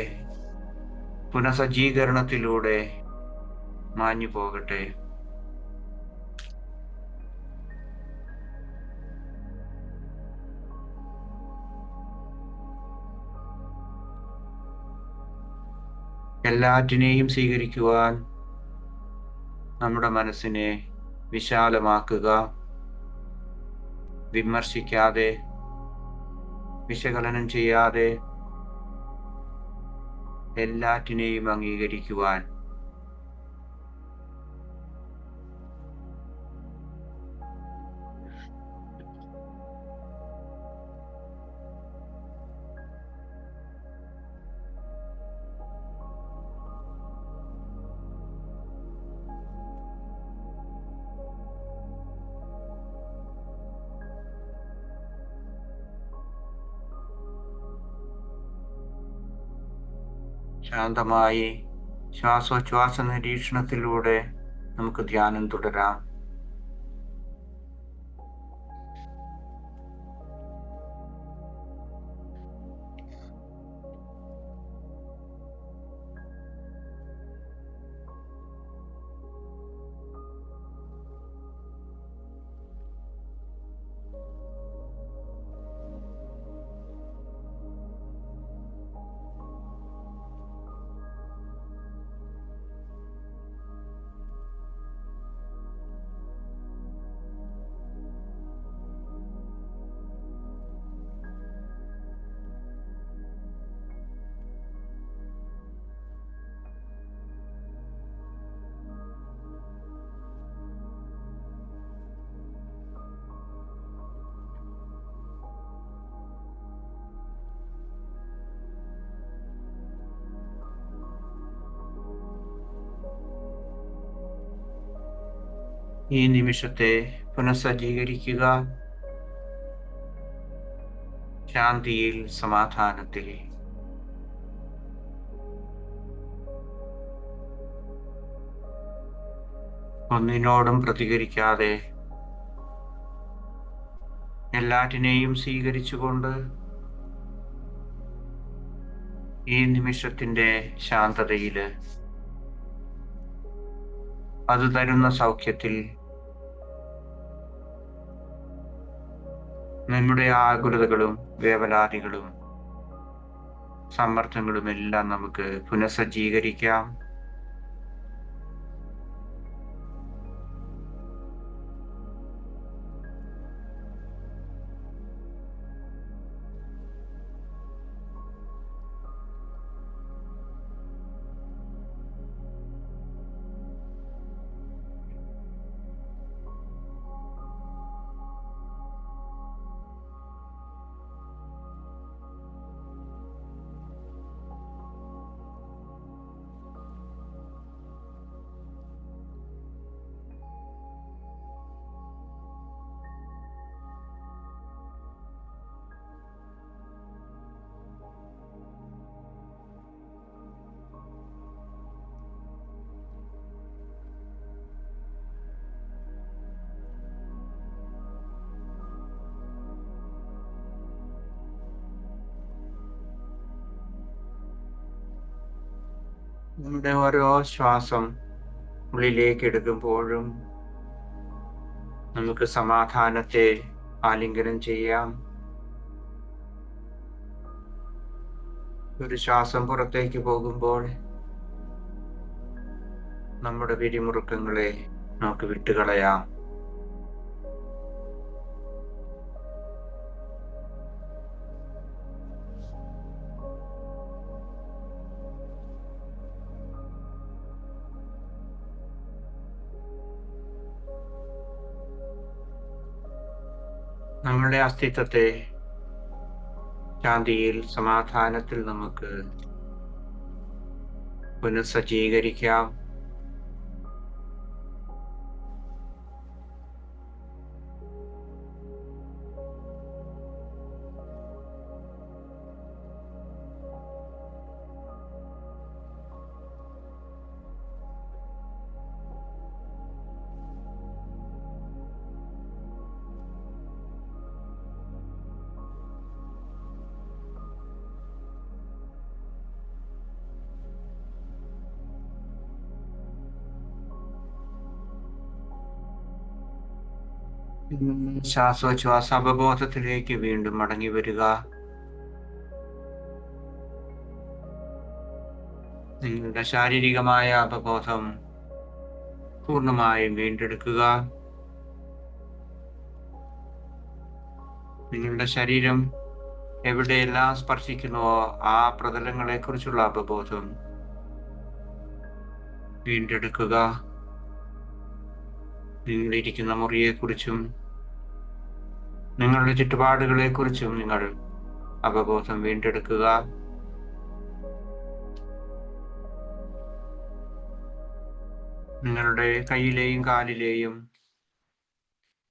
പുനഃസജ്ജീകരണത്തിലൂടെ മാഞ്ഞു പോകട്ടെ. എല്ലാറ്റിനെയും സ്വീകരിക്കുവാൻ നമ്മുടെ മനസ്സിനെ വിശാലമാക്കുക. വിമർശിക്കാതെ, വിശകലനം ചെയ്യാതെ എല്ലാറ്റിനെയും അംഗീകരിക്കുവാൻ. ശാന്തമായി ശ്വാസോച്ഛ്വാസ നിരീക്ഷണത്തിലൂടെ നമുക്ക് ധ്യാനം തുടരാം. ഈ നിമിഷത്തെ പുനഃസജ്ജീകരിക്കുക. ശാന്തിയിൽ, സമാധാനത്തിൽ. ഒന്നിനോടും പ്രതികരിക്കാതെ എല്ലാറ്റിനെയും സ്വീകരിച്ചുകൊണ്ട് ഈ നിമിഷത്തിന്റെ ശാന്തതയില്, അത് തരുന്ന സൗഖ്യത്തിൽ നമ്മുടെ ആകുലതകളും വേവലാതികളും സമ്മർദ്ദങ്ങളും എല്ലാം നമുക്ക് പുനഃസജ്ജീകരിക്കാം. നമ്മുടെ ഓരോ ശ്വാസം ഉള്ളിലേക്ക് എടുക്കുമ്പോഴും നമുക്ക് സമാധാനത്തെ ആലിംഗനം ചെയ്യാം. ഒരു ശ്വാസം പുറത്തേക്ക് പോകുമ്പോൾ നമ്മുടെ പിരിമുറുക്കങ്ങളെ നമുക്ക് വിട്ടുകളയാം. നമ്മളുടെ അസ്തിത്വത്തെ ശാന്തിയിൽ, സമാധാനത്തിൽ നമുക്ക് പുനഃസജ്ജീകരിക്കാം. ശ്വാസോച്ഛ്വാസ അവബോധത്തിലേക്ക് വീണ്ടും മടങ്ങി വരിക. നിങ്ങളുടെ ശാരീരികമായ അവബോധം പൂർണ്ണമായും വീണ്ടെടുക്കുക. നിങ്ങളുടെ ശരീരം എവിടെയെല്ലാം സ്പർശിക്കുന്നുവോ ആ പ്രതലങ്ങളെ കുറിച്ചുള്ള അവബോധം വീണ്ടെടുക്കുക. നിങ്ങളിരിക്കുന്ന മുറിയെക്കുറിച്ചും നിങ്ങളുടെ ചുറ്റുപാടുകളെ കുറിച്ചും നിങ്ങൾ അവബോധം വീണ്ടെടുക്കുക. നിങ്ങളുടെ കയ്യിലെയും കാലിലെയും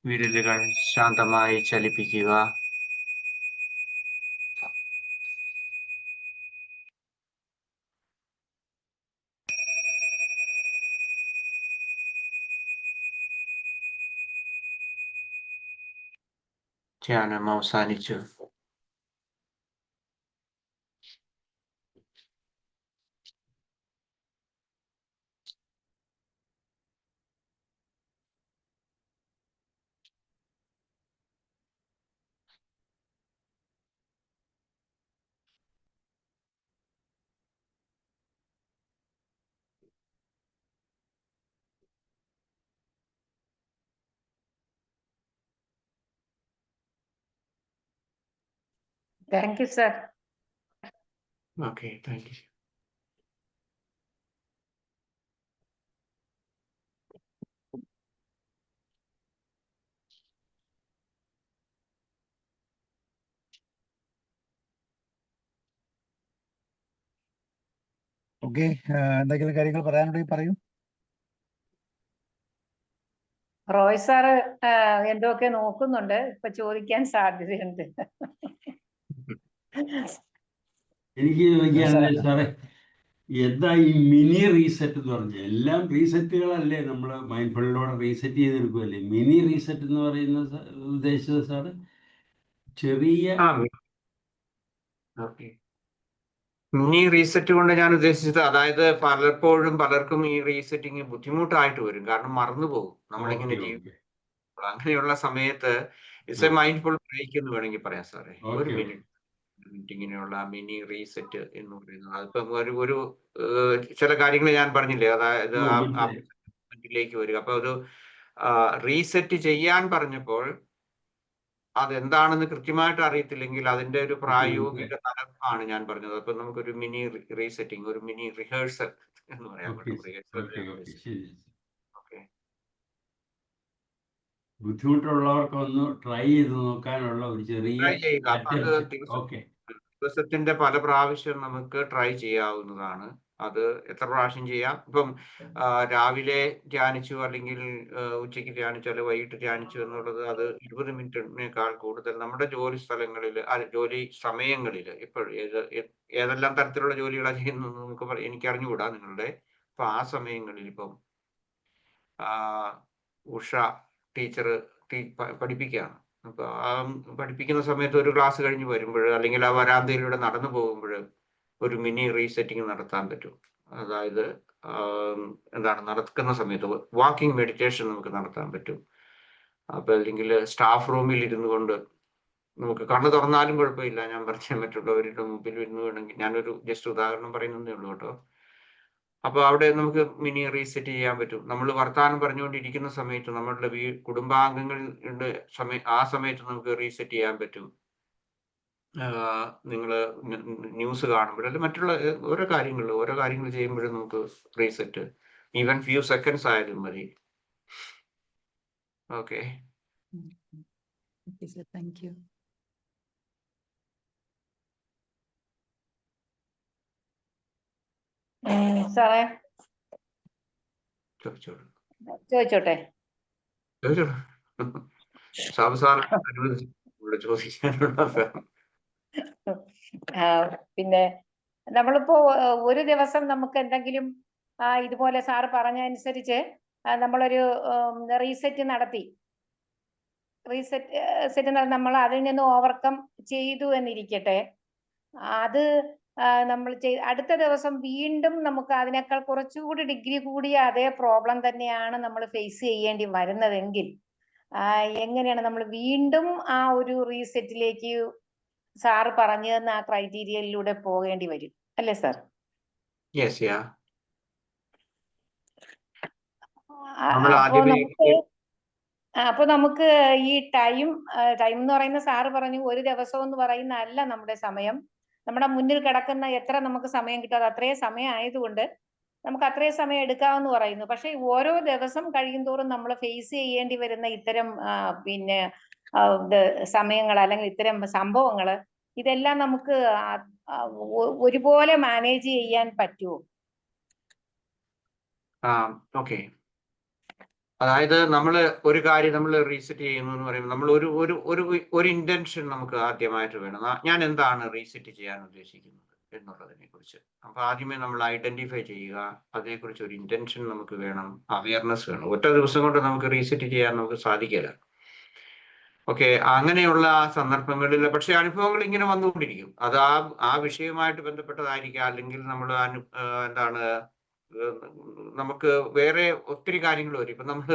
വിരലുകൾ ശാന്തമായി ചലിപ്പിക്കുക. ധ്യാനം അവസാനിച്ചു. Thank you sir. Okay, thank you. Okay, എന്തെങ്കിലും കാര്യങ്ങൾ പറയാനുണ്ടെങ്കിൽ പറയൂ. റോയ് സാറ് എന്തൊക്കെ നോക്കുന്നുണ്ട്, ഇപ്പൊ ചോദിക്കാൻ സാധ്യതയുണ്ട്. എനിക്ക് ചോദിക്കാനുള്ളത് സാറേ, എന്താ ഈ മിനി റീസെറ്റ് എന്ന് പറഞ്ഞാൽ? എല്ലാം റീസെറ്റുകളല്ലേ, നമ്മൾ മൈൻഡ്ഫുള്ളിലൂടെ റീസെറ്റ് ചെയ്തെടുക്കുമല്ലേ? മിനി റീസെറ്റ് എന്ന് പറയുന്നത് ഉദ്ദേശിച്ചത് സാറ് ചെറിയ മിനി റീസെറ്റ് കൊണ്ട് ഞാൻ ഉദ്ദേശിച്ചത്, അതായത് പലപ്പോഴും പലർക്കും ഈ റീസെറ്റിങ് ബുദ്ധിമുട്ടായിട്ട് വരും. കാരണം മറന്നുപോകും നമ്മളിങ്ങനെ ജീവിക്കും. അങ്ങനെയുള്ള സമയത്ത് ഇറ്റ്സ് എ മൈൻഡ്ഫുൾ ബ്രേക്ക് എന്ന് വേണമെങ്കിൽ പറയാം സാറേ. ഒരു മിനിറ്റ് ഇങ്ങനെയുള്ള മിനി റീസെറ്റ് എന്ന് പറയുന്നത്, അതിപ്പം ഒരു ചില കാര്യങ്ങൾ ഞാൻ പറഞ്ഞില്ലേ, അതായത് ിലേക്ക് വരിക. അപ്പൊ ഒരു റീസെറ്റ് ചെയ്യാൻ പറഞ്ഞപ്പോൾ അതെന്താണെന്ന് കൃത്യമായിട്ട് അറിയത്തില്ലെങ്കിൽ അതിന്റെ ഒരു പ്രായോഗിക തലം ആണ് ഞാൻ പറഞ്ഞത്. അപ്പൊ നമുക്കൊരു മിനി റീസെറ്റിംഗ്, ഒരു മിനി റിഹേഴ്സൽ എന്ന് പറയാൻ പറ്റും. ഓക്കെ, ബുദ്ധിമുട്ടുള്ളവർക്ക് ഒന്ന് ട്രൈ ചെയ്ത് നോക്കാനുള്ള ഒരു ചെറിയ ദിവസത്തിന്റെ പല പ്രാവശ്യം നമുക്ക് ട്രൈ ചെയ്യാവുന്നതാണ്. അത് എത്ര പ്രാവശ്യം ചെയ്യാം. ഇപ്പം രാവിലെ ധ്യാനിച്ചു, അല്ലെങ്കിൽ ഉച്ചയ്ക്ക് ധ്യാനിച്ചു, അല്ലെങ്കിൽ വൈകിട്ട് ധ്യാനിച്ചു എന്നുള്ളത് അത് 20 മിനിറ്റിനേക്കാൾ കൂടുതൽ നമ്മുടെ ജോലി സ്ഥലങ്ങളിൽ, ജോലി സമയങ്ങളിൽ, ഇപ്പോൾ ഏതെല്ലാം തരത്തിലുള്ള ജോലികളാണ് ചെയ്യുന്നത് നമുക്ക് എനിക്ക് അറിഞ്ഞുകൂടാ നിങ്ങളുടെ. അപ്പൊ ആ സമയങ്ങളിൽ ഇപ്പം ഉഷ ടീച്ചർ പഠിപ്പിക്കുകയാണ്. അപ്പൊ ആ പഠിപ്പിക്കുന്ന സമയത്ത് ഒരു ക്ലാസ് കഴിഞ്ഞ് വരുമ്പോൾ, അല്ലെങ്കിൽ ആ വരാന്തയിലൂടെ നടന്നു പോകുമ്പോൾ ഒരു മിനി റീസെറ്റിംഗ് നടത്താൻ പറ്റും. അതായത് എന്താണ്, നടക്കുന്ന സമയത്ത് വാക്കിംഗ് മെഡിറ്റേഷൻ നമുക്ക് നടത്താൻ പറ്റും. അപ്പൊ അല്ലെങ്കിൽ സ്റ്റാഫ് റൂമിൽ ഇരുന്നു കൊണ്ട് നമുക്ക് കണ്ണ് തുറന്നാലും കുഴപ്പമില്ല, ഞാൻ പറഞ്ഞ മറ്റുള്ളവരുടെ മുമ്പിൽ ഇരുന്ന് വേണമെങ്കിൽ, ഞാനൊരു ജസ്റ്റ് ഉദാഹരണം പറയുന്നതേ ഉള്ളൂ കേട്ടോ. അപ്പൊ അവിടെ നമുക്ക് മിനി റീസെറ്റ് ചെയ്യാൻ പറ്റും. നമ്മൾ വർത്തമാനം പറഞ്ഞുകൊണ്ടിരിക്കുന്ന സമയത്ത് നമ്മളുടെ കുടുംബാംഗങ്ങളുടെ ആ സമയത്ത് നമുക്ക് റീസെറ്റ് ചെയ്യാൻ പറ്റും. നിങ്ങൾ ന്യൂസ് കാണുമ്പോൾ, അല്ലെങ്കിൽ മറ്റുള്ള ഓരോ കാര്യങ്ങൾ ചെയ്യുമ്പോഴും നമുക്ക് റീസെറ്റ്, ഈവൻ ഫ്യൂ സെക്കൻഡ്സ് ആയാലും മതി. Okay, thank U. സാറേ ചോദിച്ചോട്ടെ? പിന്നെ നമ്മളിപ്പോ ഒരു ദിവസം നമുക്ക് എന്തെങ്കിലും ഇതുപോലെ സാറ് പറഞ്ഞ അനുസരിച്ച് നമ്മളൊരു റീസെറ്റ് നടത്തി, നമ്മൾ അതിൽ നിന്ന് ഓവർകം ചെയ്തു എന്നിരിക്കട്ടെ. അത് നമ്മൾ അടുത്ത ദിവസം വീണ്ടും നമുക്ക് അതിനേക്കാൾ കുറച്ചുകൂടി ഡിഗ്രി കൂടിയ അതേ പ്രോബ്ലം തന്നെയാണ് നമ്മൾ ഫേസ് ചെയ്യേണ്ടി വരുന്നതെങ്കിൽ എങ്ങനെയാണ് നമ്മൾ വീണ്ടും ആ ഒരു റീസെറ്റിലേക്ക് സാറ് പറഞ്ഞു തന്ന ആ ക്രൈറ്റീരിയയിലൂടെ പോകേണ്ടി വരും അല്ലേ സാർ? യെസ്, യാ. അപ്പൊ നമുക്ക് അപ്പൊ നമുക്ക് ഈ ടൈം എന്ന് പറയുന്ന സാറ് പറഞ്ഞു ഒരു ദിവസം എന്ന് പറയുന്ന അല്ല നമ്മുടെ സമയം. നമ്മുടെ മുന്നിൽ കിടക്കുന്ന എത്ര നമുക്ക് സമയം കിട്ടും അത് അത്രയും സമയം ആയതുകൊണ്ട് നമുക്ക് അത്രയും സമയം എടുക്കാമെന്ന് പറയുന്നു. പക്ഷെ ഓരോ ദിവസം കഴിയുന്തോറും നമ്മൾ ഫേസ് ചെയ്യേണ്ടി വരുന്ന ഇത്തരം പിന്നെ സമയങ്ങൾ അല്ലെങ്കിൽ ഇത്തരം സംഭവങ്ങൾ ഇതെല്ലാം നമുക്ക് ഒരുപോലെ മാനേജ് ചെയ്യാൻ പറ്റുമോ? ഓക്കെ. അതായത് നമ്മൾ ഒരു കാര്യം നമ്മൾ റീസെറ്റ് ചെയ്യുന്നു എന്ന് പറയുമ്പോൾ നമ്മൾ ഒരു ഇന്റൻഷൻ നമുക്ക് ആദ്യമായിട്ട് വേണം. ഞാൻ എന്താണ് റീസെറ്റ് ചെയ്യാൻ ഉദ്ദേശിക്കുന്നത് എന്നുള്ളതിനെ കുറിച്ച്. അപ്പൊ ആദ്യമേ നമ്മൾ ഐഡന്റിഫൈ ചെയ്യുക, അതിനെക്കുറിച്ച് ഒരു ഇന്റൻഷൻ നമുക്ക് വേണം, അവയർനെസ് വേണം. ഒറ്റ ദിവസം കൊണ്ട് നമുക്ക് റീസെറ്റ് ചെയ്യാൻ നമുക്ക് സാധിക്കില്ല. ഓക്കെ, അങ്ങനെയുള്ള സന്ദർഭങ്ങളിൽ പക്ഷെ അനുഭവങ്ങൾ ഇങ്ങനെ വന്നുകൊണ്ടിരിക്കും. അത് ആ വിഷയവുമായിട്ട് ബന്ധപ്പെട്ടതായിരിക്കാം, അല്ലെങ്കിൽ നമ്മൾ എന്താണ് നമുക്ക് വേറെ ഒത്തിരി കാര്യങ്ങൾ വരും. ഇപ്പൊ നമ്മൾ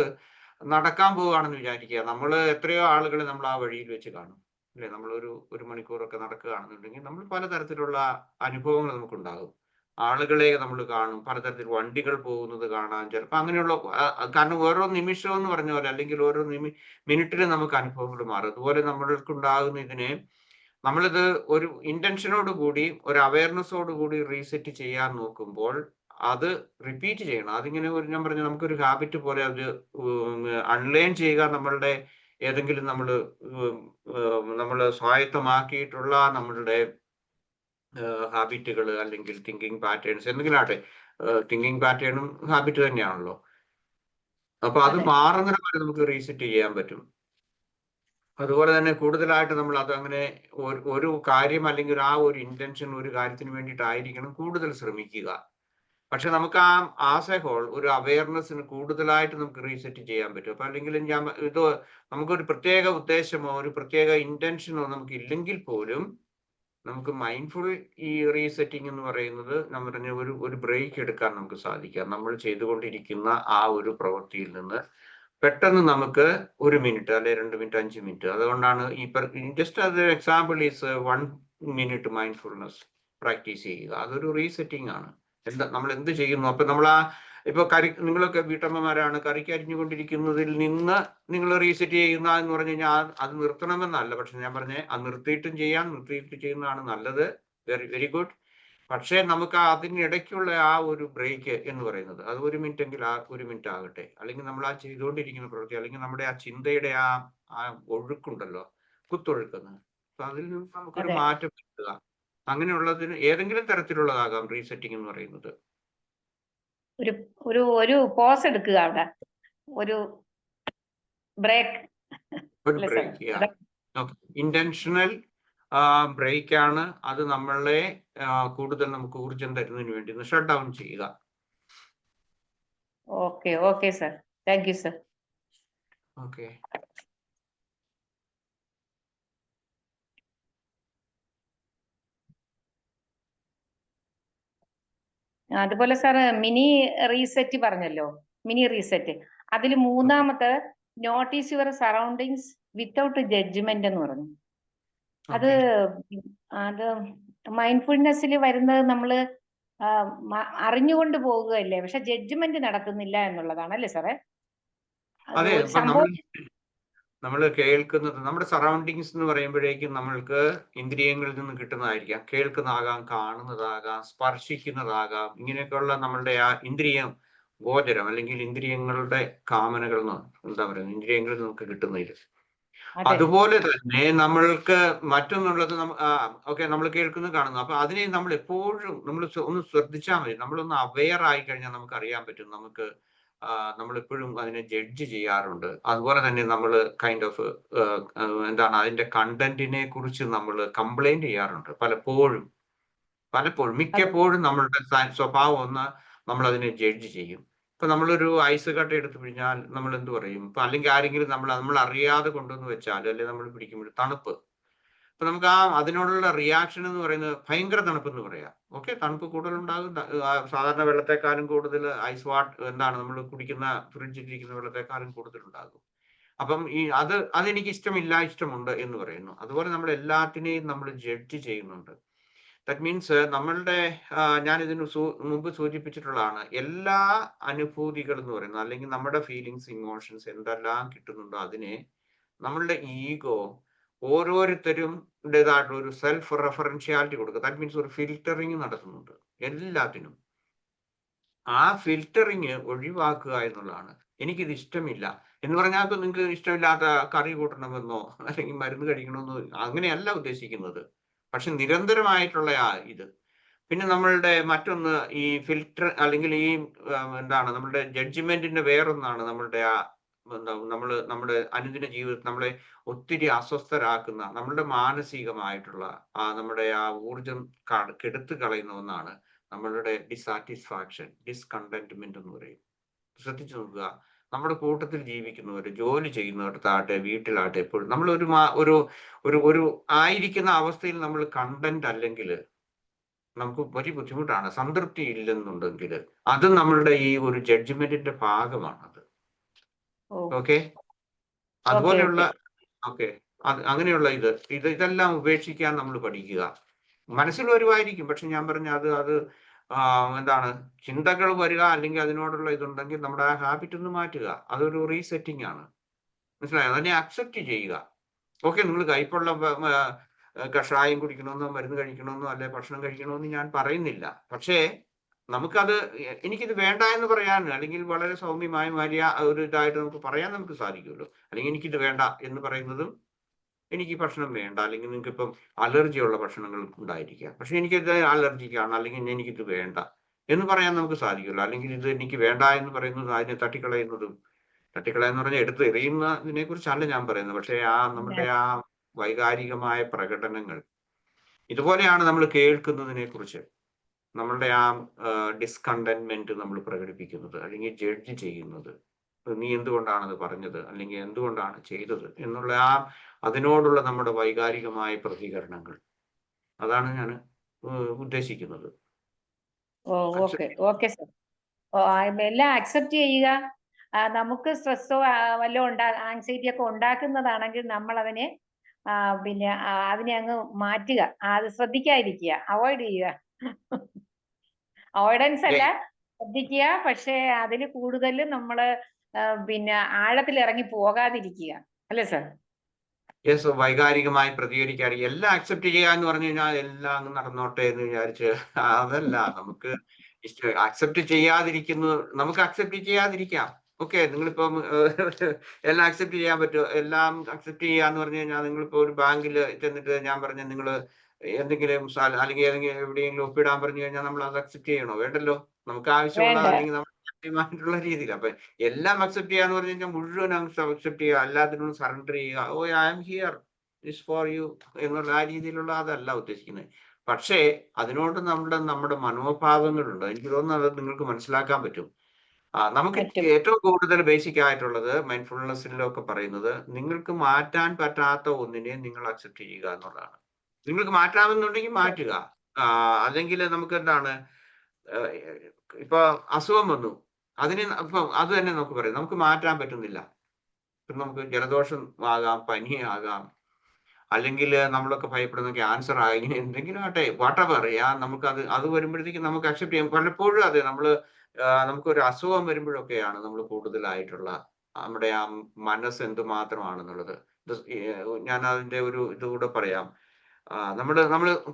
നടക്കാൻ പോവുകയാണെന്ന് വിചാരിക്കുക, നമ്മൾ എത്രയോ ആളുകളെ നമ്മൾ ആ വഴിയിൽ വെച്ച് കാണും അല്ലെ? നമ്മൾ ഒരു മണിക്കൂറൊക്കെ നടക്കുകയാണെന്നുണ്ടെങ്കിൽ നമ്മൾ പലതരത്തിലുള്ള അനുഭവങ്ങൾ നമുക്കുണ്ടാകും. ആളുകളെ നമ്മൾ കാണും, പലതരത്തിൽ വണ്ടികൾ പോകുന്നത് കാണാം, ചിലപ്പോൾ അങ്ങനെയുള്ള കാരണം ഓരോ നിമിഷം എന്ന് പറഞ്ഞ പോലെ, അല്ലെങ്കിൽ ഓരോ മിനിറ്റിലും നമുക്ക് അനുഭവങ്ങൾ മാറും. അതുപോലെ നമ്മൾക്കുണ്ടാകുന്ന ഇതിനെ നമ്മളിത് ഒരു ഇന്റൻഷനോട് കൂടി ഒരു അവയർനെസ്സോട് കൂടി റീസെറ്റ് ചെയ്യാൻ നോക്കുമ്പോൾ അത് റിപ്പീറ്റ് ചെയ്യണം. അതിങ്ങനെ ഞാൻ പറഞ്ഞു നമുക്കൊരു ഹാബിറ്റ് പോലെ അത് അൺലേൺ ചെയ്യുക. നമ്മളുടെ ഏതെങ്കിലും നമ്മൾ സ്വായത്തമാക്കിയിട്ടുള്ള നമ്മളുടെ ഹാബിറ്റുകൾ അല്ലെങ്കിൽ തിങ്കിങ് പാറ്റേൺസ് എന്തെങ്കിലും ആട്ടെ, തിങ്കിങ് പാറ്റേണും ഹാബിറ്റ് തന്നെയാണല്ലോ. അപ്പൊ അത് മാറുന്നതിന് വരെ നമുക്ക് റീസെറ്റ് ചെയ്യാൻ പറ്റും. അതുപോലെ തന്നെ കൂടുതലായിട്ട് നമ്മൾ അത് അങ്ങനെ ഒരു കാര്യം അല്ലെങ്കിൽ ആ ഒരു ഇന്റൻഷൻ ഒരു കാര്യത്തിന് വേണ്ടിയിട്ടായിരിക്കണം കൂടുതൽ ശ്രമിക്കുക. പക്ഷെ നമുക്ക് ആസ് എ ഹോൾ ഒരു അവയർനെസ്സിന് കൂടുതലായിട്ട് നമുക്ക് റീസെറ്റ് ചെയ്യാൻ പറ്റും. അപ്പൊ അല്ലെങ്കിൽ നമുക്കൊരു പ്രത്യേക ഉദ്ദേശമോ ഒരു പ്രത്യേക ഇന്റൻഷനോ നമുക്ക് ഇല്ലെങ്കിൽ പോലും നമുക്ക് മൈൻഡ്ഫുൾ ഈ റീസെറ്റിംഗ് എന്ന് പറയുന്നത് നമ്മൾ ഒരു ബ്രേക്ക് എടുക്കാൻ നമുക്ക് സാധിക്കാം. നമ്മൾ ചെയ്തുകൊണ്ടിരിക്കുന്ന ആ ഒരു പ്രവൃത്തിയിൽ നിന്ന് പെട്ടെന്ന് നമുക്ക് 1 മിനിറ്റ് അല്ലെ 2 മിനിറ്റ് 5 മിനിറ്റ്, അതുകൊണ്ടാണ് ജസ്റ്റ് അത് example is 1 minute mindfulness practice ചെയ്യുക. അതൊരു റീസെറ്റിംഗ് ആണ്. നമ്മൾ എന്ത് ചെയ്യുന്നു, അപ്പൊ നമ്മൾ ഇപ്പൊ നിങ്ങളൊക്കെ വീട്ടമ്മമാരാണ്, കറിക്ക് അരിഞ്ഞുകൊണ്ടിരിക്കുന്നതിൽ നിന്ന് നിങ്ങൾ റീസെറ്റ് ചെയ്യുന്ന എന്ന് പറഞ്ഞു കഴിഞ്ഞാൽ അത് നിർത്തണമെന്നല്ല. പക്ഷെ ഞാൻ പറഞ്ഞേ അത് നിർത്തിയിട്ടും ചെയ്യാം, നിർത്തിയിട്ട് ചെയ്യുന്നതാണ് നല്ലത്, വെരി ഗുഡ്. പക്ഷേ നമുക്ക് അതിനിടയ്ക്കുള്ള ആ ഒരു ബ്രേക്ക് എന്ന് പറയുന്നത് അത് 1 മിനിറ്റ് എങ്കിൽ ആ 1 മിനിറ്റ് ആകട്ടെ. അല്ലെങ്കിൽ നമ്മൾ ആ ചെയ്തുകൊണ്ടിരിക്കുന്ന പ്രവൃത്തി അല്ലെങ്കിൽ നമ്മുടെ ആ ചിന്തയുടെ ആ ഒഴുക്കുണ്ടല്ലോ, കുത്തൊഴുക്കുന്നത്, അപ്പൊ അതിൽ നിന്ന് നമുക്കൊരു മാറ്റം വരുത്തുക. അങ്ങനെയുള്ളതിന് ഏതെങ്കിലും തരത്തിലുള്ളതാകാം റീസെറ്റിംഗ് എന്ന് പറയുന്നത്. ഒരു പോസ് എടുക്കുക, അവിടെ ഒരു ബ്രേക്ക്. ഇന്റൻഷണൽ ബ്രേക്ക് ആണ് അത്. നമ്മളെ കൂടുതൽ നമുക്ക് ഊർജം തരുന്നതിന് വേണ്ടി ഷട്ട് ഡൗൺ ചെയ്യുക. Okay sir, thank you sir. Okay. അതുപോലെ സാർ മിനി റീസെറ്റ് പറഞ്ഞല്ലോ, മിനി റീസെറ്റ് അതിൽ മൂന്നാമത്തെ notice your surroundings without judgment എന്ന് പറഞ്ഞു. അത് മൈൻഡ്ഫുൾനെസ്സിൽ വരുന്നത് നമ്മള് അറിഞ്ഞുകൊണ്ട് പോകുകയല്ലേ, പക്ഷെ ജഡ്ജ്മെന്റ് നടത്തുന്നില്ല എന്നുള്ളതാണ് അല്ലേ സാറേ? അതെ, നമ്മൾ കേൾക്കുന്നത് നമ്മുടെ സറൗണ്ടിങ്സ് എന്ന് പറയുമ്പോഴേക്കും നമ്മൾക്ക് ഇന്ദ്രിയങ്ങളിൽ നിന്ന് കിട്ടുന്നതായിരിക്കാം. കേൾക്കുന്നതാകാം, കാണുന്നതാകാം, സ്പർശിക്കുന്നതാകാം, ഇങ്ങനെയൊക്കെയുള്ള നമ്മളുടെ ആ ഇന്ദ്രിയം ഗോചരം അല്ലെങ്കിൽ ഇന്ദ്രിയങ്ങളുടെ കാമനകൾ എന്താ പറയുക, ഇന്ദ്രിയങ്ങളിൽ നമുക്ക് കിട്ടുന്നതിൽ. അതുപോലെ തന്നെ നമ്മൾക്ക് മറ്റൊന്നുള്ളത് ഓക്കെ നമ്മൾ കേൾക്കുന്നത് കാണുന്നു. അപ്പൊ അതിനെ നമ്മൾ എപ്പോഴും നമ്മൾ ഒന്ന് ശ്രദ്ധിച്ചാൽ മതി. നമ്മളൊന്ന് അവെയർ ആയി കഴിഞ്ഞാൽ നമുക്ക് അറിയാൻ പറ്റും. നമ്മൾ എപ്പോഴും അതിനെ ജഡ്ജ് ചെയ്യാറുണ്ട്. അതുപോലെ തന്നെ നമ്മൾ കൈൻഡ് ഓഫ് എന്താണ് അതിന്റെ കണ്ടന്റിനെ കുറിച്ച് നമ്മൾ കംപ്ലൈന്റ് ചെയ്യാറുണ്ട് പലപ്പോഴും. മിക്കപ്പോഴും നമ്മളുടെ സ്വഭാവം ഒന്ന് നമ്മൾ അതിനെ ജഡ്ജ് ചെയ്യും. ഇപ്പൊ നമ്മളൊരു ഐസ് കട്ട എടുത്തു കഴിഞ്ഞാൽ നമ്മൾ എന്ത് പറയും? ഇപ്പൊ അല്ലെങ്കിൽ ആരെങ്കിലും നമ്മൾ അറിയാതെ കൊണ്ടുവന്ന് വെച്ചാൽ അല്ലെങ്കിൽ നമ്മൾ പിടിക്കുമ്പോൾ തണുപ്പ്, അപ്പൊ നമുക്ക് അതിനോടുള്ള റിയാക്ഷൻ എന്ന് പറയുന്നത് ഭയങ്കര തണുപ്പ് എന്ന് പറയാം. ഓക്കെ, തണുപ്പ് കൂടുതലുണ്ടാകും. സാധാരണ വെള്ളത്തെക്കാളും കൂടുതൽ ഐസ് എന്താണ് നമ്മൾ കുടിക്കുന്ന ഫ്രിഡ്ജിലിരിക്കുന്ന വെള്ളത്തെക്കാളും കൂടുതലുണ്ടാകും. അപ്പം അതെനിക്ക് ഇഷ്ടമില്ല, ഇഷ്ടമുണ്ട് എന്ന് പറയുന്നു. അതുപോലെ നമ്മൾ എല്ലാത്തിനെയും നമ്മൾ ജഡ്ജ് ചെയ്യുന്നുണ്ട്. ദാറ്റ് മീൻസ് നമ്മളുടെ ഞാൻ ഇതിന് മുമ്പ് സൂചിപ്പിച്ചിട്ടുള്ളതാണ്, എല്ലാ അനുഭൂതികൾ എന്ന് പറയുന്നത്, അല്ലെങ്കിൽ നമ്മുടെ ഫീലിങ്സ്, ഇമോഷൻസ് എന്തെല്ലാം കിട്ടുന്നുണ്ടോ അതിനെ നമ്മളുടെ ഈഗോ ഓരോരുത്തരുടേതായിട്ടുള്ള ഒരു സെൽഫ് റെഫറൻഷ്യാലിറ്റി കൊടുക്കുക. ദാറ്റ് മീൻസ് ഒരു ഫിൽറ്ററിങ് നടത്തുന്നുണ്ട് എല്ലാത്തിനും. ആ ഫിൽറ്ററിങ് ഒഴിവാക്കുക എന്നുള്ളതാണ്. എനിക്കിത് ഇഷ്ടമില്ല എന്ന് പറഞ്ഞാൽ നിങ്ങൾക്ക് ഇഷ്ടമില്ലാത്ത കറി കൂട്ടണമെന്നോ അല്ലെങ്കിൽ മരുന്ന് കഴിക്കണമെന്നോ അങ്ങനെയല്ല ഉദ്ദേശിക്കുന്നത്. പക്ഷെ നിരന്തരമായിട്ടുള്ള ഇത്. പിന്നെ നമ്മളുടെ മറ്റൊന്ന് ഈ ഫിൽറ്റർ അല്ലെങ്കിൽ ഈ എന്താണ് നമ്മളുടെ ജഡ്ജ്മെന്റിന്റെ വേറൊന്നാണ് നമ്മളുടെ നമ്മുടെ അനുദിന ജീവിതത്തിൽ നമ്മളെ ഒത്തിരി അസ്വസ്ഥരാക്കുന്ന, നമ്മളുടെ മാനസികമായിട്ടുള്ള നമ്മുടെ ഊർജം കെടുത്തു കളയുന്ന ഒന്നാണ് നമ്മളുടെ ഡിസാറ്റിസ്ഫാക്ഷൻ, ഡിസ്കണ്ടന്റ്മെന്റ് എന്ന് പറയും. ശ്രദ്ധിച്ചു നോക്കുക, നമ്മുടെ കൂട്ടത്തിൽ ജീവിക്കുന്നവർ, ജോലി ചെയ്യുന്നിടത്താട്ടെ വീട്ടിലാട്ടെ, എപ്പോഴും നമ്മൾ ഒരു ആയിരിക്കുന്ന അവസ്ഥയിൽ നമ്മൾ കണ്ടന്റ് അല്ലെങ്കിൽ നമുക്ക് വലിയ ബുദ്ധിമുട്ടാണ്. സംതൃപ്തി ഇല്ലെന്നുണ്ടെങ്കിൽ അത് നമ്മളുടെ ഈ ഒരു ജഡ്ജ്മെന്റിന്റെ ഭാഗമാണത്. ഓക്കെ, അതുപോലെയുള്ള അങ്ങനെയുള്ള ഇതെല്ലാം ഉപേക്ഷിക്കാൻ നമ്മൾ പഠിക്കുക. മനസ്സിൽ വരുമായിരിക്കും, പക്ഷെ ഞാൻ പറഞ്ഞ അത് എന്താണ് ചിന്തകൾ വരിക അല്ലെങ്കിൽ അതിനോടുള്ള ഇതുണ്ടെങ്കിൽ നമ്മുടെ ആ ഹാബിറ്റ് ഒന്ന് മാറ്റുക. അതൊരു റീസെറ്റിംഗ് ആണ്. മനസ്സിലായോ? അതിനെ അക്സെപ്റ്റ് ചെയ്യുക. ഓക്കെ, നിങ്ങൾ കയ്പുള്ള കഷായം കുടിക്കണമെന്നോ മരുന്ന് കഴിക്കണമെന്നോ അല്ലെ ഭക്ഷണം കഴിക്കണമെന്ന് ഞാൻ പറയുന്നില്ല. പക്ഷേ നമുക്കത് എനിക്കിത് വേണ്ട എന്ന് പറയാൻ, അല്ലെങ്കിൽ വളരെ സൗമ്യമായ ഒരു ഇതായിട്ട് നമുക്ക് പറയാൻ നമുക്ക് സാധിക്കുമല്ലോ. അല്ലെങ്കിൽ എനിക്കിത് വേണ്ട എന്ന് പറയുന്നതും, എനിക്ക് ഈ ഭക്ഷണം വേണ്ട, അല്ലെങ്കിൽ നിങ്ങൾക്ക് ഇപ്പം അലർജിയുള്ള ഭക്ഷണങ്ങൾ ഉണ്ടായിരിക്കാം, പക്ഷെ എനിക്കിത് അലർജിക്കാണ്, അല്ലെങ്കിൽ എനിക്കിത് വേണ്ട എന്ന് പറയാൻ നമുക്ക് സാധിക്കുമല്ലോ. അല്ലെങ്കിൽ ഇത് എനിക്ക് വേണ്ട എന്ന് പറയുന്നത് അതിനെ തട്ടിക്കളയെന്ന് പറഞ്ഞാൽ എടുത്ത് എറിയുന്നതിനെ കുറിച്ചല്ല ഞാൻ പറയുന്നത്. പക്ഷെ നമ്മുടെ വൈകാരികമായ പ്രകടനങ്ങൾ ഇതുപോലെയാണ് നമ്മൾ കേൾക്കുന്നതിനെ കുറിച്ച്, നമ്മളുടെ ഡിസ്കണ്ടന്റ്മെന്റ് നമ്മൾ പ്രകടിപ്പിക്കുന്നത്, അല്ലെങ്കിൽ ജഡ്ജ് ചെയ്യുന്നത്. നീ എന്തുകൊണ്ടാണത് പറഞ്ഞത്, അല്ലെങ്കിൽ എന്തുകൊണ്ടാണ് ചെയ്തത് എന്നുള്ള അതിനോടുള്ള നമ്മുടെ വൈകാരികമായ പ്രതികരണങ്ങൾ, അതാണ് ഞാൻ ഉദ്ദേശിക്കുന്നത്. ഓക്കെ സർ, എല്ലാം അക്സെപ്റ്റ് ചെയ്യുക. നമുക്ക് സ്ട്രെസ്സോ വല്ലതും ആൻസൈറ്റി ഒക്കെ ഉണ്ടാക്കുന്നതാണെങ്കിൽ നമ്മൾ അതിനെ പിന്നെ അതിനെ അങ്ങ് മാറ്റുക, അത് ശ്രദ്ധിക്കാതിരിക്കുക, അവോയ്ഡ് ചെയ്യുക. അവോയ്ഡൻസ് അല്ല, ശ്രദ്ധിക്കുക. പക്ഷെ അതിൽ കൂടുതൽ നമ്മള് പിന്നെ ആഴത്തിൽ ഇറങ്ങി പോകാതിരിക്കുക, അല്ലേ സർ? യെസ്, വൈകാരികമായി പ്രതികരിക്കാറ് എല്ലാം അക്സെപ്റ്റ് ചെയ്യുക എന്ന് പറഞ്ഞു കഴിഞ്ഞാൽ എല്ലാം അങ്ങ് നടന്നോട്ടെ എന്ന് വിചാരിച്ച് അതല്ല. നമുക്ക് അക്സെപ്റ്റ് ചെയ്യാതിരിക്കുന്നത്, നമുക്ക് അക്സെപ്റ്റ് ചെയ്യാതിരിക്കാം. ഓക്കെ, നിങ്ങളിപ്പം എല്ലാം അക്സെപ്റ്റ് ചെയ്യാൻ പറ്റുമോ? എല്ലാം അക്സെപ്റ്റ് ചെയ്യാന്ന് പറഞ്ഞു കഴിഞ്ഞാൽ നിങ്ങളിപ്പോ ഒരു ബാങ്കിൽ ചെന്നിട്ട് ഞാൻ പറഞ്ഞ നിങ്ങൾ എന്തെങ്കിലും അല്ലെങ്കിൽ എവിടെയെങ്കിലും ഒപ്പിടാൻ പറഞ്ഞു കഴിഞ്ഞാൽ നമ്മൾ അത് അക്സെപ്റ്റ് ചെയ്യണോ? വേണ്ടല്ലോ. നമുക്ക് ആവശ്യമുള്ള അല്ലെങ്കിൽ നമ്മുടെ രീതിയിൽ. അപ്പൊ എല്ലാം അക്സെപ്റ്റ് ചെയ്യാന്ന് പറഞ്ഞു കഴിഞ്ഞാൽ മുഴുവൻ അക്സെപ്റ്റ് ചെയ്യുക, എല്ലാത്തിനും സറണ്ടർ ചെയ്യുക. Oh I am here, this for you എന്നുള്ള ആ രീതിയിലുള്ള അതല്ല ഉദ്ദേശിക്കുന്നത്. പക്ഷേ അതിനോട് നമ്മുടെ മനോഭാവങ്ങളുണ്ട്. എനിക്ക് തോന്നുന്നത് അത് നിങ്ങൾക്ക് മനസ്സിലാക്കാൻ പറ്റും. നമുക്ക് ഏറ്റവും കൂടുതൽ ബേസിക് ആയിട്ടുള്ളത് മൈൻഡ്ഫുൾനെസ്സിലൊക്കെ പറയുന്നത്, നിങ്ങൾക്ക് മാറ്റാൻ പറ്റാത്ത ഒന്നിനെ നിങ്ങൾ അക്സെപ്റ്റ് ചെയ്യുക എന്നുള്ളതാണ്. നിങ്ങൾക്ക് മാറ്റാമെന്നുണ്ടെങ്കിൽ മാറ്റുക. അല്ലെങ്കിൽ നമുക്ക് എന്താണ്, ഇപ്പൊ അസുഖം വന്നു, അതിനെ ഇപ്പൊ അത് തന്നെ നമുക്ക് പറയാം, നമുക്ക് മാറ്റാൻ പറ്റുന്നില്ല. ഇപ്പൊ നമുക്ക് ജലദോഷം ആകാം, പനി ആകാം, അല്ലെങ്കിൽ നമ്മളൊക്കെ ഭയപ്പെടുന്ന ക്യാൻസർ ആയി, ഇങ്ങനെ എന്തെങ്കിലും ആട്ടെ, വാട്ടെവർ. നമുക്ക് അത് വരുമ്പോഴത്തേക്കും നമുക്ക് അക്സെപ്റ്റ് ചെയ്യാം. പലപ്പോഴും അതെ, നമുക്കൊരു അസുഖം വരുമ്പോഴൊക്കെയാണ് നമ്മൾ കൂടുതലായിട്ടുള്ള നമ്മുടെ മനസ്സ് എന്തുമാത്രമാണെന്നുള്ളത്. ഞാൻ അതിന്റെ ഒരു ഇതുകൂടെ പറയാം. നമ്മൾ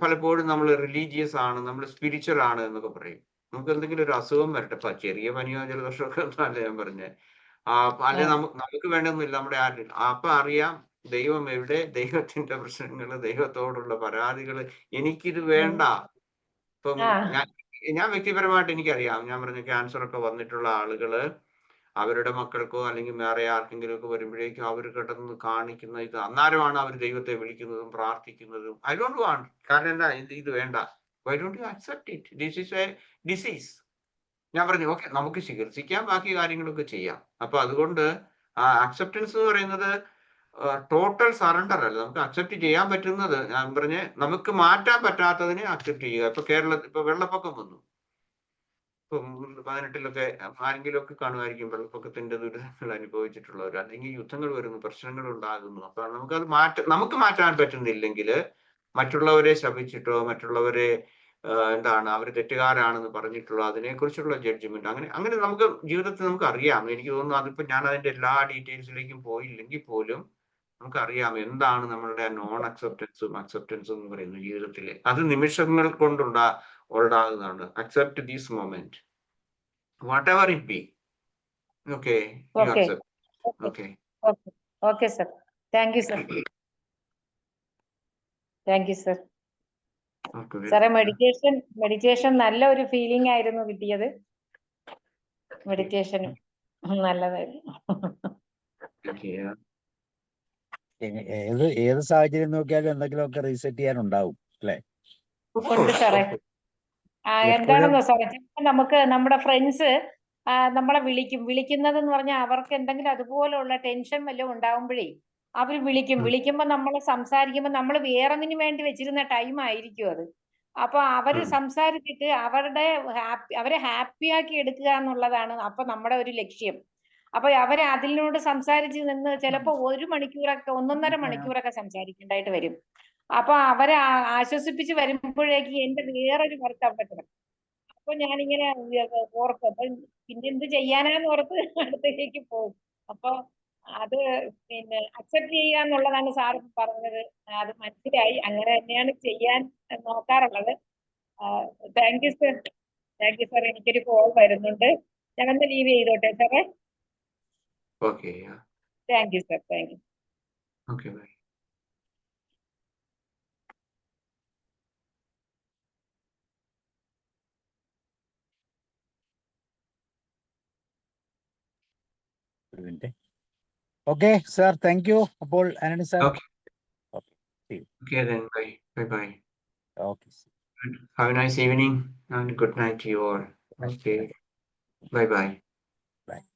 പലപ്പോഴും നമ്മൾ റിലീജിയസ് ആണ്, നമ്മൾ സ്പിരിച്വൽ ആണ് എന്നൊക്കെ പറയും. നമുക്ക് എന്തെങ്കിലും ഒരു അസുഖം വരട്ടെ, ചെറിയ പനിയോ ജലദോഷമൊക്കെ അല്ല ഞാൻ പറഞ്ഞേ, അല്ലെ നമുക്ക് വേണ്ടൊന്നുമില്ല, നമ്മുടെ അപ്പൊ അറിയാം ദൈവം എവിടെ, ദൈവത്തിന്റെ പ്രശ്നങ്ങള്, ദൈവത്തോടുള്ള പരാതികള്, എനിക്കിത് വേണ്ട. ഇപ്പം ഞാൻ വ്യക്തിപരമായിട്ട് എനിക്കറിയാം, ഞാൻ പറഞ്ഞ ക്യാൻസർ ഒക്കെ വന്നിട്ടുള്ള ആളുകള് അവരുടെ മക്കൾക്കോ അല്ലെങ്കിൽ വേറെ ആർക്കെങ്കിലും ഒക്കെ വരുമ്പോഴേക്കും അവർ കിടന്ന് കാണിക്കുന്ന ഇത്, അന്നേരമാണ് അവർ ദൈവത്തെ വിളിക്കുന്നതും പ്രാർത്ഥിക്കുന്നതും. ഐ ഡോണ്ട് വാണ്ട്, കാരണം എന്താ, ഇത് വേണ്ട. Why don't you accept it, this is A disease. ഞാൻ പറഞ്ഞു ഓക്കെ, നമുക്ക് ചികിത്സിക്കാം, ബാക്കി കാര്യങ്ങളൊക്കെ ചെയ്യാം. അപ്പൊ അതുകൊണ്ട് അക്സെപ്റ്റൻസ് എന്ന് പറയുന്നത് ടോട്ടൽ സറണ്ടർ അല്ല. നമുക്ക് അക്സെപ്റ്റ് ചെയ്യാൻ പറ്റുന്നത്, ഞാൻ പറഞ്ഞ് നമുക്ക് മാറ്റാൻ പറ്റാത്തതിനെ അക്സെപ്റ്റ് ചെയ്യുക. ഇപ്പൊ കേരളത്തിൽ ഇപ്പൊ വെള്ളപ്പൊക്കം വന്നു, ഇപ്പം 18-ലൊക്കെ ആരെങ്കിലും ഒക്കെ കാണുമായിരിക്കും വെള്ളപ്പൊക്കത്തിന്റെ ദുരിതങ്ങൾ അനുഭവിച്ചിട്ടുള്ളവർ, അല്ലെങ്കിൽ യുദ്ധങ്ങൾ വരുന്നു, പ്രശ്നങ്ങൾ ഉണ്ടാകുന്നു. അപ്പൊ നമുക്ക് മാറ്റാൻ പറ്റുന്നില്ലെങ്കിൽ മറ്റുള്ളവരെ ശപിച്ചിട്ടോ മറ്റുള്ളവരെ എന്താണ് അവർ തെറ്റുകാരാണെന്ന് പറഞ്ഞിട്ടുള്ള അതിനെക്കുറിച്ചുള്ള ജഡ്ജ്മെന്റ് അങ്ങനെ നമുക്ക് ജീവിതത്തിൽ നമുക്ക് അറിയാം. എനിക്ക് തോന്നുന്നു അതിപ്പോ ഞാൻ അതിന്റെ എല്ലാ ഡീറ്റെയിൽസിലേക്കും പോയില്ലെങ്കിൽ പോലും നമുക്കറിയാം എന്താണ് നമ്മളുടെ നോൺ അക്സെപ്റ്റൻസും അക്സെപ്റ്റൻസും എന്ന് പറയുന്നത് ജീവിതത്തിലെ. അത് നിമിഷങ്ങൾ ഉണ്ടാകുന്നതാണ്. Accept this moment whatever it be. Okay, you Okay. Accept. Okay, Okay, sir. Thank you, sir. Thank you, sir. സാറേ, മെഡിറ്റേഷൻ നല്ല ഒരു ഫീലിംഗ് ആയിരുന്നു കിട്ടിയത്. മെഡിറ്റേഷനും നല്ലതായിരുന്നു. ഏത് സാഹചര്യം നോക്കിയാലും എന്തെങ്കിലുമൊക്കെ റീസെറ്റ് ചെയ്യാനുണ്ടാവും അല്ലെ? ഉണ്ട് സാറേ. എന്താണെന്നോ സാറേ, നമുക്ക് നമ്മുടെ ഫ്രണ്ട്സ് നമ്മളെ വിളിക്കുന്നതെന്ന് പറഞ്ഞാൽ അവർക്ക് എന്തെങ്കിലും അതുപോലുള്ള ടെൻഷൻ വല്ലതും ഉണ്ടാവുമ്പോഴേ അവർ വിളിക്കുമ്പോ നമ്മൾ സംസാരിക്കുമ്പോ നമ്മൾ വേറെന്തിനു വേണ്ടി വെച്ചിരുന്ന ടൈം ആയിരിക്കും അത്. അപ്പൊ അവര് സംസാരിച്ചിട്ട് അവരെ ഹാപ്പിയാക്കി എടുക്കുക എന്നുള്ളതാണ് അപ്പൊ നമ്മുടെ ഒരു ലക്ഷ്യം. അപ്പൊ അവരെ അതിനോട് സംസാരിച്ച് നിന്ന് ചിലപ്പോ 1 മണിക്കൂറൊക്കെ 1.5 മണിക്കൂറൊക്കെ സംസാരിക്കേണ്ടതായിട്ട് വരും. അപ്പൊ അവരെ ആശ്വസിപ്പിച്ച് വരുമ്പോഴേക്ക് എന്റെ വേറൊരു വർക്ക് അവിടെ കിടക്കും. അപ്പൊ ഞാനിങ്ങനെ ഓർക്കും, അപ്പൊ പിന്നെ എന്ത് ചെയ്യാനാന്ന് ഓർത്ത് അടുത്തേക്ക് പോകും. അപ്പൊ അത് പിന്നെ അക്സെപ്റ്റ് ചെയ്യുക എന്നുള്ളതാണ് സാറ് പറഞ്ഞത്. അത് മനസ്സിലായി. അങ്ങനെ തന്നെയാണ് ചെയ്യാൻ നോക്കാറുള്ളത്. Thank you sir. Thank you sir. എനിക്കൊരു കോൾ വരുന്നുണ്ട്. ഞാനൊന്ന് ലീവ് ചെയ്തോട്ടെ സാറേ? Okay, thank you sir. Thank you. Okay, bye. Okay sir, thank you. അപ്പോൾ Antony sir. Okay. Okay then, bye. Okay. Have a nice evening and good night to you all. Okay. Bye. Bye.